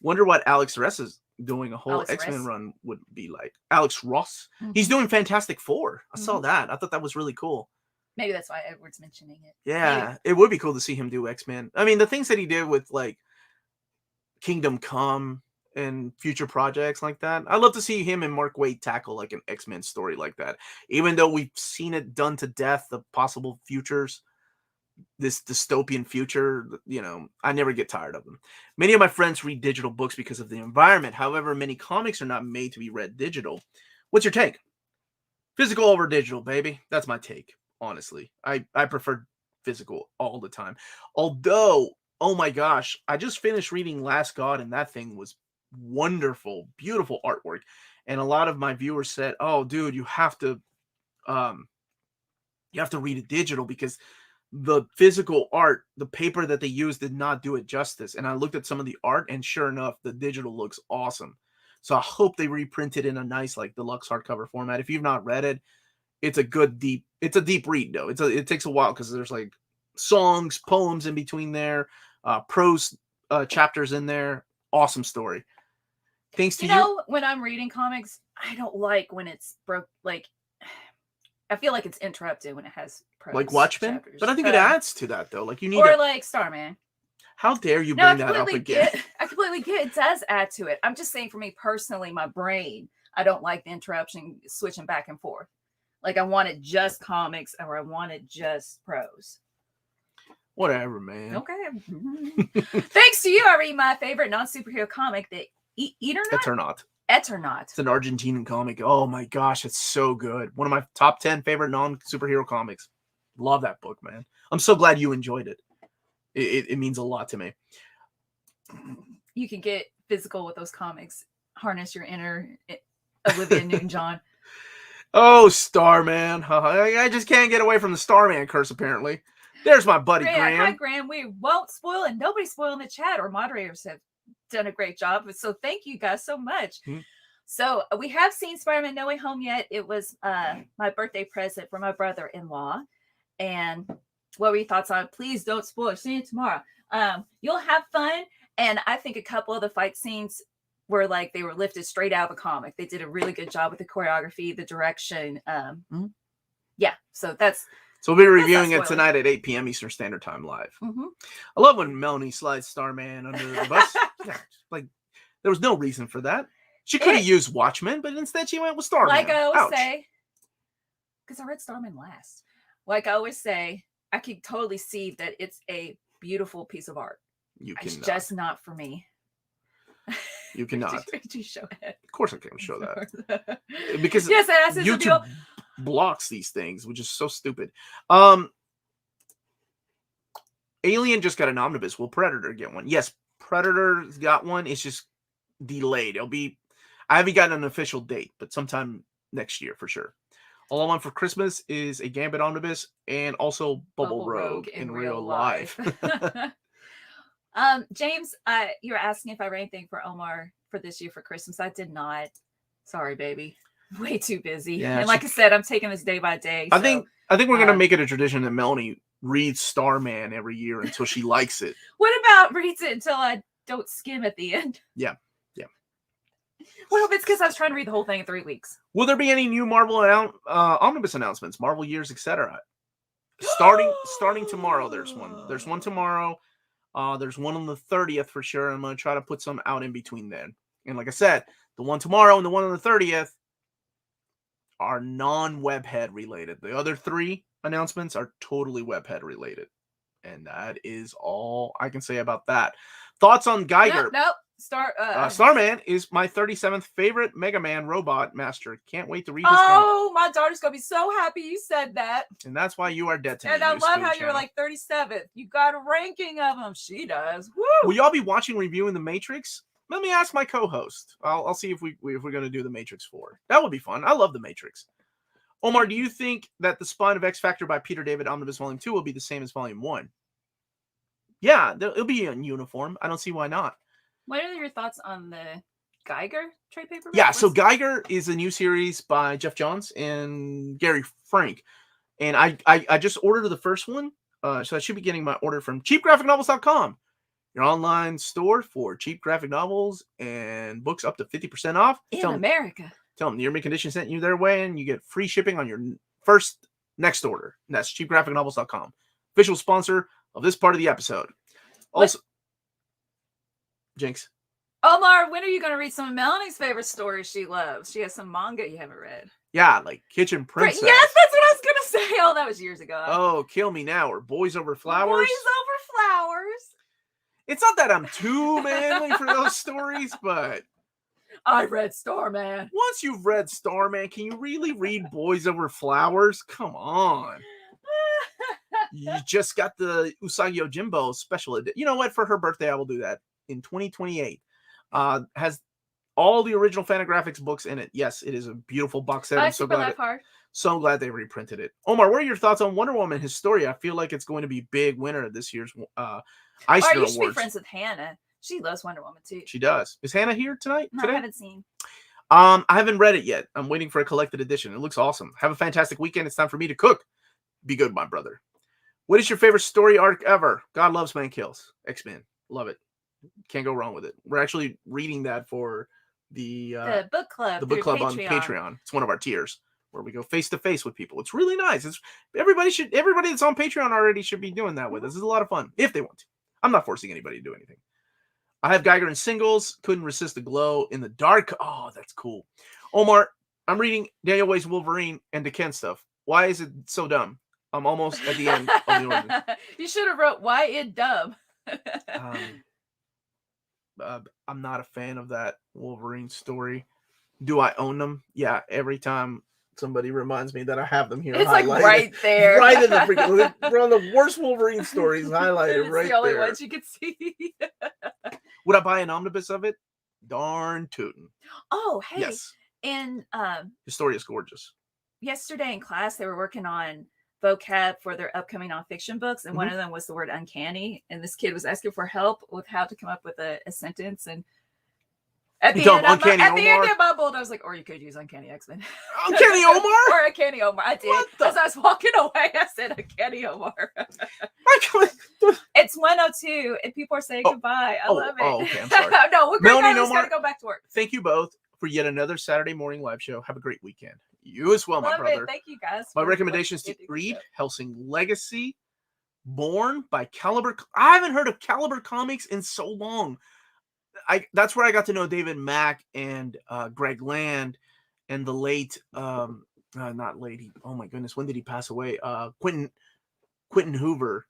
Wonder what Alex Ross is doing a whole X-Men run would be like. Alex Ross. Mm-hmm. He's doing Fantastic Four. I saw that. I thought that was really cool. Maybe that's why Edward's mentioning it. Yeah, maybe. It would be cool to see him do X-Men. I mean, the things that he did with like Kingdom Come and future projects like that. I'd love to see him and Mark Waid tackle like an X-Men story like that. Even though we've seen it done to death, the possible futures, this dystopian future, I never get tired of them. Many of my friends read digital books because of the environment. However, many comics are not made to be read digital. What's your take? Physical over digital, baby. That's my take, honestly. I prefer physical all the time. Although, oh my gosh, I just finished reading Last God, and that thing was wonderful, beautiful artwork. And a lot of my viewers said, "Oh, dude, you have to read it digital because the physical art, the paper that they used did not do it justice." And I looked at some of the art, and sure enough, the digital looks awesome. So I hope they reprint it in a nice, like, deluxe hardcover format. If you've not read it, it's a deep read though. It takes a while because there's like songs, poems in between there, prose chapters in there. Awesome story. Thanks to you. When I'm reading comics, I don't like when it's broke. Like, I feel like it's interrupted when it has prose like Watchmen, chapters. But I think it adds to that though. Like you need, or like Starman. How dare you bring that up again? I completely get it. Does add to it. I'm just saying, for me personally, my brain, I don't like the interruption, switching back and forth. Like, I wanted just comics, or I wanted just prose. Whatever, man. Okay. Thanks to you, I read my favorite non-superhero comic, the Eternaut. It's an Argentinian comic. Oh my gosh, it's so good. One of my top 10 favorite non-superhero comics. Love that book, man. I'm so glad you enjoyed it. It means a lot to me. You can get physical with those comics. Harness your inner Olivia Newton-John. Oh, Starman. I just can't get away from the Starman curse, apparently. There's my buddy, Graham. Hi, Graham. We won't spoil, and nobody's spoiling the chat. Our moderators have done a great job. So thank you guys so much. Mm-hmm. So we have seen Spider-Man No Way Home yet. It was my birthday present for my brother-in-law. And what were your thoughts on it? Please don't spoil it. See you tomorrow. You'll have fun. And I think a couple of the fight scenes were like they were lifted straight out of the comic. They did a really good job with the choreography, the direction. Yeah, so we'll be reviewing it tonight at 8 p.m. Eastern Standard Time live. Mm-hmm. I love when Melanie slides Starman under the bus. Like, there was no reason for that. She could have used Watchmen, but instead she went with Starman. Like I always say, because I read Starman last. Like I always say, I can totally see that it's a beautiful piece of art. It's just not for me. You cannot. Did you show it? Of course I can show that. Because yes, YouTube blocks these things, which is so stupid. Alien just got an omnibus. Will Predator get one? Yes, Predator's got one. It's just delayed. I haven't gotten an official date, but sometime next year for sure. All I want for Christmas is a Gambit omnibus and also Bubble Rogue in real life. James, you were asking if I read anything for Omar for this year for Christmas. I did not. Sorry, baby. Way too busy. Yeah, and like I said, I'm taking this day by day. I think we're gonna make it a tradition that Melanie reads Starman every year until she likes it. What about reads it until I don't skim at the end? Yeah. Well, it's because I was trying to read the whole thing in 3 weeks. Will there be any new Marvel omnibus announcements, Marvel years, etc.? Starting tomorrow. There's one. There's one tomorrow. There's one on the 30th for sure. I'm going to try to put some out in between then. And like I said, the one tomorrow and the one on the 30th are non-webhead related. The other 3 announcements are totally webhead related. And that is all I can say about that. Thoughts on Geiger? Nope. Starman is my 37th favorite Mega Man robot master. Can't wait to read this comic. My daughter's going to be so happy you said that. And that's why you are dead to me. And I love how you were like 37th. You got a ranking of them. She does. Woo! Will y'all be watching reviewing The Matrix? Let me ask my co-host. I'll see if we're going to do The Matrix 4. That would be fun. I love The Matrix. Omar, do you think that the Spine of X Factor by Peter David Omnibus Volume 2 will be the same as Volume 1? Yeah, it'll be in uniform. I don't see why not. What are your thoughts on the Geiger trade paperback? Yeah, so Geiger is a new series by Jeff Johns and Gary Frank. And I just ordered the first one. So I should be getting my order from cheapgraphicnovels.com. Your online store for cheap graphic novels and books up to 50% off. In America. Tell them Near Mint Condition sent you their way and you get free shipping on your first next order. And that's cheapgraphicnovels.com. Official sponsor of this part of the episode. Also, Jinx. Omar, when are you going to read some of Melanie's favorite stories she loves? She has some manga you haven't read. Yeah, like Kitchen Princess. Yes, that's what I was going to say. Oh, that was years ago. Oh, Kill Me Now or Boys Over Flowers. Boys Over Flowers. It's not that I'm too manly for those stories, but I read Starman. Once you've read Starman, can you really read Boys Over Flowers? Come on. You just got the Usagi Yojimbo special edition. You know what? For her birthday, I will do that in 2028. Has all the original Fantagraphics books in it. Yes, it is a beautiful box set. I I'm so super glad. laugh hard. So glad they reprinted it. Omar, what are your thoughts on Wonder Woman Historia? I feel like it's going to be big winner of this year's Eisner You should be Awards. friends with Hannah. She loves Wonder Woman too. She does. Is Hannah here tonight? No, Today? I haven't seen. I haven't read it yet. I'm waiting for a collected edition. It looks awesome. Have a fantastic weekend. It's time for me to cook. Be good, my brother. What is your favorite story arc ever? God Loves Man Kills. X-Men. Love it. Can't go wrong with it. We're actually reading that for the book club. The book club on Patreon. It's one of our tiers where we go face to face with people. It's really nice. Everybody that's on Patreon already should be doing that with us. It's a lot of fun if they want to. I'm not forcing anybody to do anything. I have Geiger in singles. Couldn't resist the glow in the dark. Oh, that's cool. Omar, I'm reading Daniel Way's Wolverine and the Ken stuff. Why is it so dumb? I'm almost at the end of the origin. You should have wrote why it dumb. I'm not a fan of that Wolverine story. Do I own them? Yeah, every time somebody reminds me that I have them here. It's like right there. Right in the freaking. We're on the worst Wolverine stories highlighted It's right the only there. ones you can see. Would I buy an omnibus of it? Darn tootin'. Oh, hey. Yes. And Historia's gorgeous. yesterday in class, they were working on vocab for their upcoming nonfiction books, and one Mm-hmm. of them was the word uncanny. And this kid was asking for help with how to come up with a sentence. And at the end, I bubbled. I was like, or you could use Uncanny X-Men. Uncanny Omar? Or Uncanny Omar. I did. As I was walking away, I said Uncanny Omar. It's 1:02, and people are saying goodbye. I love it. Okay, I'm sorry. No, we're Melanie going and Omar, to go back to work. Thank you both for yet another Saturday morning live show. Have a great weekend. You as well, my brother. Thank you, guys. My recommendations to read Hellsing Legacy, Born by Excalibur. I haven't heard of Excalibur comics in so long. That's where I got to know David Mack and Greg Land and the late, not late. Oh my goodness, when did he pass away? Quentin Hoover,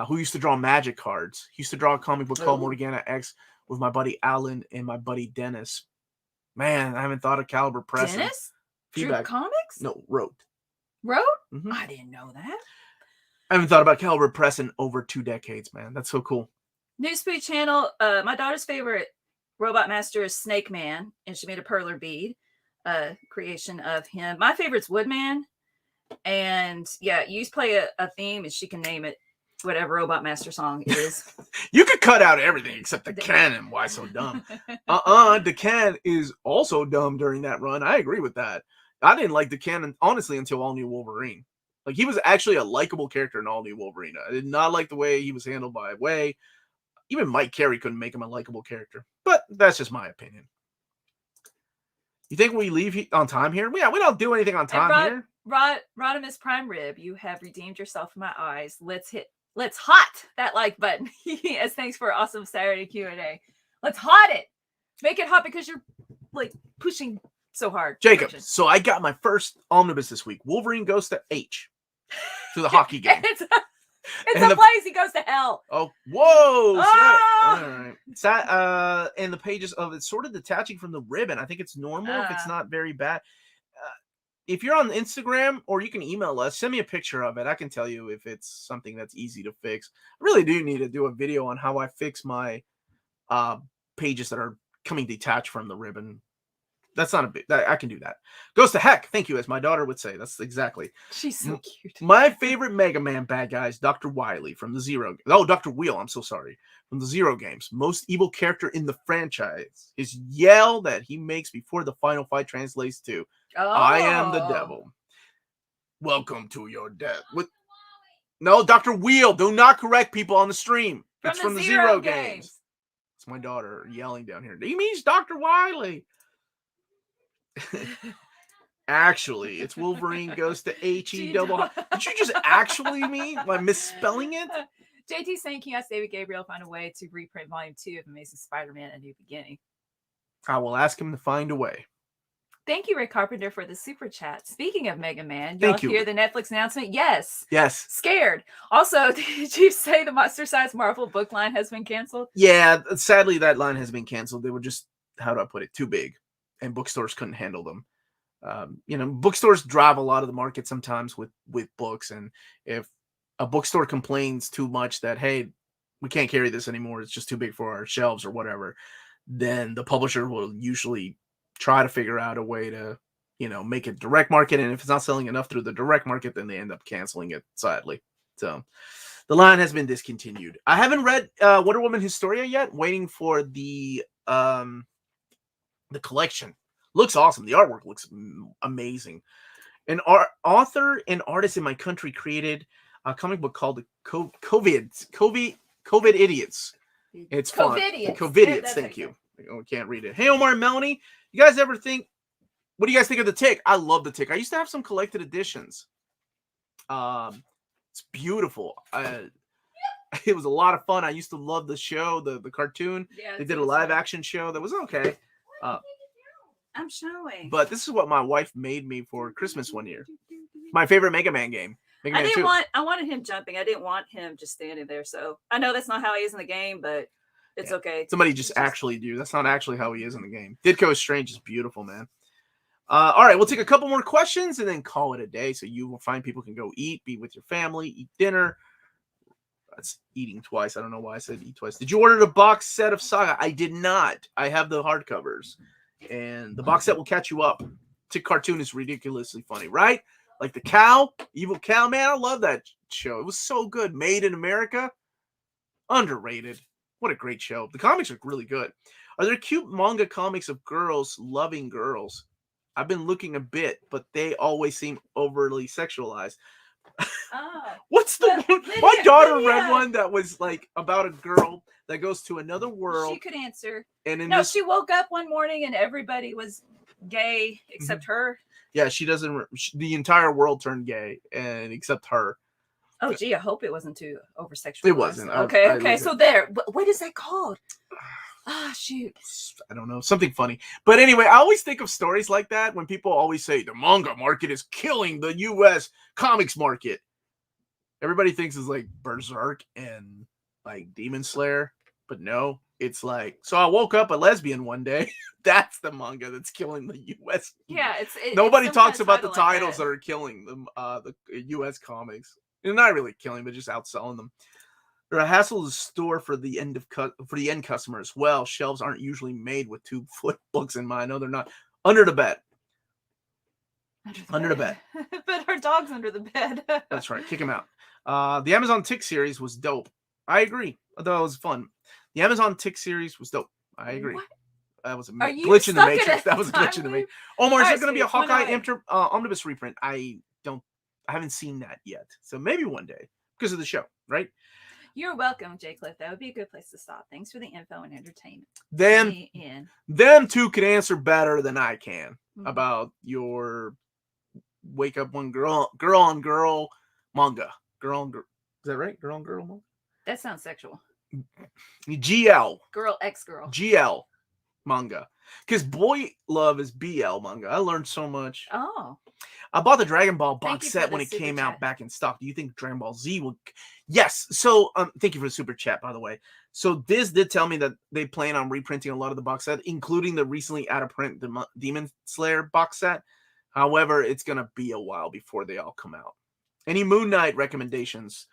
who used to draw Magic cards. He used to draw a comic book called Morgana X with my buddy Alan and my buddy Dennis. Man, I haven't thought of Excalibur Press. Dennis? Feedback. Drew comics? No, wrote. Mm-hmm. I didn't know that. I haven't thought about Excalibur Press in over 2 decades, man. That's so cool. Newsfood channel. My daughter's favorite robot master is Snake Man, and she made a perler bead creation of him. My favorite's Woodman. And yeah, you play a theme and she can name it whatever Robot Master song it is. You could cut out everything except the canon. Why so dumb? The canon is also dumb during that run. I agree with that. I didn't like the canon, honestly, until All New Wolverine. Like, he was actually a likable character in All New Wolverine. I did not like the way he was handled by Way. Even Mike Carey couldn't make him a likable character. But that's just my opinion. You think we leave on time here? Yeah, we don't do anything on time here. Rodimus Prime Rib, you have redeemed yourself in my eyes. Let's hot that like button. Yes, thanks for awesome Saturday Q&A. Let's hot it. Make it hot because you're like pushing so hard. Jacob, so I got my first omnibus this week. Wolverine goes to H. To the hockey game. It's a place he goes to hell. Oh, whoa. All right. And the pages of it sort of detaching from the ribbon. I think it's normal if it's not very bad. If you're on Instagram, or you can email us, send me a picture of it. I can tell you if it's something that's easy to fix. I really do need to do a video on how I fix my pages that are coming detached from the ribbon. That's not a big. I can do that. Goes to heck. Thank you, as my daughter would say. That's exactly. She's so cute. My favorite Mega Man bad guy is Dr. Wily from the Zero. Oh, Dr. Wheel. I'm so sorry. From the Zero games. Most evil character in the franchise. His yell that he makes before the final fight translates to, I am the devil. Welcome to your death. No, Dr. Wheel. Do not correct people on the stream. It's from the Zero games. It's my daughter yelling down here. He means Dr. Wily. Actually, it's Wolverine goes to H-E double. Did you just actually mean by misspelling it? JT saying, can you ask David Gabriel find a way to reprint volume 2 of Amazing Spider-Man: A New Beginning? I will ask him to find a way. Thank you, Rick Carpenter, for the super chat. Speaking of Mega Man, y'all hear the Netflix announcement? Yes. Scared. Also, did you say the Monster Size Marvel book line has been canceled? Yeah, sadly, that line has been canceled. They were just, how do I put it, too big. And bookstores couldn't handle them. Bookstores drive a lot of the market sometimes with books. And if a bookstore complains too much that, hey, we can't carry this anymore, it's just too big for our shelves or whatever, then the publisher will usually try to figure out a way to, make it direct market. And if it's not selling enough through the direct market, then they end up canceling it, sadly. So the line has been discontinued. I haven't read Wonder Woman Historia yet. Waiting for the collection. Looks awesome. The artwork looks amazing. An author and artist in my country created a comic book called the COVID Idiots. It's fun. COVIDiots. Thank you. I can't read it. Hey, Omar and Melanie, you guys ever think? What do you guys think of the Tick? I love the Tick. I used to have some collected editions. It's beautiful. It was a lot of fun. I used to love the show, the cartoon. Yeah, they did a live action show that was okay. I'm showing. But this is what my wife made me for Christmas one year. My favorite Mega Man game. I wanted him jumping. I didn't want him just standing there. So I know that's not how he is in the game, but it's okay. Somebody just actually do. That's not actually how he is in the game. Ditko Strange is beautiful, man. All right, we'll take a couple more questions and then call it a day. So you will find people can go eat, be with your family, eat dinner. That's eating twice. I don't know why I said eat twice. Did you order the box set of Saga? I did not. I have the hardcovers. And the box set will catch you up. Tick cartoon is ridiculously funny, right? Like the cow, evil cow, man. I love that show. It was so good. Made in America. Underrated. What a great show. The comics are really good. Are there cute manga comics of girls loving girls? I've been looking a bit, but they always seem overly sexualized. What's the one? My daughter read one that was like about a girl that goes to another world. She could answer. And she woke up one morning and everybody was gay except her. Yeah, she doesn't. The entire world turned gay, and except her. Oh, gee, I hope it wasn't too over sexualized. It wasn't. Okay. So there. What is that called? Shoot. I don't know. Something funny. But anyway, I always think of stories like that when people always say the manga market is killing the U.S. comics market. Everybody thinks it's like Berserk and like Demon Slayer. But no, it's like, so I woke up a lesbian one day. That's the manga that's killing the U.S. Yeah, nobody talks about the titles that are killing them, the U.S. comics. They're not really killing, but just outselling them. They're a hassle to store for the end customer as well. Shelves aren't usually made with 2-foot books in mind. No, they're not. Under the bed. Under the bed. But our dog's under the bed. That's right. Kick him out. The Amazon Tick series was dope. I agree. Although it was fun. The Amazon Tick series was dope. I agree. What? That was a glitch in the Matrix. That was a glitch in the Matrix. Omar, is there going to be a Hawkeye Omnibus reprint? I haven't seen that yet. So maybe one day because of the show, right? You're welcome, Jay Cliff. That would be a good place to stop. Thanks for the info and entertainment. Them two can answer better than I can about your wake up one girl on girl manga. Girl on girl. Is that right? Girl on girl manga? That sounds sexual. GL. Girl X girl. GL manga. Because boy love is BL manga. I learned so much. Oh. I bought the Dragon Ball box set when it came out back in stock. Do you think Dragon Ball Z will? Yes. So thank you for the super chat, by the way. So this did tell me that they plan on reprinting a lot of the box set, including the recently out of print Demon Slayer box set. However, it's going to be a while before they all come out. Any Moon Knight recommendations?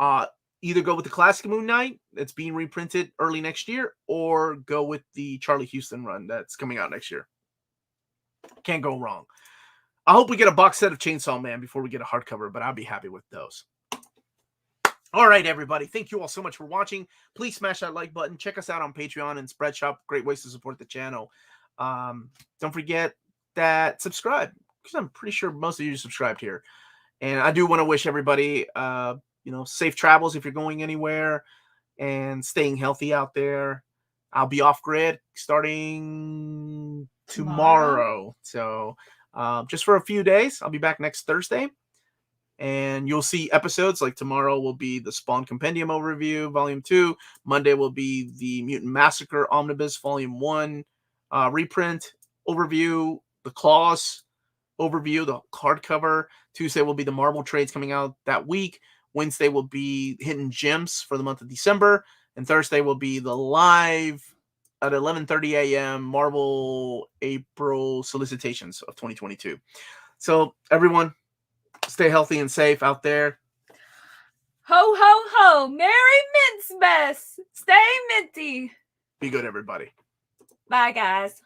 Either go with the classic Moon Knight that's being reprinted early next year, or go with the Charlie Houston run that's coming out next year. Can't go wrong. I hope we get a box set of Chainsaw Man before we get a hardcover, but I'll be happy with those. All right, everybody. Thank you all so much for watching. Please smash that like button. Check us out on Patreon and Spreadshop. Great ways to support the channel. Don't forget that subscribe, because I'm pretty sure most of you are subscribed here. And I do want to wish everybody, safe travels if you're going anywhere, and staying healthy out there. I'll be off grid starting tomorrow. So just for a few days. I'll be back next Thursday. And you'll see episodes like tomorrow will be the Spawn Compendium Overview, Volume 2. Monday will be the Mutant Massacre Omnibus, Volume 1 reprint overview, the Claws overview, the hardcover. Tuesday will be the Marvel trades coming out that week. Wednesday will be Hidden Gems for the month of December. And Thursday will be the live at 11:30 a.m. Marvel April solicitations of 2022. So everyone, stay healthy and safe out there. Ho, ho, ho. Merry Mince Mess. Stay minty. Be good, everybody. Bye, guys.